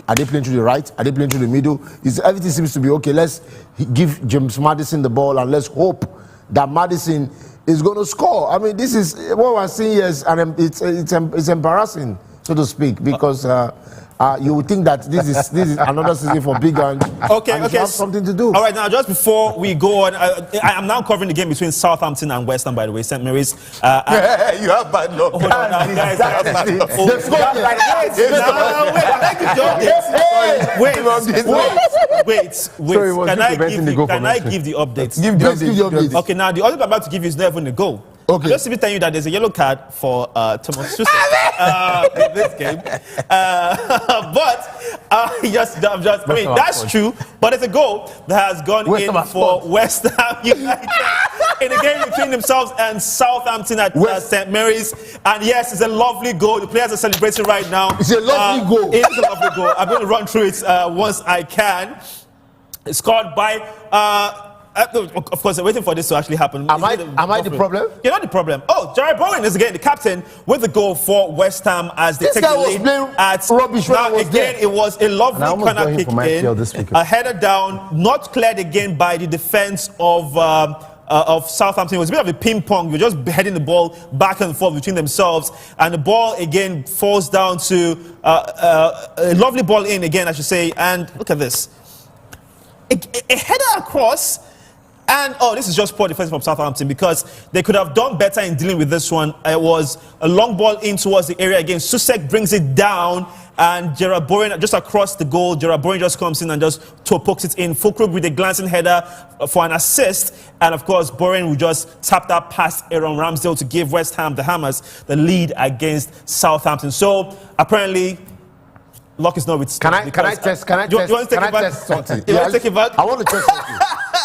Are they playing to the right? Are they playing to the middle? Everything seems to be okay. Let's give James Maddison the ball and let's hope that Maddison is going to score. I mean, this is what we're seeing here, and it's embarrassing, so to speak, because. You would think that this is another season for big guns. Okay. Have something to do. All right, now just before we go on, I'm now covering the game between Southampton and West Ham, by the way, St. Mary's. You have bad luck. Hold on now, guys. Wait. Can I give the updates? Give the updates. Okay, now the other I'm about to give you is never even a goal. Okay. Just to be telling you that there's a yellow card for Thomas Sussex in this game. That's true. But it's a goal that has gone in for West Ham United in a game between themselves and Southampton at St. Mary's. And yes, it's a lovely goal. The players are celebrating right now. It's a lovely goal. It is a lovely goal. I'm going to run through it once I can. It's scored by... of course, I'm waiting for this to actually happen. Am I the problem? You're not the problem. Oh, Jared Bowen is again the captain with the goal for West Ham as they take the lead at rubbish. Now again, it was a lovely corner kick in, a header down, not cleared again by the defense of Southampton. It was a bit of a ping pong. You're just heading the ball back and forth between themselves, and the ball again falls down to a lovely ball in again, I should say. And look at this, a header across. And, this is just poor defense from Southampton because they could have done better in dealing with this one. It was a long ball in towards the area again. Susek brings it down, and Gerard Bowen just across the goal. Gerard Bowen just comes in and just pokes it in. Fulkrug with a glancing header for an assist. And, of course, Bowen will just tap that past Aaron Ramsdale to give West Ham, the Hammers, the lead against Southampton. So, apparently... luck is not with Can I test something? You want to take it back? I want to test something.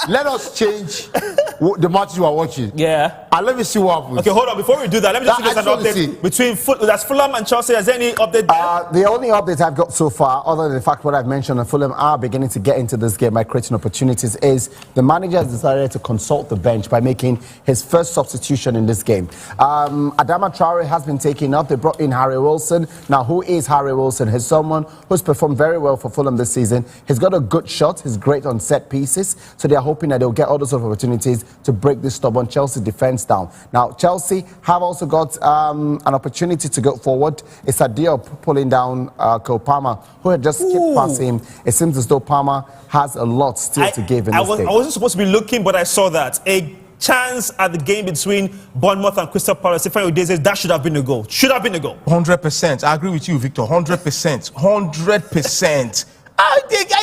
Let us change the matches you are watching. Yeah. And let me see what happens. Okay, hold on. Before we do that, let me just give us an update between Fulham and Chelsea. Is there any update there? The only update I've got so far, other than the fact what I've mentioned, and Fulham are beginning to get into this game by creating opportunities, is the manager has decided to consult the bench by making his first substitution in this game. Adama Traore has been taken up. They brought in Harry Wilson. Now, who is Harry Wilson? He's someone who's performed very well for Fulham this season. He's got a good shot. He's great on set pieces. So they are hoping that they'll get all those sort of opportunities to break this stubborn Chelsea defense down. Now, Chelsea have also got an opportunity to go forward. It's Diop pulling down Cole Palmer, who had just skipped past him. It seems as though Palmer has a lot still to give in this game. I wasn't supposed to be looking, but I saw that. A chance at the game between Bournemouth and Crystal Palace, that should have been a goal. Should have been a goal. 100%. I agree with you, Victor. 100%. 100%. I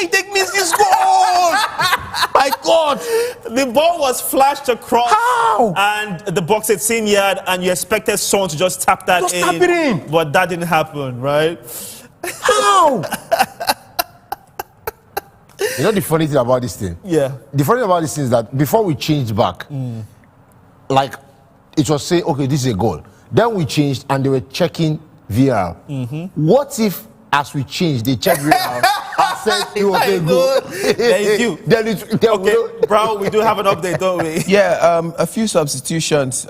think miss this goal. My God. The ball was flashed across and the box 18 yard, and you expected someone to just tap that in. Tap it in. But that didn't happen, right? How? You know the funny thing about this thing? Yeah. The funny thing about this thing is that before we changed back, like it was saying, okay, this is a goal. Then we changed and they were checking VAR. What if, as we changed, they checked VAR and said it was a goal? Thank you. Okay, bro, we do have an update, don't we? Yeah, a few substitutions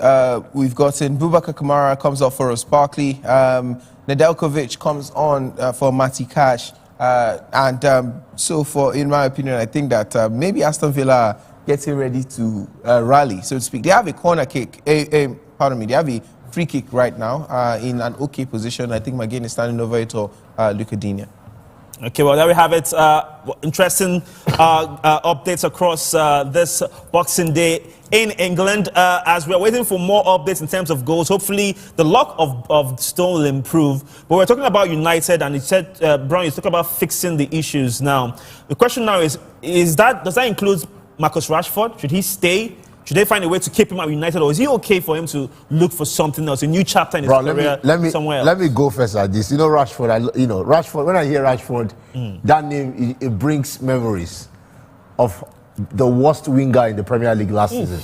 we've gotten. Boubacar Kamara comes off for Barkley. Nedeljkovic comes on for Matty Cash. So in my opinion, I think that maybe Aston Villa are getting ready to rally, so to speak. They have a corner kick, they have a free kick right now in an okay position. I think McGinn is standing over it or Luka Digne. Okay, well, there we have it. Interesting updates across this Boxing Day in England. As we're waiting for more updates in terms of goals, hopefully the luck of Stone will improve. But we're talking about United, and he said, Brown, you talk about fixing the issues now. The question now is does that include Marcus Rashford? Should he stay? Should they find a way to keep him at United, or is he okay for him to look for something else, a new chapter in his career somewhere else? Let me go first at this. You know Rashford. Rashford. When I hear Rashford, that name it brings memories of the worst winger in the Premier League last season.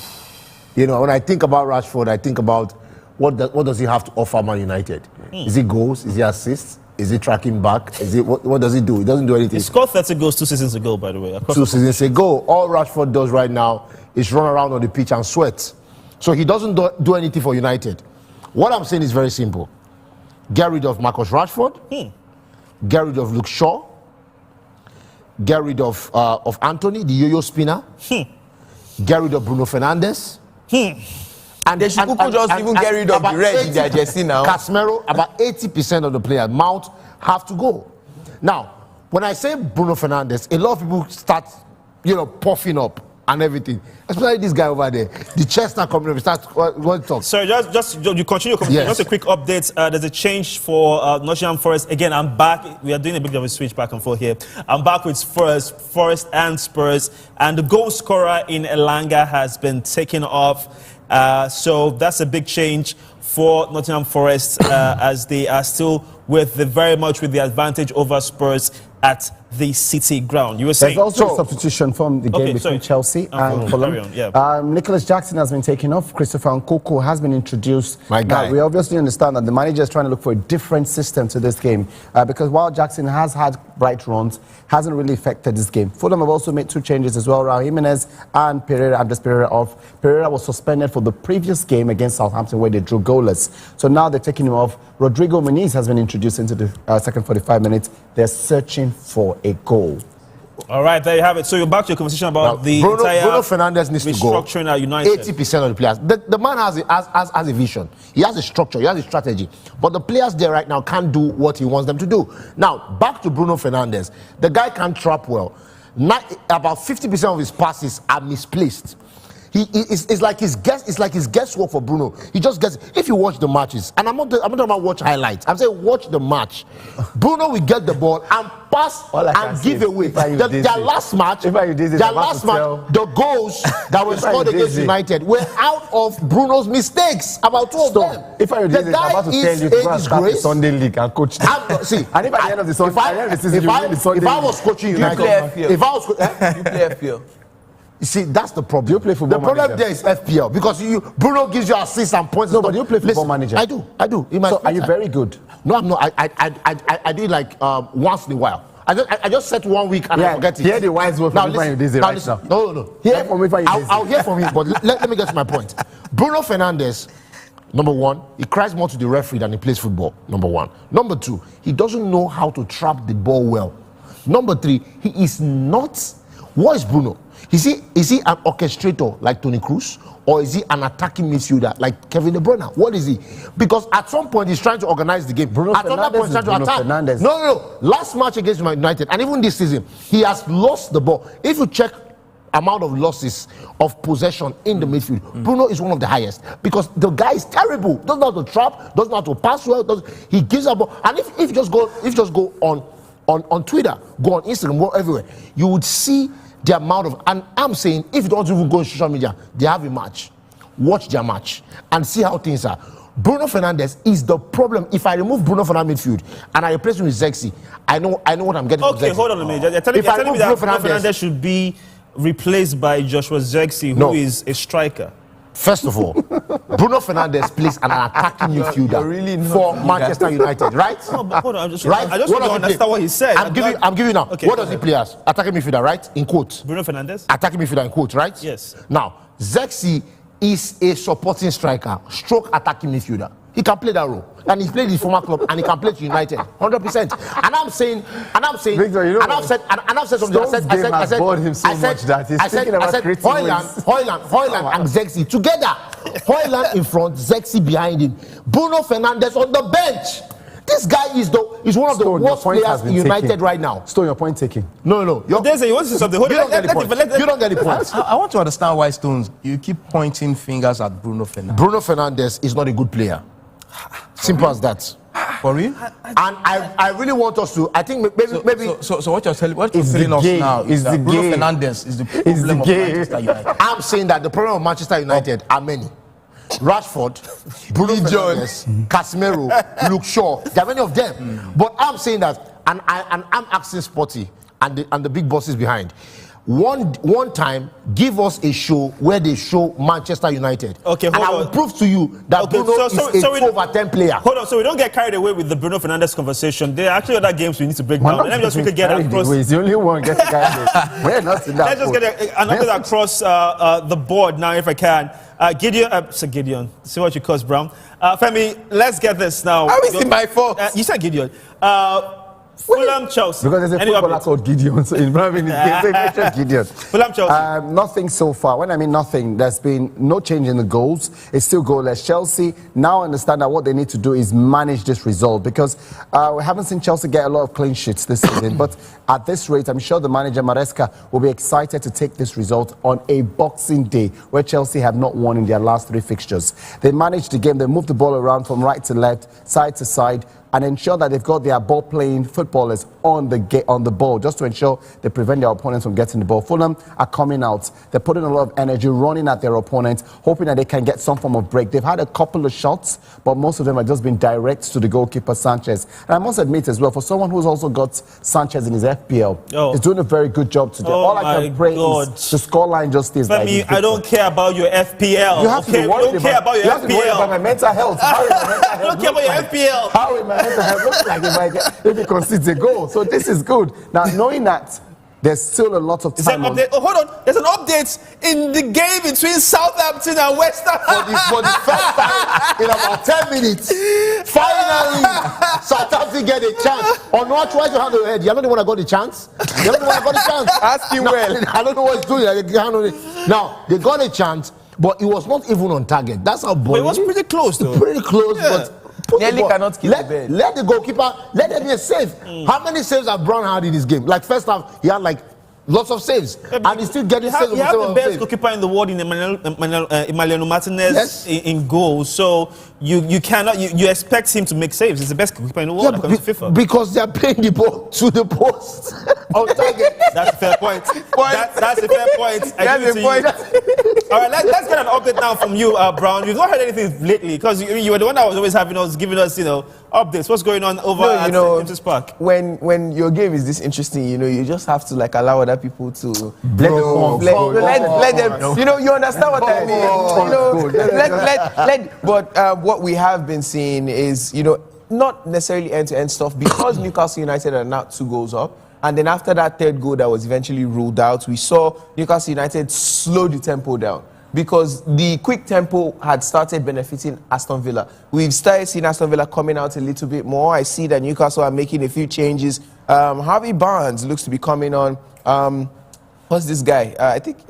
You know, when I think about Rashford, I think about what does he have to offer Man United? Is it goals? Is it assists? Is he tracking back? Is it what does he do? He doesn't do anything. He scored 30 goals 2 seasons ago, by the way. 2 seasons ago. All Rashford does right now is run around on the pitch and sweat. So he doesn't do anything for United. What I'm saying is very simple. Get rid of Marcus Rashford. Get rid of Luke Shaw. Get rid of Anthony, the yo-yo spinner. Get rid of Bruno Fernandes. And they should just even get rid of the red in their jersey now. Casemiro, about 80% of the players, Mount, have to go. Now, when I say Bruno Fernandes, a lot of people start, puffing up and everything. Especially this guy over there. The chest not coming up. Start what talk. Sorry, just you continue. Yes. Just a quick update. There's a change for Nottingham Forest. Again, I'm back. We are doing a bit of a switch back and forth here. I'm back with Forest and Spurs. And the goal scorer in Elanga has been taken off. So that's a big change for Nottingham Forest as they are still very much with the advantage over Spurs at the City ground. You were saying there's also a substitution from the game between Chelsea and Fulham. Nicholas Jackson has been taken off. Christopher Nkoko has been introduced. My guy. Now, we obviously understand that the manager is trying to look for a different system to this game because while Jackson has had bright runs, hasn't really affected this game. Fulham have also made 2 changes as well. Raul Jimenez and Andres Pereira off. Pereira was suspended for the previous game against Southampton where they drew goalless. So now they're taking him off. Rodrigo Muniz has been introduced into the second 45 minutes. They're searching for a goal. All right, there you have it. So you're back to your conversation about the entire Bruno Fernandes needs to go. Restructuring at United. 80% of the players. The man has a vision. He has a structure. He has a strategy. But the players there right now can't do what he wants them to do. Now, back to Bruno Fernandes. The guy can't trap well. About 50% of his passes are misplaced. It's like his guesswork for Bruno. He just gets. If you watch the matches, and I'm not talking about watch highlights. I'm saying watch the match. Bruno will get the ball and pass and give away. Their last match, the goals that were scored against United were out of Bruno's mistakes. About 2 of them. If I did this, I'm about to tell you to start the Sunday League and coach them. And if at the end of the season, if I was coaching United, you play FPL. You see, that's the problem. Do you play football manager? The problem there is FPL because Bruno gives you assists and points. No, but do you play football manager? I do. So are you very good? No, I'm not. I do it like once in a while. I just set 1 week and I forget it. Hear the wise word from Ifeanyi Udeze right now. No. Hear from Ifeanyi Udeze. I'll hear from him, but let me get to my point. Bruno Fernandes, number 1, he cries more to the referee than he plays football, number 1. Number 2, he doesn't know how to trap the ball well. Number 3, he is not. What is Bruno? Is he an orchestrator like Toni Kroos, or is he an attacking midfielder like Kevin De Bruyne? What is he? Because at some point he's trying to organize the game. At another point he's trying to attack. No. Last match against United, and even this season, he has lost the ball. If you check amount of losses of possession in the midfield. Bruno is one of the highest because the guy is terrible. Doesn't know how to trap, doesn't know how to pass well. He gives up. And if you just go on Twitter, go on Instagram, go everywhere, you would see the amount of. And I'm saying, if you don't even go on social media, they have a match. Watch their match and see how things are. Bruno Fernandes is the problem. If I remove Bruno from that midfield and I replace him with Zexi, I know what I'm getting. Okay, hold on a minute. You're telling me that Bruno Fernandes should be replaced by Joshua Zexi, who is a striker. First of all, Bruno Fernandes plays an attacking midfielder for Manchester United, right? No, but hold on, I just right? want to understand what he said. I'm giving you now. Okay, what does he play as? Attacking midfielder, right? In quotes. Bruno Fernandes? Attacking midfielder in quotes, right? Yes. Now, Zexi is a supporting striker, stroke attacking midfielder. He can play that role, and he played his former club, and he can play to United, 100%. And I'm saying, Victor, you know, and I've said something. I said, Højlund and Zexi together. Højlund in front, Zexi behind him. Bruno Fernandes on the bench. This guy is one of the worst players in United right now. Stone, your point taking. No. You want to say something? You don't get the point. You don't get the point. I want to understand why, Stones, you keep pointing fingers at Bruno Fernandes. Bruno Fernandes is not a good player. Simple as that. For real? And I really want us to. I think maybe. So what you're telling us now is that Bruno Fernandes is the problem of Manchester United. I'm saying that the problem of Manchester United are many. Rashford, Bruno Fernandes, Casemiro, Luke Shaw. There are many of them. But I'm saying that, and I'm asking Sporty and the big bosses behind. One time, give us a show where they show Manchester United. Okay, and I will prove to you that Bruno is a 12/10 player. Hold on, so we don't get carried away with the Bruno Fernandes conversation. There are actually other games we need to break down. Let me just quickly get across. He's the only one getting carried away. We're not in that. Let's just get an update across the board now, if I can. Gideon, see what you caused, Brown. Femi, let's get this now. How is it my fault? You said Gideon. Fulham, Chelsea. Because there's a footballer called Gideon, so in Gideon. Fulham, Chelsea. Nothing so far. When I mean nothing, there's been no change in the goals. It's still goalless. Chelsea now understand that what they need to do is manage this result because we haven't seen Chelsea get a lot of clean sheets this season. But at this rate, I'm sure the manager, Maresca, will be excited to take this result on a Boxing Day where Chelsea have not won in their last 3 fixtures. They managed the game. They moved the ball around from right to left, side to side, and ensure that they've got their ball-playing footballers on the ball, just to ensure they prevent their opponents from getting the ball. Fulham are coming out. They're putting a lot of energy, running at their opponents, hoping that they can get some form of break. They've had a couple of shots, but most of them have just been direct to the goalkeeper, Sanchez. And I must admit as well, for someone who's also got Sanchez in his FPL, he's doing a very good job today. All I can pray is the scoreline just stays like this. I don't care about your FPL. You have to be worried about your FPL. You have to be worried about my mental health. I don't care about your FPL. How is my mental health look like if he concedes a goal? So this is good. Now, knowing that there's still a lot of time. Hold on. There's an update in the game between Southampton and West Ham. For the first time in about 10 minutes, finally, Southampton get a chance. On what tries to handle your head. You're not the one that got the chance. You're not the one that got the chance. Ask him well. I don't know what he's doing. Now, they got a chance, but it was not even on target. That's how boring. It was pretty close, though. Pretty close, but. Nearly cannot keep the ball. Let the goalkeeper, let there be a save. How many saves have Brown had in this game? Like first half, he had like lots of saves, and he's still getting saves. You have the best goalkeeper in the world in Emiliano Martinez in goal. So you cannot you expect him to make saves. He's the best goalkeeper in the world according to FIFA. Because they are playing the ball to the post on target. That's a fair point. That's a fair point. That's a point. All right, let's get an update now from you, Brown. You've not heard anything lately because you were the one that was always giving us, updates. What's going on over at James's Park? When your game is this interesting, you just have to allow other people to let them. You understand what I mean. But what we have been seeing is not necessarily end-to-end stuff because Newcastle United are now 2 goals up. And then after that 3rd goal that was eventually ruled out, we saw Newcastle United slow the tempo down because the quick tempo had started benefiting Aston Villa. We've started seeing Aston Villa coming out a little bit more. I see that Newcastle are making a few changes. Harvey Barnes looks to be coming on. What's this guy? I think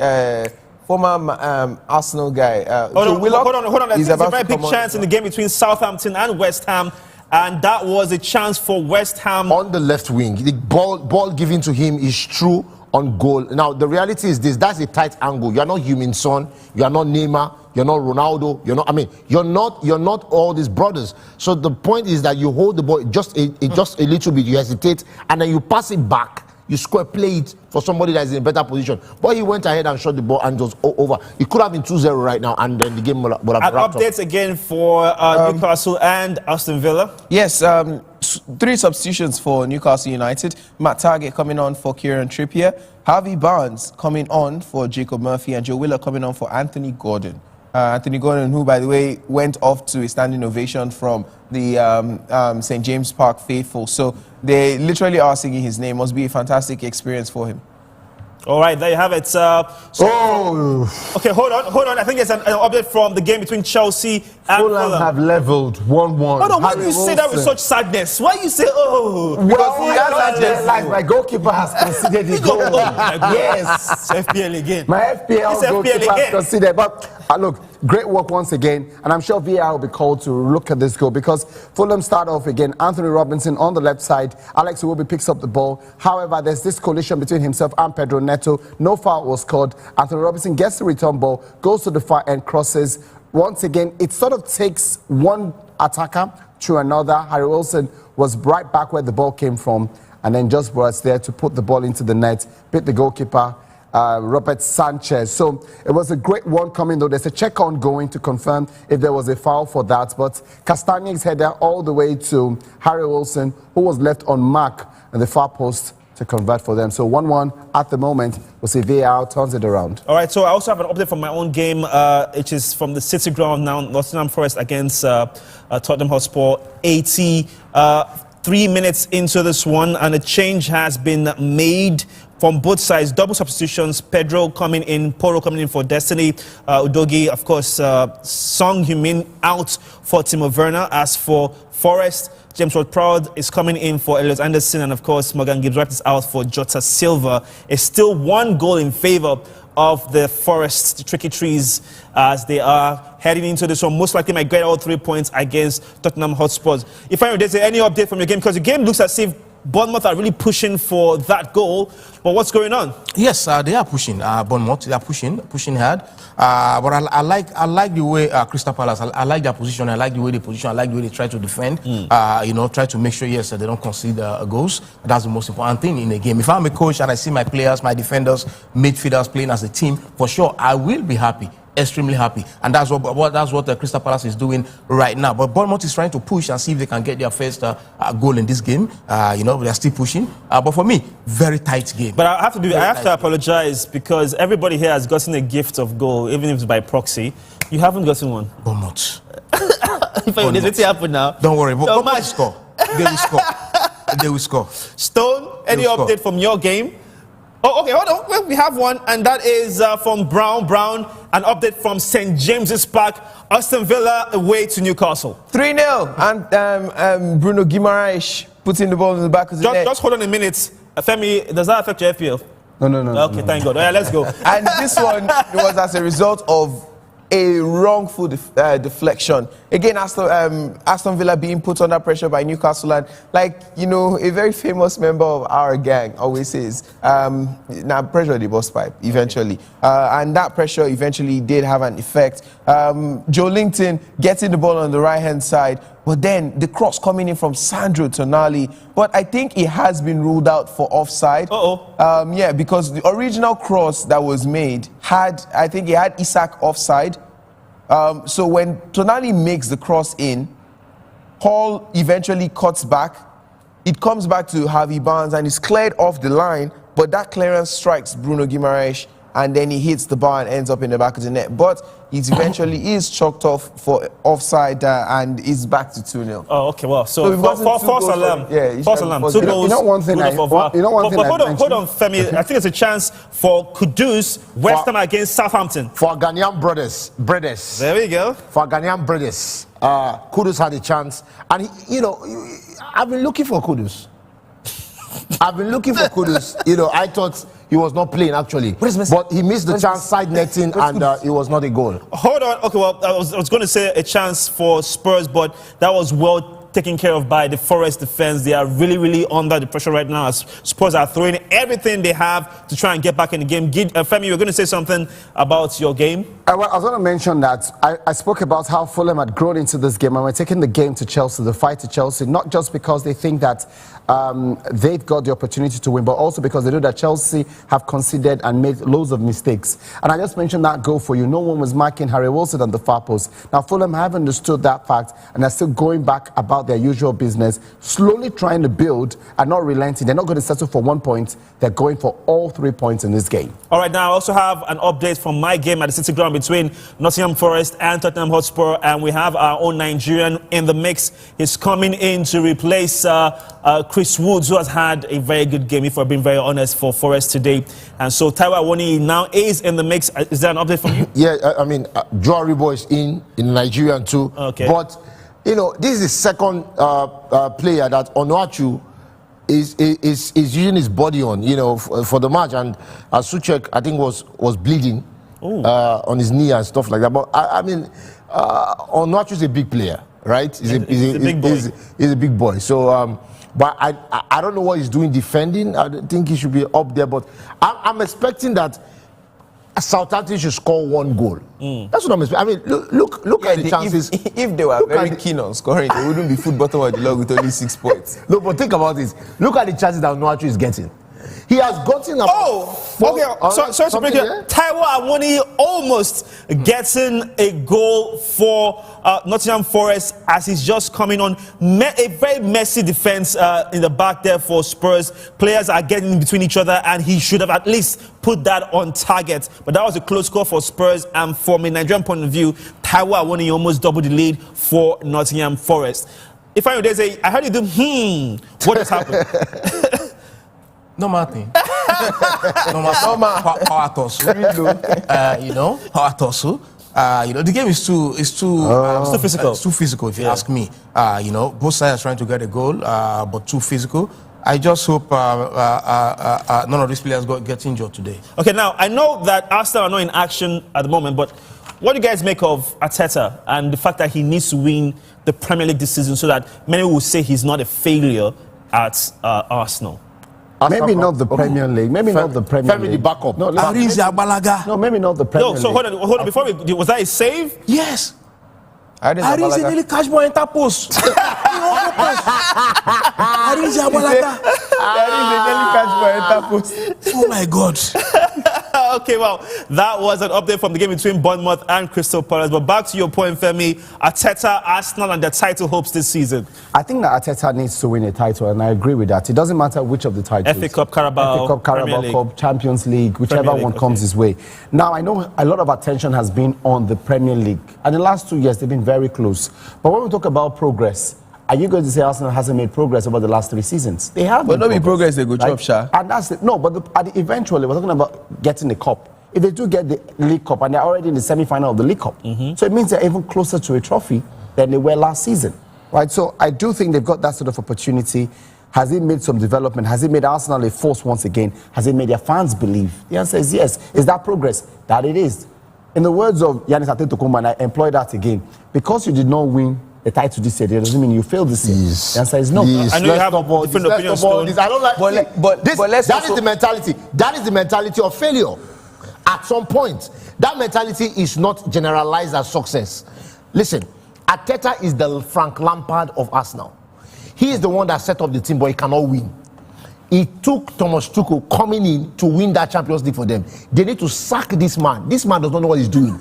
former Arsenal guy. Hold on. There's a very big chance in the game between Southampton and West Ham. And that was a chance for West Ham. On the left wing. The ball given to him is true on goal. Now, the reality is this: that's a tight angle. You're not Heung-min Son, you're not Neymar, you're not Ronaldo, you're not all these brothers. So the point is that you hold the ball just a little bit, you hesitate, and then you pass it back. You square play it for somebody that's in a better position. But he went ahead and shot the ball and it was over. It could have been 2-0 right now, and then the game would have wrapped updates up. again for Newcastle and Aston Villa. Yes, 3 substitutions for Newcastle United. Matt Targett coming on for Kieran Trippier. Harvey Barnes coming on for Jacob Murphy, and Joe Wheeler coming on for Anthony Gordon. Anthony Gordon, who, by the way, went off to a standing ovation from the St. James Park faithful. So they literally are singing his name. Must be a fantastic experience for him. All right, there you have it. Okay, hold on. I think there's an update from the game between Chelsea and Fulham. Have leveled 1-1. Hold on, why do you say that with such sadness? Why you say, oh? Well, he has like my goalkeeper has conceded the goal. Yes. It's FPL again. My FPL goalkeeper has conceded. But look, great work once again. And I'm sure VAR will be called to look at this goal because Fulham start off again. Anthony Robinson on the left side. Alex Iwobi picks up the ball. However, there's this collision between himself and Pedro Neto. No foul was called. Anthony Robinson gets the return ball, goes to the far end, crosses. Once again, it sort of takes one attacker to another. Harry Wilson was right back where the ball came from, and then just was there to put the ball into the net, beat the goalkeeper, Robert Sanchez. So it was a great one coming, though. There's a check ongoing to confirm if there was a foul for that. But Castagne's header all the way to Harry Wilson, who was left on mark at the far post to convert for them. So 1-1 at the moment. We'll see VAR turns it around. All right, so I also have an update from my own game, which is from the City Ground now, Nottingham Forest against Tottenham Hotspur. 83 minutes into this one, and a change has been made from both sides. Double substitutions. Pedro coming in, Poro coming in for Destiny. Udogie, of course, Song Heung-min out for Timo Werner. As for Forest, James Ward-Prowse is coming in for Elliot Anderson, and of course Morgan Gibbs-White is out for Jota Silva. It's still 1 goal in favour of the Forest, the Tricky Trees, as they are heading into this one. Most likely might get all 3 points against Tottenham Hotspurs. If there's any update from your game, because the game looks as if Bournemouth are really pushing for that goal, but what's going on? Yes, they are pushing. Bournemouth, they are pushing hard. But I like the way Crystal Palace. I like their position. I like the way they position. I like the way they try to defend. Try to make sure yes they don't concede goals. That's the most important thing in a game. If I'm a coach and I see my players, my defenders, midfielders playing as a team, for sure I will be happy. Extremely happy, and that's what the Crystal Palace is doing right now. But Bournemouth is trying to push and see if they can get their first goal in this game. They're still pushing. But for me, very tight game. But I have to apologize because everybody here has gotten a gift of goal, even if it's by proxy. You haven't gotten one. Bournemouth. It's happened now. Don't worry. Bournemouth will score. They will score. They will score. Stone, any update from your game? Oh, okay, hold on. Well, we have one, and that is from Brown. An update from St. James's Park. Aston Villa away to Newcastle. 3-0, and Bruno Guimaraes putting the ball in the back of the net. Just hold on a minute. Femi, does that affect your FPL? No. Okay, thank God. All right, let's go. And this one was as a result of a wrongful deflection. Again, Aston Villa being put under pressure by Newcastle, and a very famous member of our gang always says, now pressure the boss pipe eventually. And that pressure eventually did have an effect. Joe Linton getting the ball on the right-hand side, but then the cross coming in from Sandro Tonali. But I think it has been ruled out for offside. Because the original cross that was made had Isak offside. So when Tonali makes the cross in, Hall eventually cuts back. It comes back to Harvey Barnes and is cleared off the line, but that clearance strikes Bruno Guimaraes, and then he hits the bar and ends up in the back of the net. But it eventually is chalked off for offside and is back to 2-0. Oh, okay, well, so false alarm. False alarm. 2 goals. You know one thing hold on, Femi. I think it's a chance for Kudus, West Ham against Southampton. For Ghanaian brothers. There we go. For Ghanaian brothers. Kudus had a chance. And, I've been looking for Kudus. I thought he was not playing actually, but he missed the chance, side netting, and it was not a goal. Hold on. Okay, well, I was going to say a chance for Spurs, but that was well taken care of by the Forest defense. They are really, really under the pressure right now as Spurs are throwing everything they have to try and get back in the game. Femi, you're going to say something about your game? Well, I was going to mention that I spoke about how Fulham had grown into this game and we're taking the game to Chelsea, the fight to Chelsea, not just because they think that they've got the opportunity to win, but also because they know that Chelsea have conceded and made loads of mistakes. And I just mentioned that goal for you. No one was marking Harry Wilson on the far post. Now, Fulham have understood that fact and are still going back about their usual business, slowly trying to build and not relenting. They're not going to settle for 1 point. They're going for all 3 points in this game. All right, now I also have an update from my game at the City Ground between Nottingham Forest and Tottenham Hotspur, and we have our own Nigerian in the mix. He's coming in to replace Chris Woods, who has had a very good game, if we're being very honest, for Forest today. And so Taiwo Awoniyi now is in the mix. Is there an update from you? Yeah, I mean, Joe Aribo is in Nigerian too. Okay. But, you know, this is the second player that Onuachu is using his body on, you know, for the match. And Suchek, I think, was bleeding on his knee and stuff like that. But, I mean, Onuachu is a big player, right? He's a big boy. He's a big boy. So, but I don't know what he's doing defending. I don't think he should be up there. But I'm expecting that Southampton should score 1 goal. That's what I'm expecting. I mean, look at the chances. If they were very keen on scoring, they wouldn't be foot bottom of the log with only 6 points. No, but think about this. Look at the chances that Onuachu is getting. He has gotten about sorry to break it. Taiwo Awoniyi almost getting a goal for Nottingham Forest as he's just coming on. A very messy defense in the back there for Spurs. Players are getting in between each other, and he should have at least put that on target. But that was a close score for Spurs, and from a Nigerian point of view, Taiwo Awoniyi almost doubled the lead for Nottingham Forest. If I heard you do, what has happened? No matter. Power tussle. You know, power tussle. You know, the game is too physical. It's too physical, if you ask me. You know, both sides are trying to get a goal, but too physical. I just hope none of these players get injured today. Okay, now I know that Arsenal are not in action at the moment, but what do you guys make of Arteta and the fact that he needs to win the Premier League this season so that many will say he's not a failure at Arsenal? Maybe not the Premier League. Maybe not the Premier League. The backup. No, maybe not the Premier League. So hold on. Before was that a save? Yes. Arinze nearly catch ball enter post. Arinze Abalaga. Arinze nearly catch ball enter post. Oh my God. Okay, well, that was an update from the game between Bournemouth and Crystal Palace. But back to your point, Femi, Arteta, Arsenal, and their title hopes this season. I think that Arteta needs to win a title, and I agree with that. It doesn't matter which of the titles. FA Cup, Carabao Cup, Champions League, whichever one comes his way. Now, I know a lot of attention has been on the Premier League, and the last 2 years they've been very close. But when we talk about progress, are you going to say Arsenal hasn't made progress over the last 3 seasons? They have. But not be progress, they go chop, sha. And that's it. No, but eventually we're talking about getting the cup. If they do get the League Cup, and they're already in the semi-final of the League Cup, so it means they're even closer to a trophy than they were last season, right? So I do think they've got that sort of opportunity. Has it made some development? Has it made Arsenal a force once again? Has it made their fans believe? The answer is yes. Is that progress? That it is. In the words of Yanis Antetokounmpo, and I employ that again, because you did not win the title this year, it doesn't mean you failed this year. The answer is no. I know you have different opinions. I don't like but that is the mentality. That is the mentality of failure. At some point, that mentality is not generalized as success. Listen, Arteta is the Frank Lampard of Arsenal. He is the one that set up the team, but he cannot win. It took Thomas Tuchel coming in to win that Champions League for them. They need to sack this man. This man does not know what he's doing.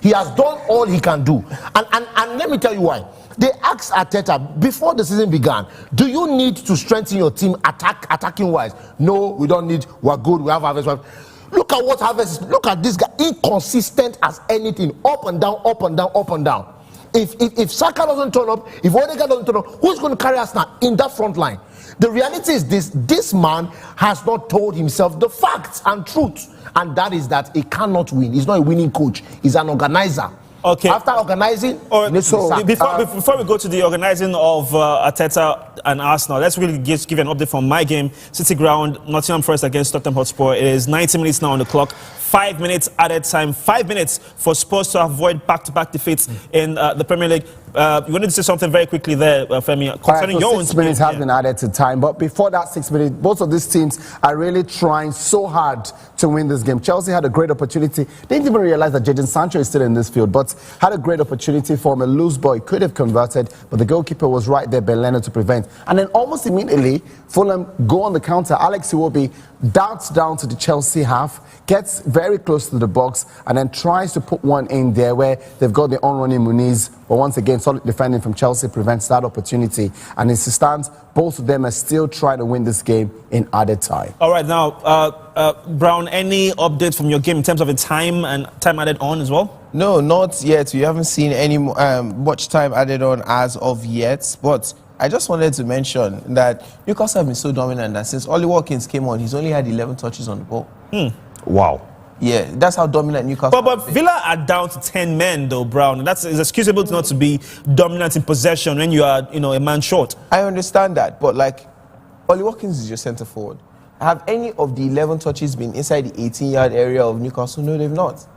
He has done all he can do. And let me tell you why. They asked Arteta before the season began, do you need to strengthen your team attacking wise? No, we don't need. We're good. We have Havertz. Look at what Havertz is. Look at this guy. Inconsistent as anything. Up and down, up and down, up and down. If Saka doesn't turn up, if Odegaard doesn't turn up, who's going to carry us now in that front line? The reality is this man has not told himself the facts and truth. And that is that he cannot win. He's not a winning coach. He's an organizer. Okay. After organizing, before we go to the organizing of Arteta and Arsenal, let's really give an update from my game. City Ground, Nottingham Forest against Tottenham Hotspur. It is 90 minutes now on the clock. 5 minutes added time. 5 minutes for Spurs to avoid back-to-back defeats in the Premier League. You wanted to say something very quickly there, Femi, concerning your own 6 minutes has been added to time, but before that 6 minutes, both of these teams are really trying so hard to win this game. Chelsea had a great opportunity. Didn't even realize that Jadon Sancho is still in this field, but had a great opportunity from a loose ball. He could have converted, but the goalkeeper was right there, Ben Leonard, to prevent. And then almost immediately, Fulham go on the counter. Alex Iwobi darts down to the Chelsea half, gets very close to the box, and then tries to put one in there where they've got the on-running Muniz. But once again, solid defending from Chelsea prevents that opportunity. And as it stands, both of them are still trying to win this game in added time. All right, now, Brown, any updates from your game in terms of the time and time added on as well? No, not yet. We haven't seen any much time added on as of yet. But I just wanted to mention that Newcastle have been so dominant that since Ollie Watkins came on, he's only had 11 touches on the ball. Wow. Yeah, that's how dominant Newcastle. But Villa are down to 10 men, though, Brown. It's excusable not to be dominant in possession when you are, a man short. I understand that, but like, Ollie Watkins is your centre forward. Have any of the 11 touches been inside the 18-yard area of Newcastle? No, they've not.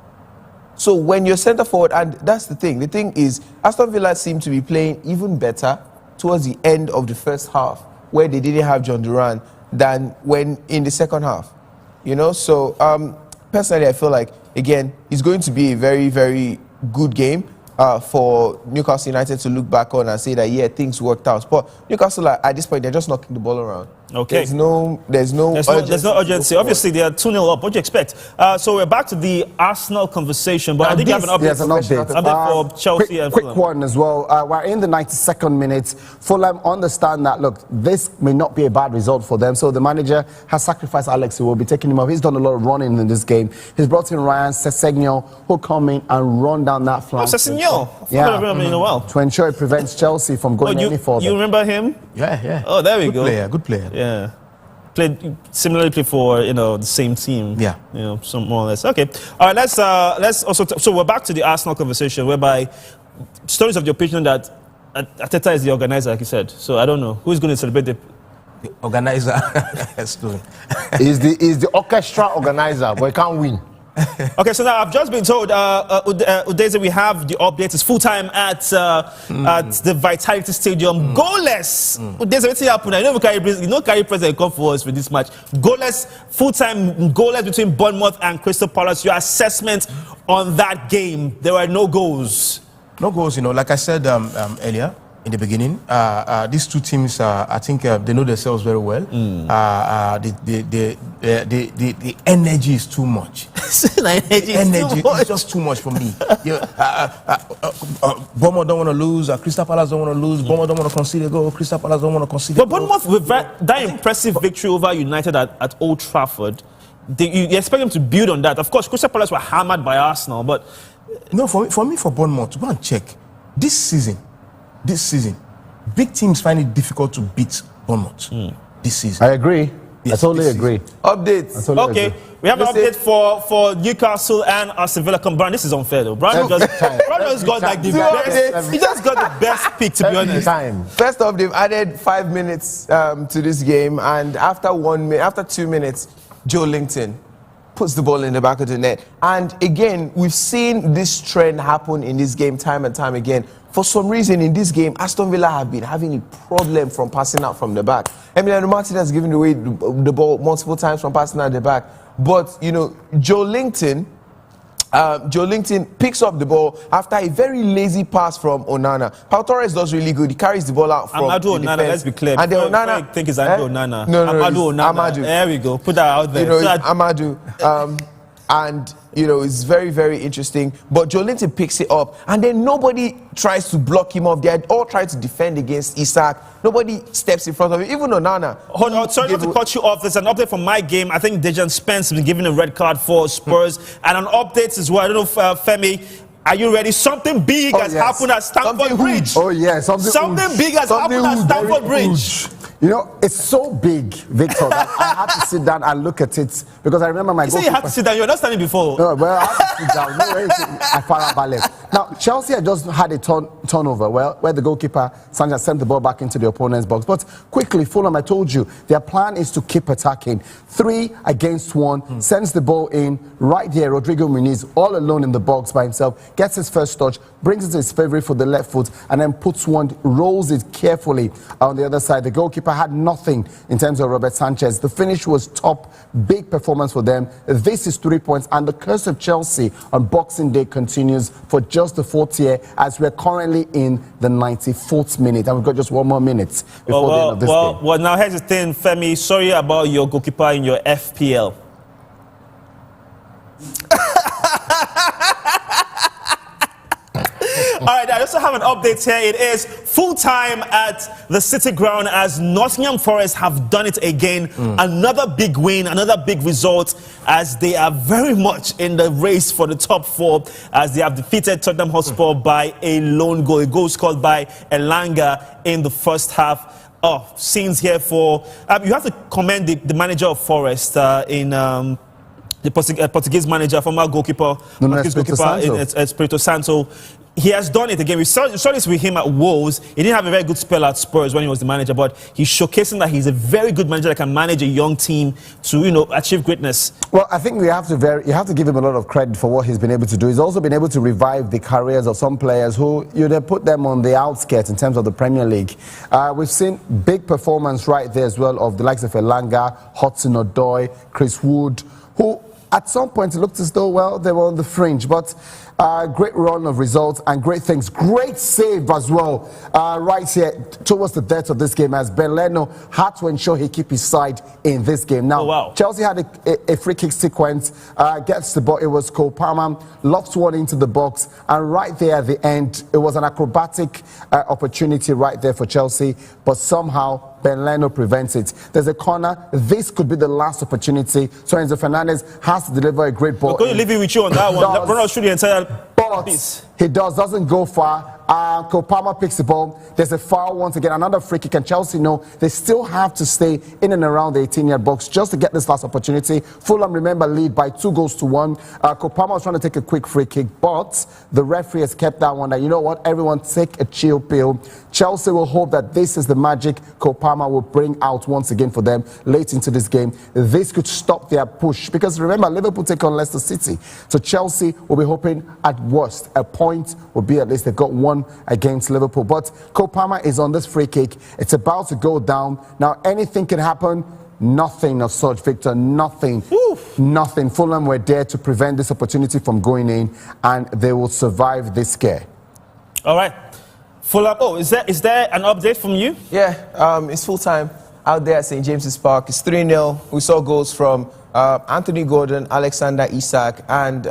So when you're centre forward, and that's the thing. The thing is, Aston Villa seem to be playing even better towards the end of the first half, where they didn't have John Duran, than when in the second half. So personally, I feel like, again, it's going to be a very, very good game for Newcastle United to look back on and say that, yeah, things worked out. But Newcastle, at this point, they're just knocking the ball around. Okay. There's no urgency. Obviously, they are 2-0 up. What do you expect? So we're back to the Arsenal conversation, but I think you have an update. Yes, an update. For Chelsea and quick Fulham. one as well. We're in the 92nd minute. Fulham understand that, look, this may not be a bad result for them. So the manager has sacrificed Alex, who will be taking him off. He's done a lot of running in this game. He's brought in Ryan Sessegnon, who'll come in and run down that flank. Sessegnon? To ensure it prevents Chelsea from going any further. You remember him? Yeah. Oh, there we go. Good player. Yeah. Played for the same team. Yeah. Some more or less. Okay. All right. Let's also. So we're back to the Arsenal conversation, whereby stories of the opinion that Arteta is the organizer, like you said. So I don't know who's going to celebrate the organizer. He's the orchestra organizer, but he can't win. Okay, so now I've just been told, Udeze, we have the update. It's full time at the Vitality Stadium. Goalless. Udeze, what's happening? I know Carey President come for us with this match. Goalless, full time goalless between Bournemouth and Crystal Palace. Your assessment on that game? There were no goals. No goals, like I said earlier in the beginning, these two teams, I think they know themselves very well. The energy is too much. Energy is just too much for me. Bournemouth don't want to lose. Crystal Palace don't want to lose. Bournemouth don't want to concede a goal. Crystal Palace don't want to concede a goal. But Bournemouth, with that impressive victory over United at Old Trafford, you expect them to build on that. Of course, Crystal Palace were hammered by Arsenal, but no, for Bournemouth, to go and check this season, big teams find it difficult to beat Bournemouth this season. I agree. Yes, I totally agree. Updates. Okay, we have an update for Newcastle and Aston Villa combined. This is unfair though. Brown just got like the best. He just got the best pick, to be honest. First off, they've added 5 minutes to this game, and after 2 minutes, Joe Linton puts the ball in the back of the net. And again, we've seen this trend happen in this game time and time again. For some reason, in this game, Aston Villa have been having a problem from passing out from the back. Emiliano Martinez has given away the ball multiple times from passing out the back. But, Joe Linton picks up the ball after a very lazy pass from Onana. Pau Torres does really good. He carries the ball out from Amadou the Onana, defense. let's be clear. And then Onana, I think it's Amadou Onana. No, Amadou Onana. Amadou. There we go. Put that out there. Amadou. And, it's very, very interesting. But Joe Linton picks it up. And then nobody tries to block him off. They all try to defend against Isak. Nobody steps in front of him. Even Onana. Hold on, sorry not to cut you off. There's an update from my game. I think Dejan Spence has been given a red card for Spurs. And an update as well. I don't know if, Femi, are you ready? Something big has happened at Stamford Bridge. Oh, yeah. Something big has happened at Stamford Bridge. It's so big, Victor, that I had to sit down and look at it because I remember my goalkeeper. You had to sit down. You were not standing before. No, well, I had to sit down. No, I far ballet. Now, Chelsea had just had a turnover, where the goalkeeper, Sanchez, sent the ball back into the opponent's box. But quickly, Fulham, I told you, their plan is to keep attacking. 3 against 1, sends the ball in, right there, Rodrigo Muniz, all alone in the box by himself, gets his first touch, brings it to his favorite for the left foot, and then puts one, rolls it carefully on the other side. The goalkeeper had nothing in terms of Robert Sanchez. The finish was top, big performance for them. This is 3 points, and the curse of Chelsea on Boxing Day continues for just the 4th year, as we're currently in the 94th minute, and we've got just 1 more minute before the end of this game. Well, now here's the thing, Femi. Sorry about your goalkeeper in your FPL. All right, I also have an update here. It is full time at the City Ground as Nottingham Forest have done it again. Another big win, another big result, as they are very much in the race for the top 4, as they have defeated Tottenham Hotspur by a lone goal. A goal scored by Elanga in the first half. Oh, scenes here for... you have to commend the manager of Forest the Portuguese manager, former goalkeeper, Espirito Santo. He has done it again. We saw this with him at Wolves. He didn't have a very good spell at Spurs when he was the manager, but he's showcasing that he's a very good manager that can manage a young team to, achieve greatness. Well, I think you have to give him a lot of credit for what he's been able to do. He's also been able to revive the careers of some players who you'd have put them on the outskirts in terms of the Premier League. We've seen big performance right there as well of the likes of Elanga, Hudson-Odoi, Chris Wood, who at some point it looked as though, well, they were on the fringe, but great run of results and great things. Great save as well, right here towards the death of this game, as Ben Leno had to ensure he keep his side in this game. Now, Chelsea had a free kick sequence, gets the ball, it was Cole Palmer, lofts one into the box, and right there at the end, it was an acrobatic opportunity right there for Chelsea, but somehow Ben Leno prevents it. There's a corner. This could be the last opportunity. So Enzo Fernandez has to deliver a great ball. We're going to leave it with you on that one. Run out through the entire piece. He doesn't go far. Cole Palmer picks the ball. There's a foul once again. Another free kick, and Chelsea know they still have to stay in and around the 18-yard box just to get this last opportunity. Fulham, remember, lead by 2-1. Cole Palmer was trying to take a quick free kick, but the referee has kept that one. That, you know what, everyone take a chill pill. Chelsea will hope that this is the magic Cole Palmer will bring out once again for them late into this game. This could stop their push, because remember, Liverpool take on Leicester City. So Chelsea will be hoping at worst a point will be, at least they've got one against Liverpool. But Cole Palmer is on this free kick. It's about to go down. Now, anything can happen. Nothing of such, Victor. Nothing. Nothing. Fulham were there to prevent this opportunity from going in, and they will survive this scare. All right. Fulham. Oh, is there an update from you? Yeah, it's full time out there at St. James's Park. It's 3-0. We saw goals from Anthony Gordon, Alexander Isak, and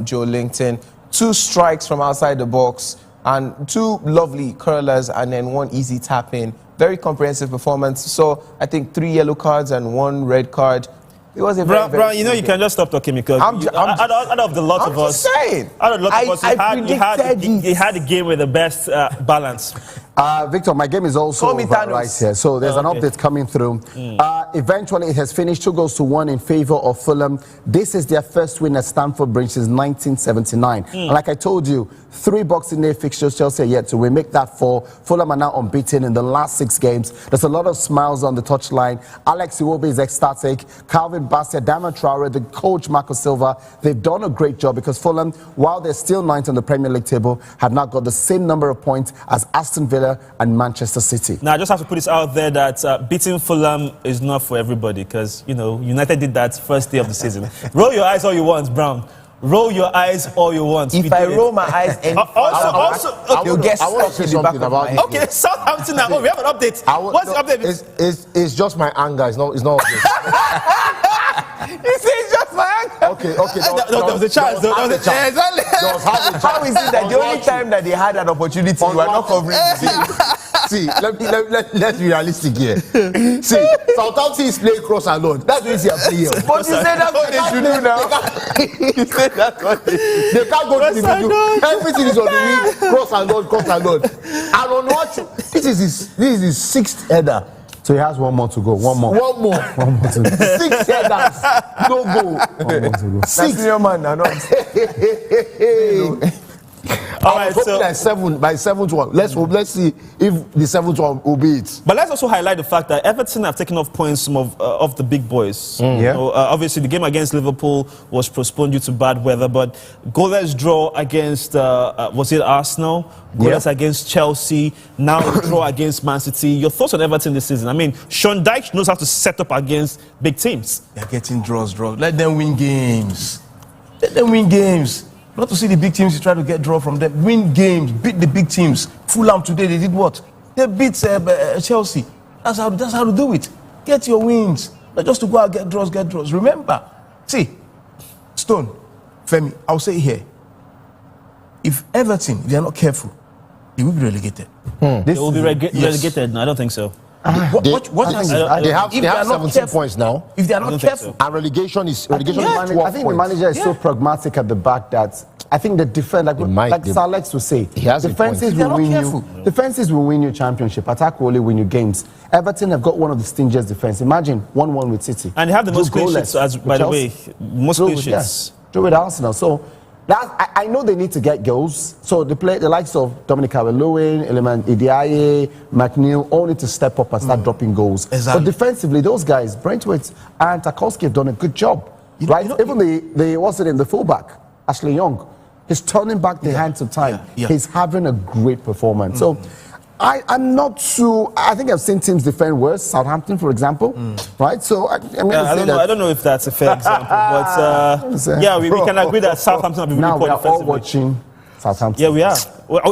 Joe Linton. 2 strikes from outside the box, and 2 lovely curlers, and then 1 easy tap in. Very comprehensive performance. So I think 3 yellow cards and 1 red card. It was a very, Brown, you know you can just stop talking, because out of the lot of us, out of the lot of us, you had the game with the best balance. Victor, my game is also right here. So there's an update coming through. Eventually, it has finished 2-1 in favor of Fulham. This is their first win at Stamford Bridge since 1979. And like I told you, 3 Boxing Day fixtures, Chelsea are yet to win. Make that 4. Fulham are now unbeaten in the last 6 games. There's a lot of smiles on the touchline. Alex Iwobi is ecstatic. Calvin Bassett, Dama Traore, the coach Marco Silva, they've done a great job, because Fulham, while they're still 9th on the Premier League table, have now got the same number of points as Aston Villa and Manchester City. Now, I just have to put this out there that beating Fulham is not for everybody, because, United did that first day of the season. Roll your eyes all you want, Brown. Roll your eyes all you want. If I roll my eyes, you'll guess. I want to say something about it. Okay, Southampton now. Oh, we have an update. What's the update? It's just my anger. It's not update. You say it's just my anger. Okay. There was a chance. How is it that the only time that they had an opportunity, you are not covering the See, let's be realistic here. See, Southampton is playing cross and load. That's what you are playing. But you say that's what they should do now. You say that's what they can't go to the middle. Everything is on the wing, cross and load. And on what? This is his 6th header. So he has 1 more to go. 1 more. 1 more. 1 more to go. 6 headers. No goal. 1 more to go. 6. That's your man now. All right, so by 7-1. Let's see if the 7th one will be it. But let's also highlight the fact that Everton have taken off points from of the big boys. Yeah. So, obviously, the game against Liverpool was postponed due to bad weather, but goalless draw against was it Arsenal? Goalless against Chelsea. Now draw against Man City. Your thoughts on Everton this season? I mean, Sean Dyche knows how to set up against big teams. They're getting draws. Let them win games. Let them win games. Not to see the big teams you try to get draw from them. Win games, beat the big teams. Fulham today, they did what? They beat Chelsea. That's how to do it. Get your wins. Not just to go out get draws. Remember, see, Stone, Femi, I'll say here, if Everton, if they're not careful, they will be relegated. They will be relegated? No, I don't think so. They have 17 points now. If they are not careful, and religation is 12 I think the manager is so pragmatic at the back that I think the defense, like Sir Alex will say, defenses will win you championship. Attack will only win you games. Everton have got one of the stingiest defense. Imagine 1-1 with City. And they have the most clean sheets, by the way. Most clean sheets. Drew with Arsenal. So I know they need to get goals. So the likes of Dominic Calvert-Lewin, Iliman Idiaye, McNeil all need to step up and start dropping goals. Exactly. But defensively, those guys, Brentwaite and Tarkowski have done a good job. Even the fullback, Ashley Young, he's turning back the hands of time. He's having a great performance. So I'm not too. I think I've seen teams defend worse. Southampton, for example, right? So I don't know if that's a fair example, but yeah, we can agree that Southampton have been really poor defensively. All watching Southampton. Yeah, we are.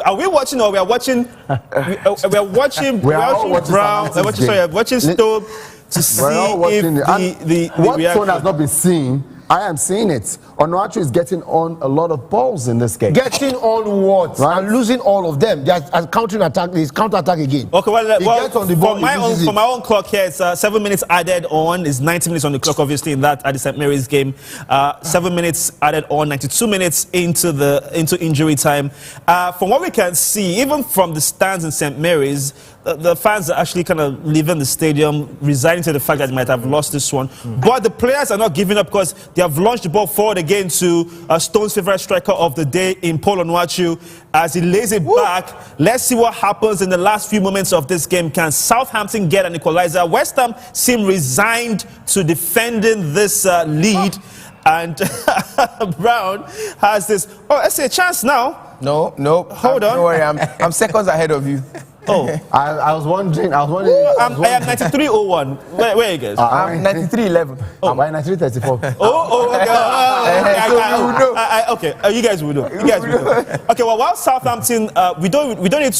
Are we watching or we are watching? We are watching. We are all watching Brown. We're watching Stoke to see if the what reaction. Tone has not been seen. I am seeing it. Onuachu is getting on a lot of balls in this game. Getting on what? Right? And losing all of them. They are counter-attack again. Okay, well on the ball, for my own clock here, it's 7 minutes added on. It's 90 minutes on the clock, obviously, in that at the St. Mary's game. 7 minutes added on, 92 minutes into injury time. From what we can see, even from the stands in St. Mary's, the fans are actually kind of leaving the stadium, resigning to the fact that they might have lost this one. But the players are not giving up because they have launched the ball forward again to Stone's favorite striker of the day in Paul Onuachu as he lays it back. Let's see what happens in the last few moments of this game. Can Southampton get an equalizer? West Ham seem resigned to defending this lead. And Brown has this. Oh, I say a chance now. No. Hold on. Don't worry, I'm seconds ahead of you. Oh, I was wondering. I am 93.01. Where are you guys? I'm 93.11. Oh, I'm 93.34. Okay. You guys will know. Okay. Well, while Southampton, we don't need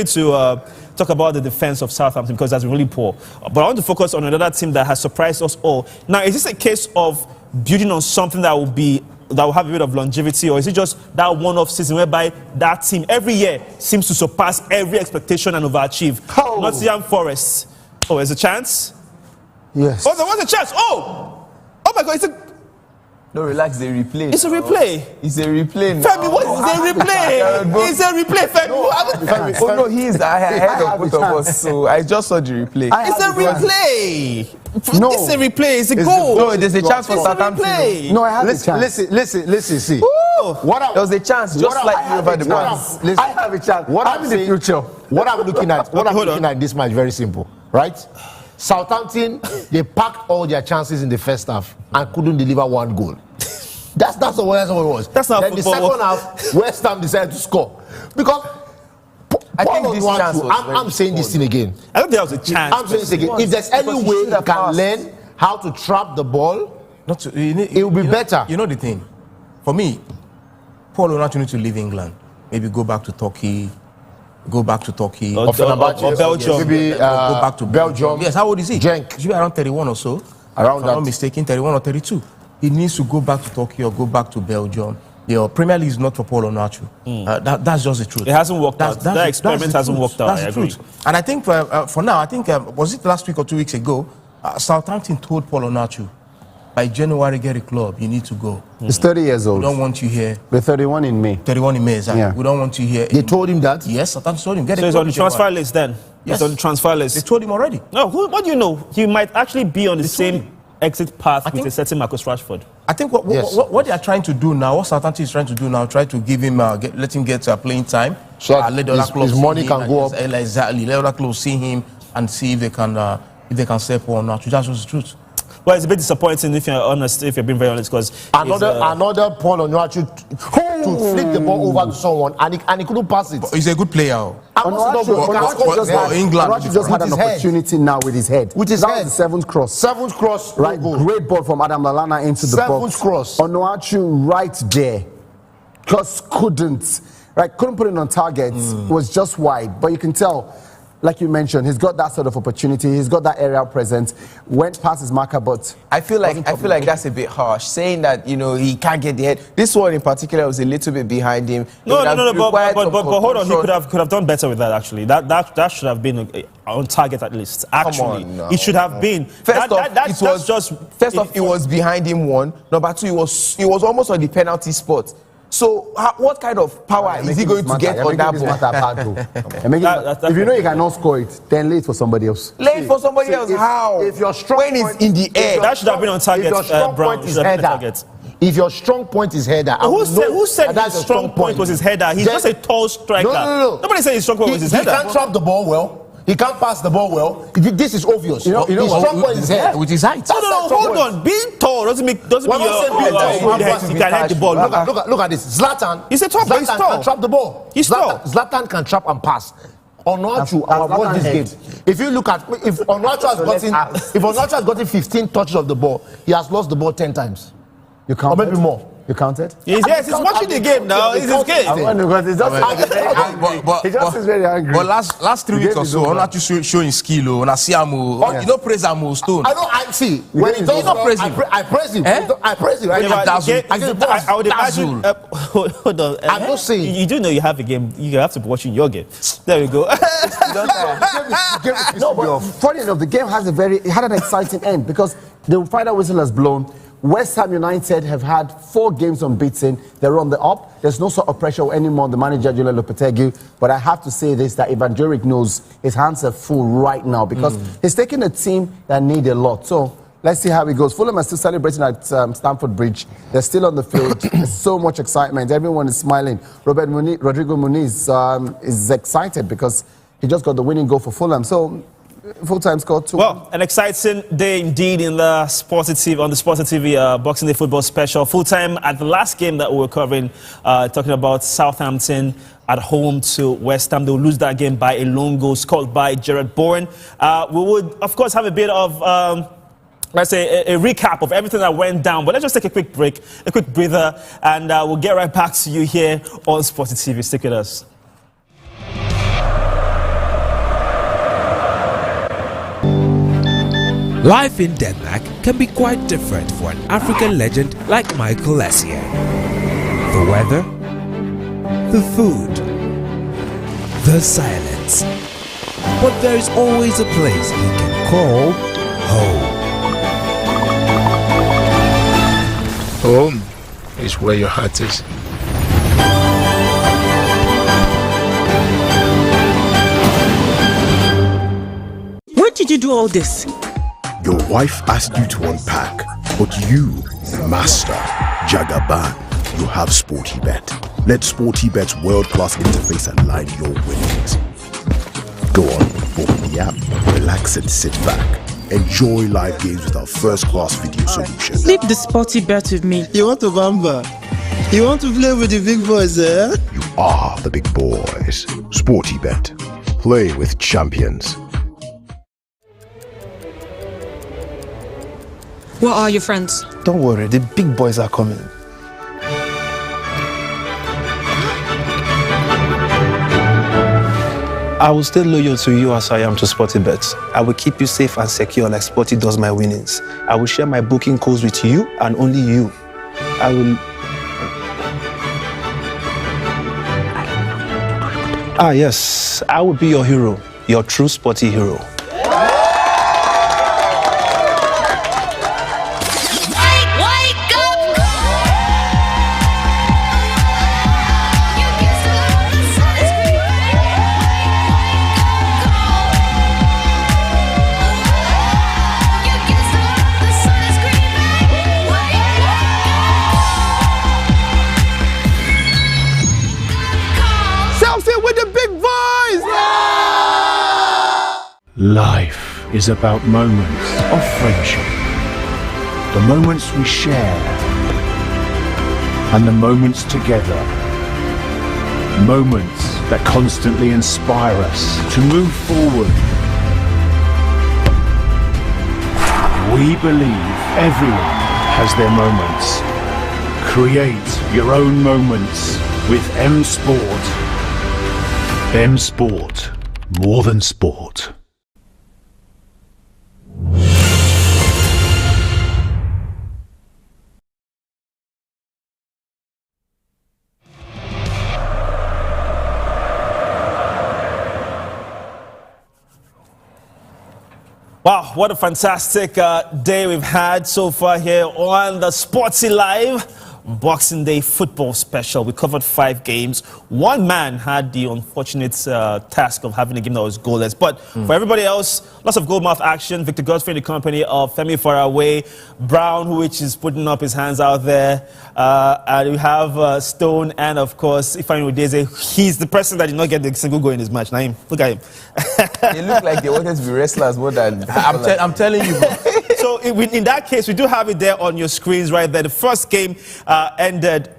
to talk about the defense of Southampton because that's really poor. But I want to focus on another team that has surprised us all. Now, is this a case of building on something that will have a bit of longevity, or is it just that one-off season whereby that team every year seems to surpass every expectation and overachieve? Nottingham Forest. Oh, there's a chance? Yes. Oh, there was a chance. Oh my God, No, relax, they replay. It's a replay. It's a replay. Femi, what is a replay? It's a replay, Femi. Oh no, he is ahead of both of us, so I just saw the replay. It's a replay. No. It's a replay. It's a goal. No, there's a chance for Southampton. No, I have a chance. Listen, see. There was a chance, just like over the past. I have a chance. I'm in the future. What I'm looking at this match, very simple, right? Southampton, they packed all their chances in the first half and couldn't deliver one goal. That's what it was. That's not then the second half, West Ham decided to score. Because I think this chance was I'm saying this thing again. I don't think there was a chance. I'm saying this again. If there's any way you can learn how to trap the ball, it will be better. You know the thing? For me, Paul Onuachu needs to leave England. Maybe go back to Turkey. Or Belgium. Maybe go back to Belgium. Yes, how old is he? Genk. He should be around 31 or so. Around if I'm not mistaken, 31 or 32. He needs to go back to Turkey or go back to Belgium. The Premier League is not for Paul Onuachu. That's just the truth. It hasn't worked out. That experiment hasn't worked out. That's the truth. And I think for now, was it last week or 2 weeks ago, Southampton told Paul Onuachu, by January, get a club. You need to go. He's 30 years old. We don't want you here. We're 31 in May. 31 in May, exactly. Yeah. We don't want you here. They told him that? Yes, Southampton told him. Get so he's on the transfer list then? Yes. He's on the transfer list. They told him already. No, what do you know? He might actually be on the same exit path with a certain Marcus Rashford. I think what they are trying to do now, what Southampton is trying to do now, try to give him, let him get playing time. So let the other clubs his money see can him go up. Exactly. Let other clubs see him and see if they can step on. That's just the truth. Well, it's a bit disappointing if you're honest, if you're being very honest, because another Paul Onuachu to flick the ball over to someone and he couldn't pass it. But he's a good player. Onuachu just had an opportunity now with his head. With his head. The seventh cross. Right, great ball from Adam Lallana into the box. Seventh cross. Onuachu right there. Just couldn't put it on target. Was just wide. But you can tell, like you mentioned, he's got that sort of opportunity. He's got that aerial presence. Went past his marker, but I feel like that's a bit harsh. Saying that he can't get the head. This one in particular was a little bit behind him. No. But hold on. He could have done better with that. Actually, that should have been on target at least. Actually, it should have been. First off, it was behind him. One. Number two, he was almost on the penalty spot. So, what kind of power is he going to get on that ball? If you know you cannot score it, then lay it for somebody else. Lay it for somebody else? How? If your strong when it's in the air. That should have been on target. If your strong point is header. If your strong point is header. Who said his strong point was his header? He's just a tall striker. No. Nobody said his strong point was his header. He can't trap the ball well. He can't pass the ball well. This is obvious. His strong point is head with his height. No, hold on. Being tall doesn't mean you can head the ball. Look at this. Zlatan. He's a top. He's tall. Can trap the ball. He's tall. Zlatan can trap and pass. Onuachu, I watch this game. If you look at if Onuachu has gotten 15 touches of the ball, he has lost the ball 10 times. You count or maybe more. You counted? Yes, he's watching the game now. It's his game. Because he just is very angry. But last 3 weeks or so, Onuachu showing skill. And I see him. You don't praise him, Stone. I see. When he does not praise him, I praise him. I praise him. I would imagine. Hold on. I'm not saying. You do know you have a game. You have to be watching your game. There we go. No, but funny enough, the game had an exciting end because the final whistle has blown. West Ham United have had 4 games unbeaten. They're on the up. There's no sort of pressure anymore on the manager, Julian Lopetegui. But I have to say this, that Ivan Juric knows his hands are full right now because he's taking a team that need a lot. So let's see how it goes. Fulham are still celebrating at Stamford Bridge. They're still on the field. There's so much excitement. Everyone is smiling. Rodrigo Muniz is excited because he just got the winning goal for Fulham. So full-time score 2. Well, an exciting day indeed in the SportyTV Boxing Day football special. Full-time at the last game that we were covering, talking about Southampton at home to West Ham. They will lose that game by a lone goal scored by Jared Bourne. We would, of course, have a bit of let's say a recap of everything that went down. But let's just take a quick break, a quick breather, and we'll get right back to you here on SportyTV. Stick with us. Life in Denmark can be quite different for an African legend like Michael Essien. The weather, the food, the silence. But there is always a place he can call home. Home is where your heart is. Where did you do all this? Your wife asked you to unpack, but you, master, Jagaban, you have SportyBet. Let SportyBet's world-class interface align your winnings. Go on, open the app, relax and sit back. Enjoy live games with our first-class video solution. Leave the SportyBet with me. You want to bamba? You want to play with the big boys, eh? You are the big boys. SportyBet. Play with champions. What are your friends? Don't worry, the big boys are coming. I will stay loyal to you as I am to SportyBet. I will keep you safe and secure like Sporty does my winnings. I will share my booking codes with you and only you. I will... yes, I will be your hero, your true Sporty hero. Life is about moments of friendship. The moments we share and the moments together. Moments that constantly inspire us to move forward. We believe everyone has their moments. Create your own moments with M Sport. M Sport, more than sport. Wow, what a fantastic day we've had so far here on the SportyLive Boxing Day football special. We covered 5 games. One man had the unfortunate task of having a game that was goalless. But for everybody else, lots of goalmouth action. Victor Godfrey in the company of Femi Faraway, Brown, which is putting up his hands out there. And we have Stone and, of course, Ifeanyi Udeze. He's the person that did not get the single goal in his match. Naim, look at him. They look like they wanted to be wrestlers more than... I'm telling you, bro. So in that case, we do have it there on your screens right there. The first game ended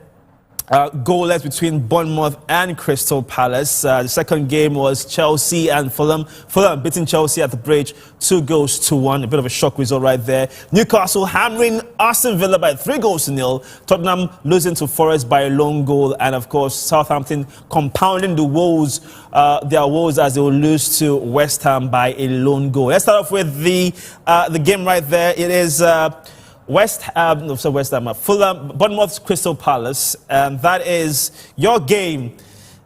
goalless between Bournemouth and Crystal Palace. The second game was Chelsea and Fulham. Fulham beating Chelsea at the bridge 2-1. A bit of a shock result right there. Newcastle hammering Aston Villa by 3-0. Tottenham losing to Forest by a lone goal. And of course, Southampton compounding the woes, their woes as they will lose to West Ham by a lone goal. Let's start off with the game right there. It is... Fulham, Bournemouth, Crystal Palace, and that is your game.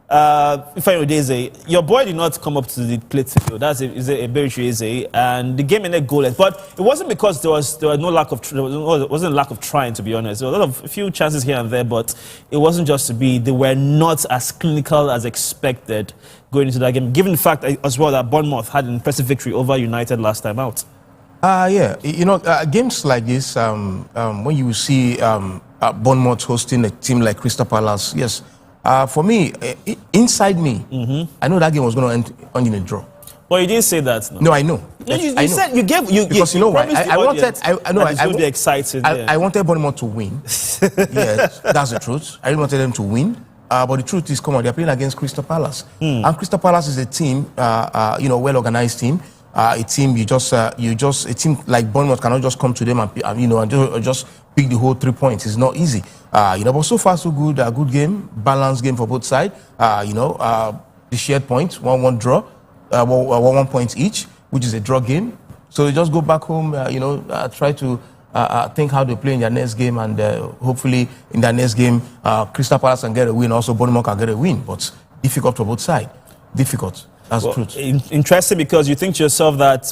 Ifeanyi Udeze, your boy did not come up to the plate today. That's a very easy, and the game ended goalless. But it wasn't because there was no lack of wasn't a lack of trying, to be honest. There were a few chances here and there, but it wasn't just to be. They were not as clinical as expected going into that game. Given the fact as well that Bournemouth had an impressive victory over United last time out. Yeah, you know, games like this, when you see Bournemouth hosting a team like Crystal Palace, yes, for me, inside me, I know that game was going to end in a draw. But you didn't say that. No, I know. You said you gave because you know why I wanted. I be excited. I wanted Bournemouth to win. Yes, that's the truth. I really wanted them to win. But the truth is, come on, they're playing against Crystal Palace, and Crystal Palace is a team, well-organized team. A team a team like Bournemouth cannot just come to them and just pick the whole 3 points. It's not easy. But so far so good. A good game, balanced game for both sides. The shared points, 1-1 draw, 1 point each, which is a draw game. So they just go back home. Try to think how they play in their next game, and hopefully in their next game, Crystal Palace can get a win. Also, Bournemouth can get a win. But difficult for both sides. Difficult. That's the truth. Interesting, because you think to yourself that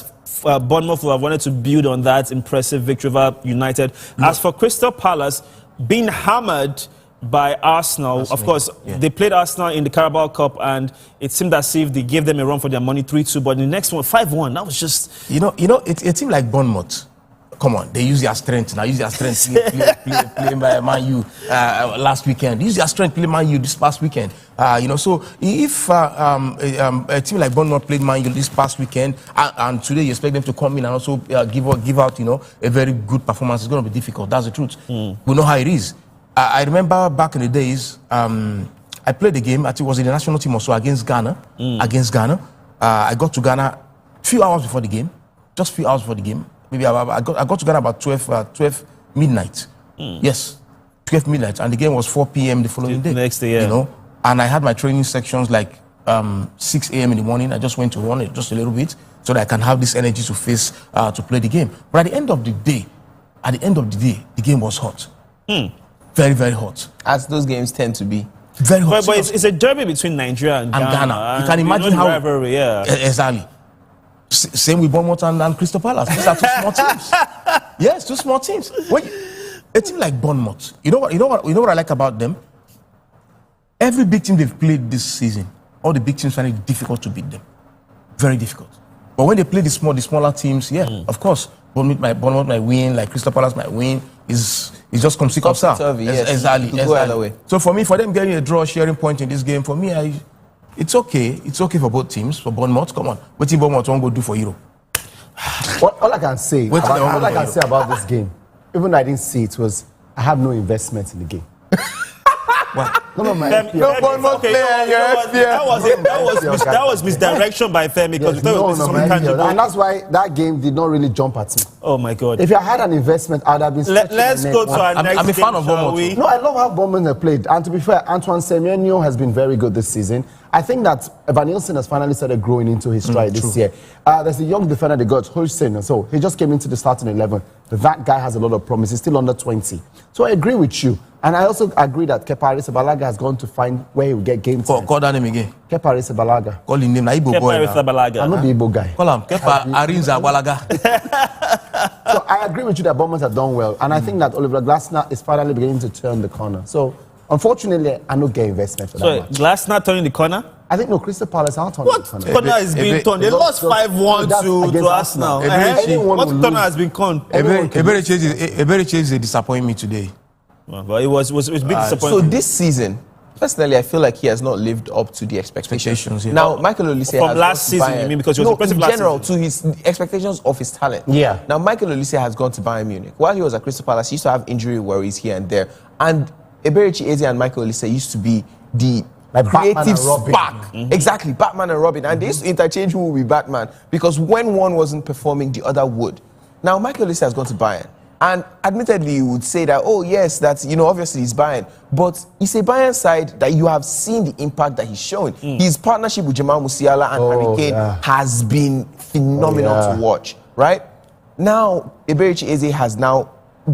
Bournemouth will have wanted to build on that impressive victory over United. As for Crystal Palace, being hammered by Arsenal, of course, they played Arsenal in the Carabao Cup, and it seemed as if they gave them a run for their money 3-2, but in the next one, 5-1, that was just... A team like Bournemouth, come on, they use their strength now. Use their strength playing by Man U last weekend. Use their strength playing Man U this past weekend. So if a team like Bournemouth played Man U this past weekend, and today you expect them to come in and also give out a very good performance, it's going to be difficult. That's the truth. We know how it is. I remember back in the days, I played the game. I think it was in the national team also against Ghana. I got to Ghana a few hours before the game, just a few hours before the game. Maybe I got to Ghana about 12 midnight. Yes, 12 midnight, and the game was 4 p.m. the following day. The next day, yeah. And I had my training sections like 6 a.m. in the morning. I just went to run it just a little bit so that I can have this energy to face to play the game. But at the end of the day, the game was hot. Very, very hot. As those games tend to be. Very hot. But it's a derby between Nigeria and Ghana. You can imagine how... rivalry, yeah. Exactly. Same with Bournemouth and Crystal Palace. These are two small teams. Yes, two small teams. A team like Bournemouth, you know what I like about them? Every big team they've played this season, all the big teams find it difficult to beat them. Very difficult. But when they play the smaller teams, of course, Bournemouth might win, like Crystal Palace might win. It's just come yes. Exactly. Go either way. So for me, for them getting a draw, sharing point in this game, for me, It's okay. It's okay for both teams. For Bournemouth, come on. What team Bournemouth won't go do for Europe? All I can say about this game, even though I didn't see it, was I have no investment in the game. That was misdirection by Femi because and that's why that game did not really jump at me. Oh my God! If I had an investment, I'd have been. Let's go to our next game. I'm a fan of Bournemouth. No, I love how Bournemouth have played, and to be fair, Antoine Semenyo has been very good this season. I think that Van Nielsen has finally started growing into his stride this year. There's a young defender they got, Hussein, so he just came into the starting 11. That guy has a lot of promise. He's still under 20. So I agree with you. And I also agree that Kepa Arrizabalaga has gone to find where he will get game time. Call that name again. Kepa Arrizabalaga. Call his name. Kepa Arrizabalaga. I'm not the Igbo guy. Call him Kepa Arrizabalaga. So I agree with you that Bournemouth have done well. And I think that Oliver Glasner is finally beginning to turn the corner. So unfortunately, I don't get investment for that much. Glasner turning the corner? I think Crystal Palace are turning the corner. What corner is being turned? They lost 5-1 to Arsenal. What corner has been turned? Eberechi is disappointing me today. But it was a big disappointment. So this season, personally, I feel like he has not lived up to the expectations. Now, Michael Olise from last season, you mean, because he was impressive last season? In general, to his expectations of his talent. Yeah. Now, Michael Olise has gone to Bayern Munich. While he was at Crystal Palace, he used to have injury worries here and there. And Eberechi Eze and Michael Olise used to be the creative spark. Exactly, Batman and Robin. And they used to interchange who will be Batman because when one wasn't performing, the other would. Now, Michael Olise has gone to Bayern. And admittedly, you would say that, oh, yes, that's, obviously he's Bayern. But it's a Bayern side that you have seen the impact that he's showing. His partnership with Jamal Musiala and Harry Kane has been phenomenal to watch, right? Now, Eberechi Eze has now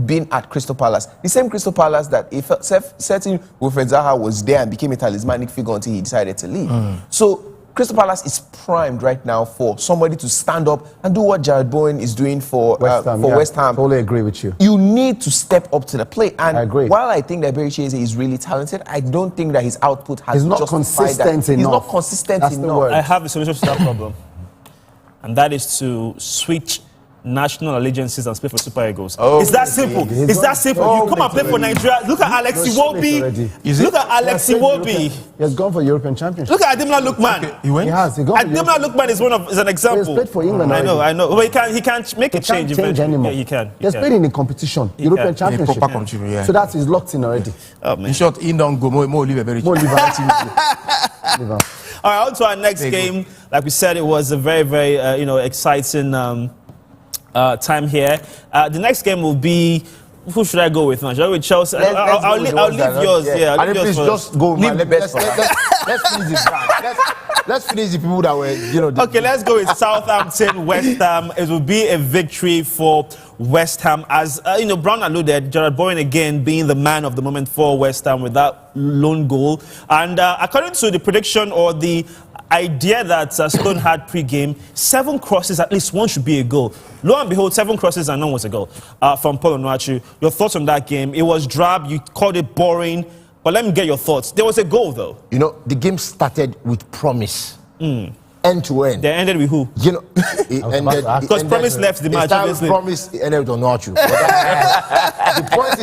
been at Crystal Palace. The same Crystal Palace that if certain Wilfred Zaha was there and became a talismanic figure until he decided to leave. So, Crystal Palace is primed right now for somebody to stand up and do what Jared Bowen is doing for West Ham. Totally agree with you. You need to step up to the plate. And I agree. While I think that Eberechi Eze is really talented, I don't think that his output has not consistent enough. He's not consistent That's enough. The word. I have a solution to that problem. And that is to switch national allegiances and play for Super Eagles. It's that simple. It's that simple. You come and play for Nigeria. Look at Alex Iwobi. Look at Alex Iwobi. He has gone for European Championship. Look at Ademola Lookman. He has. Ademola Lookman is an example. He has played for England. I know. But he can't make a change anymore. Yeah, he can. He has played in a competition, European Championship. So that is locked in already. In short, he don't go more live very. All right, on to our next game. Like we said, it was a very, very exciting time here. The next game will be. Who should I go with now? Shall I go with Chelsea? I'll leave yours. Yeah, I'll leave yours. Just go. Let's finish this. Let's finish the people that were. Okay, let's go with Southampton, West Ham. It will be a victory for West Ham, as Brown alluded. Jared Bowen again being the man of the moment for West Ham with that lone goal. And according to the prediction or the idea that Stone had pre-game, 7 crosses, at least one should be a goal. Lo and behold, 7 crosses and none was a goal from Paul Onuachu. Your thoughts on that game? It was drab, you called it boring, but let me get your thoughts. There was a goal though. The game started with promise. End to end. They ended with who? It ended because promise left the match. Promise ended with Onuachu. The point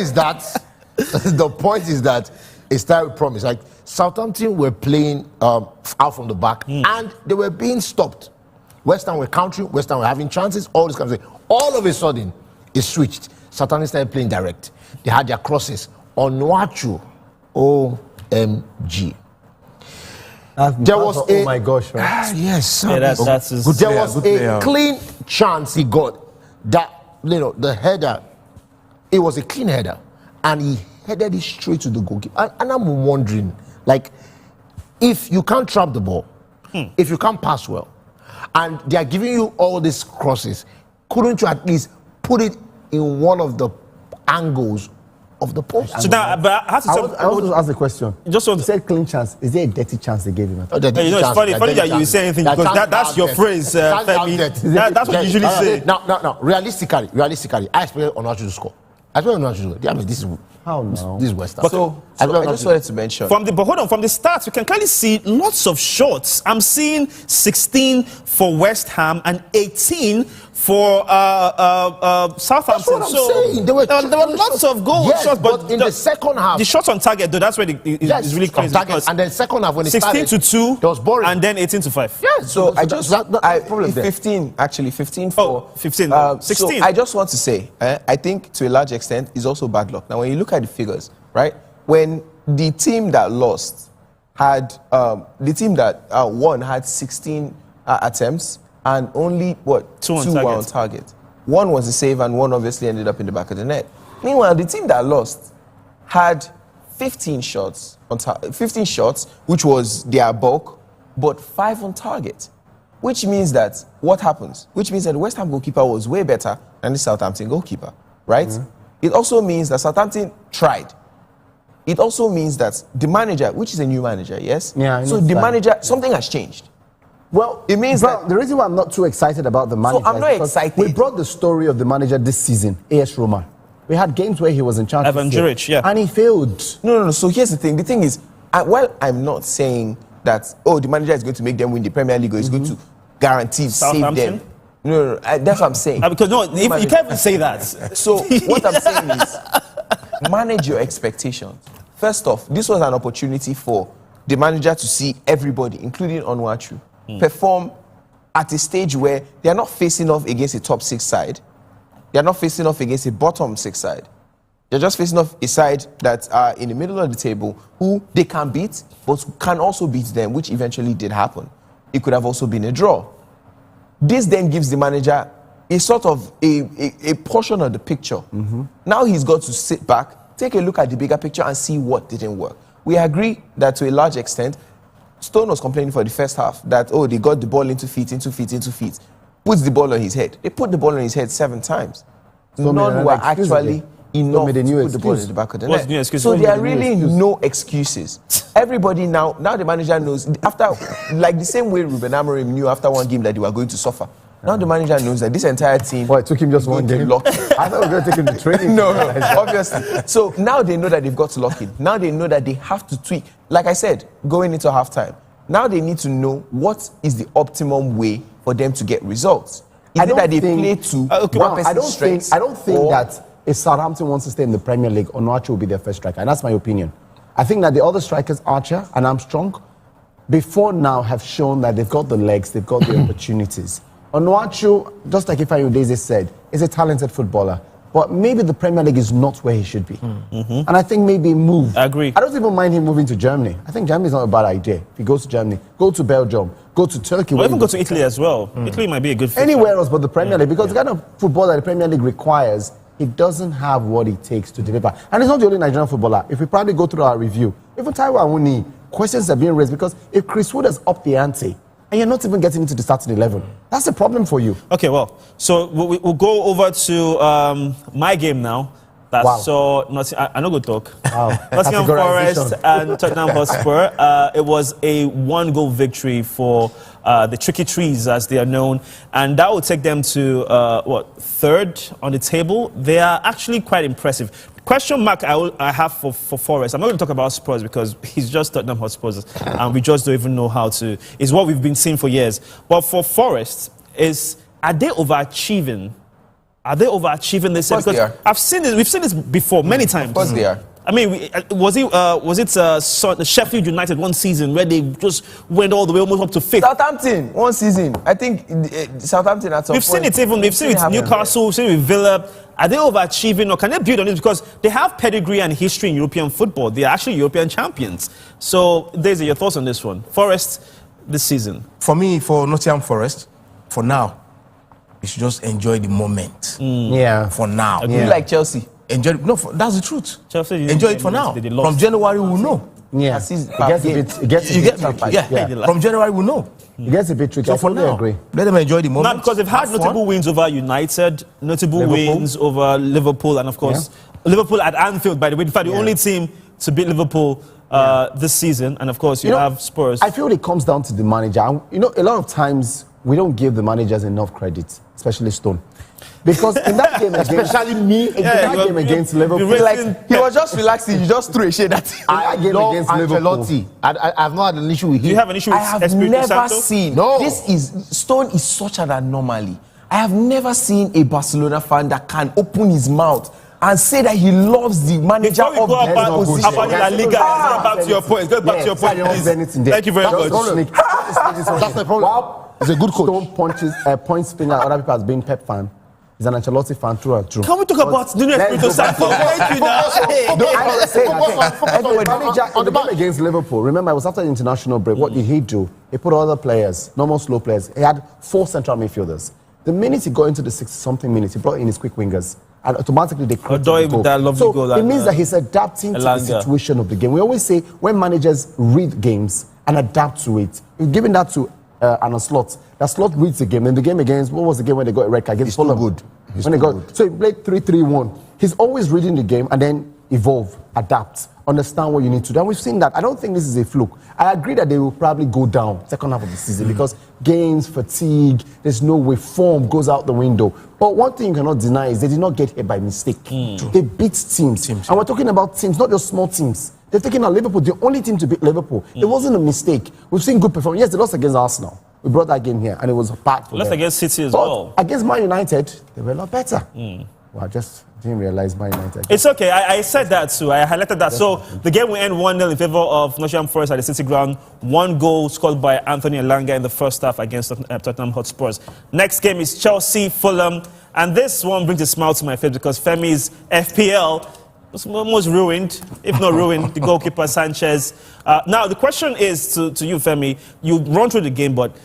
is that it started with promise. Like Southampton were playing out from the back and they were being stopped. West Ham were countering, West Ham were having chances, all this kind of thing. All of a sudden, it switched. Southampton started playing direct. They had their crosses. Onuachu, OMG. There was oh my gosh, right? Yes. Yeah, there was a clean chance he got. That, the header, it was a clean header. And he headed it straight to the goalkeeper. And I'm wondering, if you can't trap the ball, if you can't pass well, and they are giving you all these crosses, couldn't you at least put it in one of the angles of the post? So now, but I have to I want to ask the question. You said clean chance. Is there a dirty chance they gave him? It's funny that you say anything because that's your phrase, Femi. That's what you usually say. No. Realistically, I expect Onuachu to score. I expect Onuachu to score. I mean, this is West Ham. So I just wanted to mention. From the start, we can clearly see lots of shots. I'm seeing 16 for West Ham and 18 for Southampton. That's what I'm saying. There were lots of goals. Yes, shots, but in the second half, the shots on target, though, that's where it's really crazy. And then second half when it 16 started, to 2, it was boring. and then 18-5. Yeah, so I just problem there. 15 actually 15 for 15. 16. So I just want to say, I think to a large extent is also bad luck. Now, when you look at the figures, right, when the team that lost had the team that won had 16 attempts and only two were on target. One was a save and one obviously ended up in the back of the net. Meanwhile, the team that lost had 15 shots, 15 shots, which was their bulk, but 5 on target. Which means that what happens? Which means that the West Ham goalkeeper was way better than the Southampton goalkeeper, right? Mm-hmm. It also means that Southampton tried. It also means that the manager, which is a new manager, yes? Yeah. So the manager, something has changed. Well, it means that the reason why I'm not too excited about the manager. So I'm not excited. We brought the story of the manager this season, AS Roma. We had games where he was in charge. Evan Juric, yeah. And he failed. No. So here's the thing. The thing is, while I'm not saying that, the manager is going to make them win the Premier League or is going to guarantee save them. No, that's what I'm saying. Because you can't even say that. So what I'm saying is, manage your expectations. First off, this was an opportunity for the manager to see everybody, including Onuachu, perform at a stage where they are not facing off against a top 6 side. They are not facing off against a bottom 6 side. They're just facing off a side that are in the middle of the table who they can beat, but can also beat them, which eventually did happen. It could have also been a draw. This then gives the manager a sort of a portion of the picture. Mm-hmm. Now he's got to sit back, take a look at the bigger picture and see what didn't work. We agree that to a large extent, Stone was complaining for the first half that, they got the ball into feet, puts the ball on his head. They put the ball on his head 7 times. So none were actually enough to put the ball in the back of the net. So there are really no excuses. Everybody now the manager knows, after, like the same way Ruben Amorim knew after one game that they were going to suffer. Now the manager knows that this entire team... Well, it took him just one game. I thought we were going to take him to training. No, obviously. So now they know that they've got to lock in. Now they know that they have to tweak. Like I said, going into halftime, now they need to know what is the optimum way for them to get results. Is it that they play to one person's strengths? I don't think that if Southampton wants to stay in the Premier League, Onuachu will be their first striker. And that's my opinion. I think that the other strikers, Archer and Armstrong, before now have shown that they've got the legs, they've got the opportunities. Onuachu, just like Ifeanyi Udeze said, is a talented footballer. But maybe the Premier League is not where he should be. Mm-hmm. And I think maybe move. I agree. I don't even mind him moving to Germany. I think Germany is not a bad idea. If he goes to Germany, go to Belgium, go to Turkey. Or even go to Italy as well. Italy might be a good fit. Anywhere else but the Premier League. Because the kind of football that the Premier League requires, he doesn't have what it takes to deliver. And he's not the only Nigerian footballer. If we probably go through our review, even Taiwo Awoniyi, questions are being raised because if Chris Wood has upped the ante, and you're not even getting into the starting 11. That's a problem for you. Okay, well, so we'll go over to my game now. So I'm not going to talk. Wow. Nottingham Forest and Tottenham Hotspur. It was a 1-goal victory for the Tricky Trees, as they are known. And that will take them to, 3rd on the table. They are actually quite impressive. Question mark I have for Forest. I'm not going to talk about Spurs because he's just Tottenham Hotspurs and we just don't even know how to. It's what we've been seeing for years. But for Forest, are they overachieving? Are they overachieving this year? Because I've seen this. We've seen this before many times. Of course they are. I mean, was it Sheffield United one season where they just went all the way almost up to 5th? Southampton one season. I think Southampton at some point. We've seen it with Newcastle, we've seen it with Villa. Are they overachieving or can they build on it? Because they have pedigree and history in European football. They are actually European champions. So, Daisy, your thoughts on this one? Forest this season. For me, for Nottingham Forest, for now, you should just enjoy the moment. Yeah. For now. You like Chelsea? Enjoy. No, that's the truth. Chelsea, enjoy it for now. From January, we'll know. Yeah. It gets a bit tricky. From January, we'll know. It gets a bit tricky. So for now, agree. Let them enjoy the moment. Now, because they've had notable wins over United, notable wins over Liverpool, and of course, Liverpool at Anfield, by the way. In fact, the only team to beat Liverpool this season. And of course, you have Spurs. I feel it comes down to the manager. And, a lot of times, we don't give the managers enough credit, especially Stone. Because in that game against Liverpool, he was just relaxing. You just threw a shade at him. I love Ancelotti. I've not had an issue with him. Do you have an issue with I have never seen. Stone is such an anomaly. I have never seen a Barcelona fan that can open his mouth and say that he loves the manager of the position. About La Liga, get back to your point. Get back to your point, please. Thank you very much. That's the problem. He's a good coach. Stone points finger at other people as being Pep fan. He's an Ancelotti fan through and through. Can we talk about the Espirito Santo? Thank you now. The game against Liverpool, remember, it was after the international break. What did he do? He put other players, normal slow players. He had 4 central midfielders. The minute he got into the 60-something minutes, he brought in his quick wingers. And automatically they created a goal. So it means that he's adapting to the situation of the game. We always say when managers read games and adapt to it, we're giving that to Arne Slot. That Slot reads the game. And the game against, what was the game when they got a red card? Against Fulham. Good. So he played 3-3-1. He's always reading the game and then evolve, adapt, understand what you need to do. And we've seen that. I don't think this is a fluke. I agree that they will probably go down second half of the season because games, fatigue, there's no way, form goes out the window. But one thing you cannot deny is they did not get here by mistake. They beat teams. And we're talking about teams, not just small teams. They're taking out Liverpool, the only team to beat Liverpool. It wasn't a mistake. We've seen good performance. Yes, they lost against Arsenal. We brought that game here, and it was bad for them. Lost against City as well. Against Man United, they were a lot better. Well, I just didn't realize Man United. It's okay. I said that too. I highlighted that. So the game will end 1-0 in favor of Nottingham Forest at the City Ground. 1 goal scored by Anthony Elanga in the first half against Tottenham Hotspurs. Next game is Chelsea, Fulham. And this one brings a smile to my face because Femi's FPL was almost ruined, if not ruined, the goalkeeper Sanchez. Now, the question is to you, Femi. You run through the game, but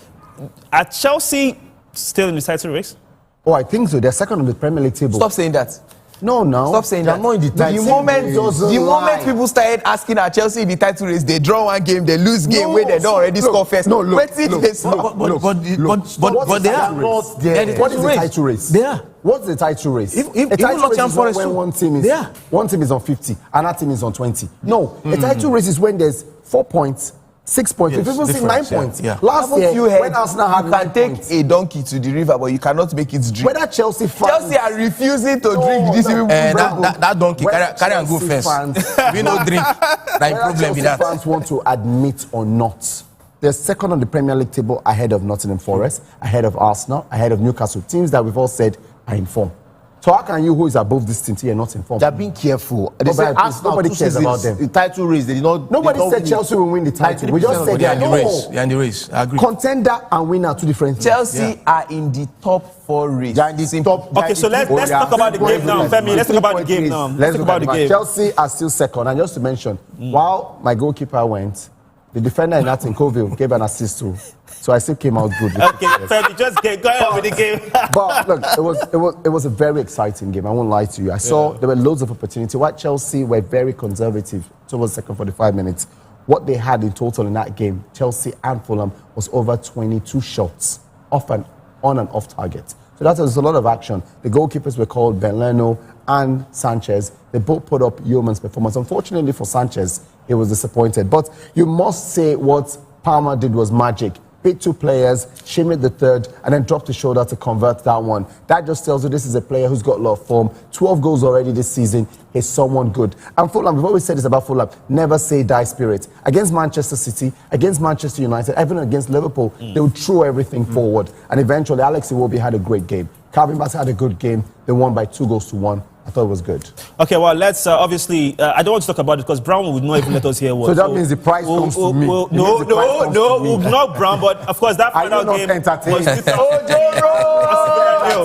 are Chelsea still in the title race? Oh, I think so. They're second on the Premier League table. Stop saying that. No. Stop saying that. Not in the title the moment people started asking at Chelsea in the title race, they draw one game, they lose game where they don't already score first. But they are. What is the title race? They are. What's the title race? A title race is when one team is on 50, another team is on 20. No, a title race is when there's 4 points. 6 points. We've even seen 9 points. Last year, when Arsenal had 9 points. A donkey to the river, but you cannot make it drink. Whether Chelsea are refusing to drink this. That donkey, carry and go first. We no drink. Like problem with that. Fans want to admit or not. They're second on the Premier League table ahead of Nottingham Forest, ahead of Arsenal, ahead of Newcastle. Teams that we've all said are in form. So how can you, who is above this team, here not informed? They're being careful. They said nobody cares about them. The title race, they did not. Nobody said Chelsea will win the title. We just said they're in the race. They're in the race. I agree. Contender and winner are two different things. Chelsea are in the top 4 race. They're in the top. Okay, so let's talk about the game now, Femi. Let's talk about the game now. Let's talk about the game. Chelsea are still second, and just to mention, while my goalkeeper went, the defender in that in Coville gave an assist too. So I still came out good. Okay, Femi, just go ahead with the game. But look, it was a very exciting game. I won't lie to you. I saw there were loads of opportunity. While Chelsea were very conservative towards the second 45 minutes, what they had in total in that game, Chelsea and Fulham, was over 22 shots on and off target. So that was a lot of action. The goalkeepers were called Ben Leno and Sanchez. They both put up yeoman's performance. Unfortunately for Sanchez, he was disappointed. But you must say what Palmer did was magic. Beat 2 players, shimmied the third, and then dropped the shoulder to convert that one. That just tells you this is a player who's got a lot of form. 12 goals already this season. He's someone good. And Fulham, we've always said this about Fulham, never say die spirit. Against Manchester City, against Manchester United, even against Liverpool, they would throw everything forward. And eventually, Alex Iwobi had a great game. Calvin Bassey had a good game. They won by 2-1. I thought it was good. Okay, well, let's obviously, I don't want to talk about it because Brown would not even let us hear what. So that means the prize comes to me. We'll not Brown, but of course that final game.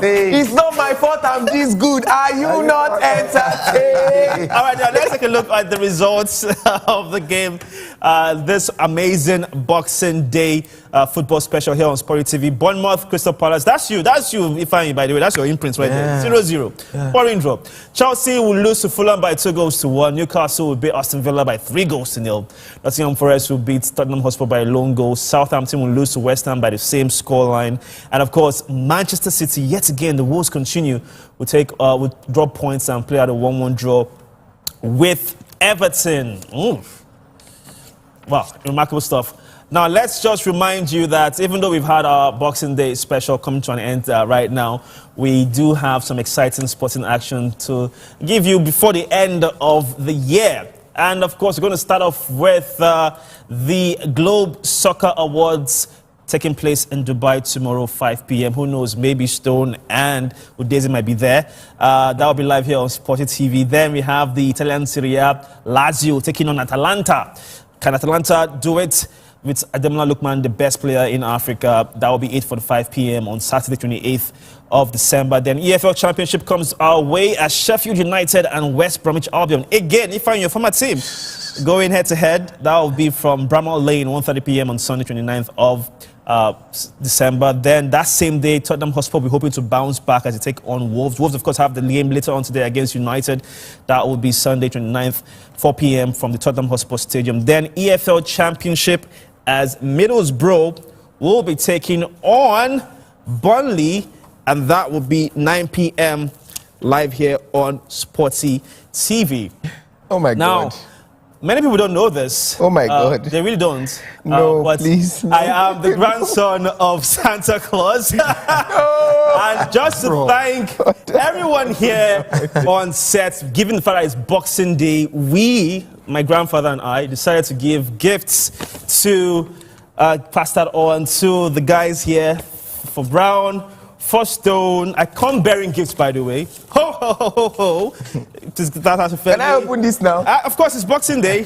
It's not my fault I'm this good. Are you not entertained? All right, now let's take a look at the results of the game. This amazing Boxing Day football special here on SportyTV. Bournemouth, Crystal Palace. That's you, Ifeanyi, by the way. That's your imprint right there. 0-0. Boring draw. Chelsea will lose to Fulham by 2-1. Newcastle will beat Aston Villa by 3-0. Nottingham Forest will beat Tottenham Hotspur by a lone goal. Southampton will lose to West Ham by the same scoreline. And of course, Manchester City, yet again, the woes continue. Will drop points and play out a 1-1 draw with Everton. Wow, remarkable stuff. Now, let's just remind you that even though we've had our Boxing Day special coming to an end right now, we do have some exciting sporting action to give you before the end of the year. And, of course, we're going to start off with the Globe Soccer Awards taking place in Dubai tomorrow, 5 p.m. Who knows? Maybe Stone and Udeze might be there. That will be live here on SportyTV. Then we have the Italian Serie A, Lazio taking on Atalanta. Can Atalanta do it with Ademola Lookman, the best player in Africa? That will be 8:45 p.m. on Saturday, 28th of December. Then EFL Championship comes our way as Sheffield United and West Bromwich Albion. Again, if I'm your former team, going head-to-head. That will be from Bramall Lane, 1:30 p.m. on Sunday, 29th of December. Then that same day, Tottenham Hotspur will be hoping to bounce back as they take on Wolves. Wolves, of course, have the game later on today against United. That will be Sunday, 29th, 4 p.m. from the Tottenham Hotspur Stadium. Then EFL Championship as Middlesbrough will be taking on Burnley, and that will be 9 p.m. live here on SportyTV. Oh my God. Many people don't know this. Oh my God. They really don't. No, but please. No. I am the grandson of Santa Claus. And just to thank everyone here on set, given the fact that it's Boxing Day, my grandfather and I, decided to give gifts to, pass that on to the guys here for Brown, for Stone. I come bearing gifts, by the way. Ho, ho, ho, ho, ho. Can I open this now? Of course, it's Boxing Day.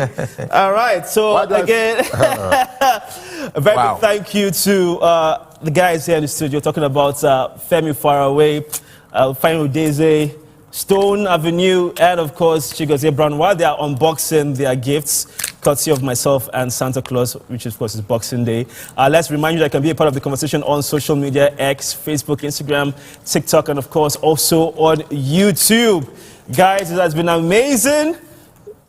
All right. So, again, a very big thank you to the guys here in the studio talking about Femi Faraway, Femi Udeze, Stone Avenue, and, of course, Chigozie Brown. While they are unboxing their gifts, courtesy of myself and Santa Claus, which, of course, is Boxing Day. Let's remind you that you can be a part of the conversation on social media, X, Facebook, Instagram, TikTok, and, of course, also on YouTube. Guys, it has been amazing.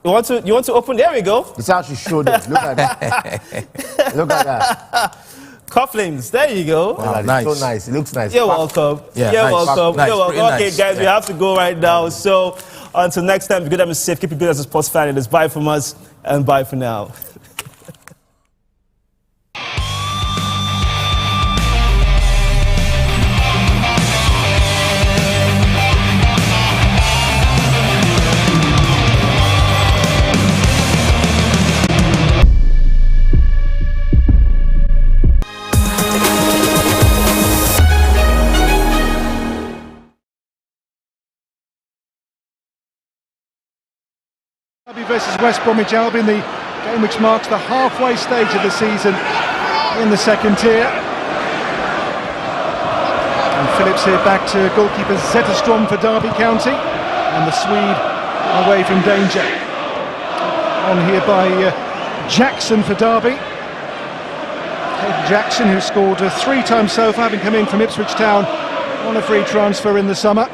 You want to open? There we go. It's actually showed us. Look at that. Look at that. Cufflinks. There you go. Wow, nice. So nice. It looks nice. You're welcome. Yeah, You're nice. welcome. Nice. You're welcome. Pretty Okay, guys, we have to go right now. So until next time, be good and safe. Keep it good as a sports fan. It is bye from us and bye for now. Derby versus West Bromwich Albion, the game which marks the halfway stage of the season in the second tier. And Phillips here back to goalkeeper Zetterstrom for Derby County, and the Swede away from danger. On here by Jackson for Derby. Ted Jackson, who scored 3 times so far, having come in from Ipswich Town on a free transfer in the summer.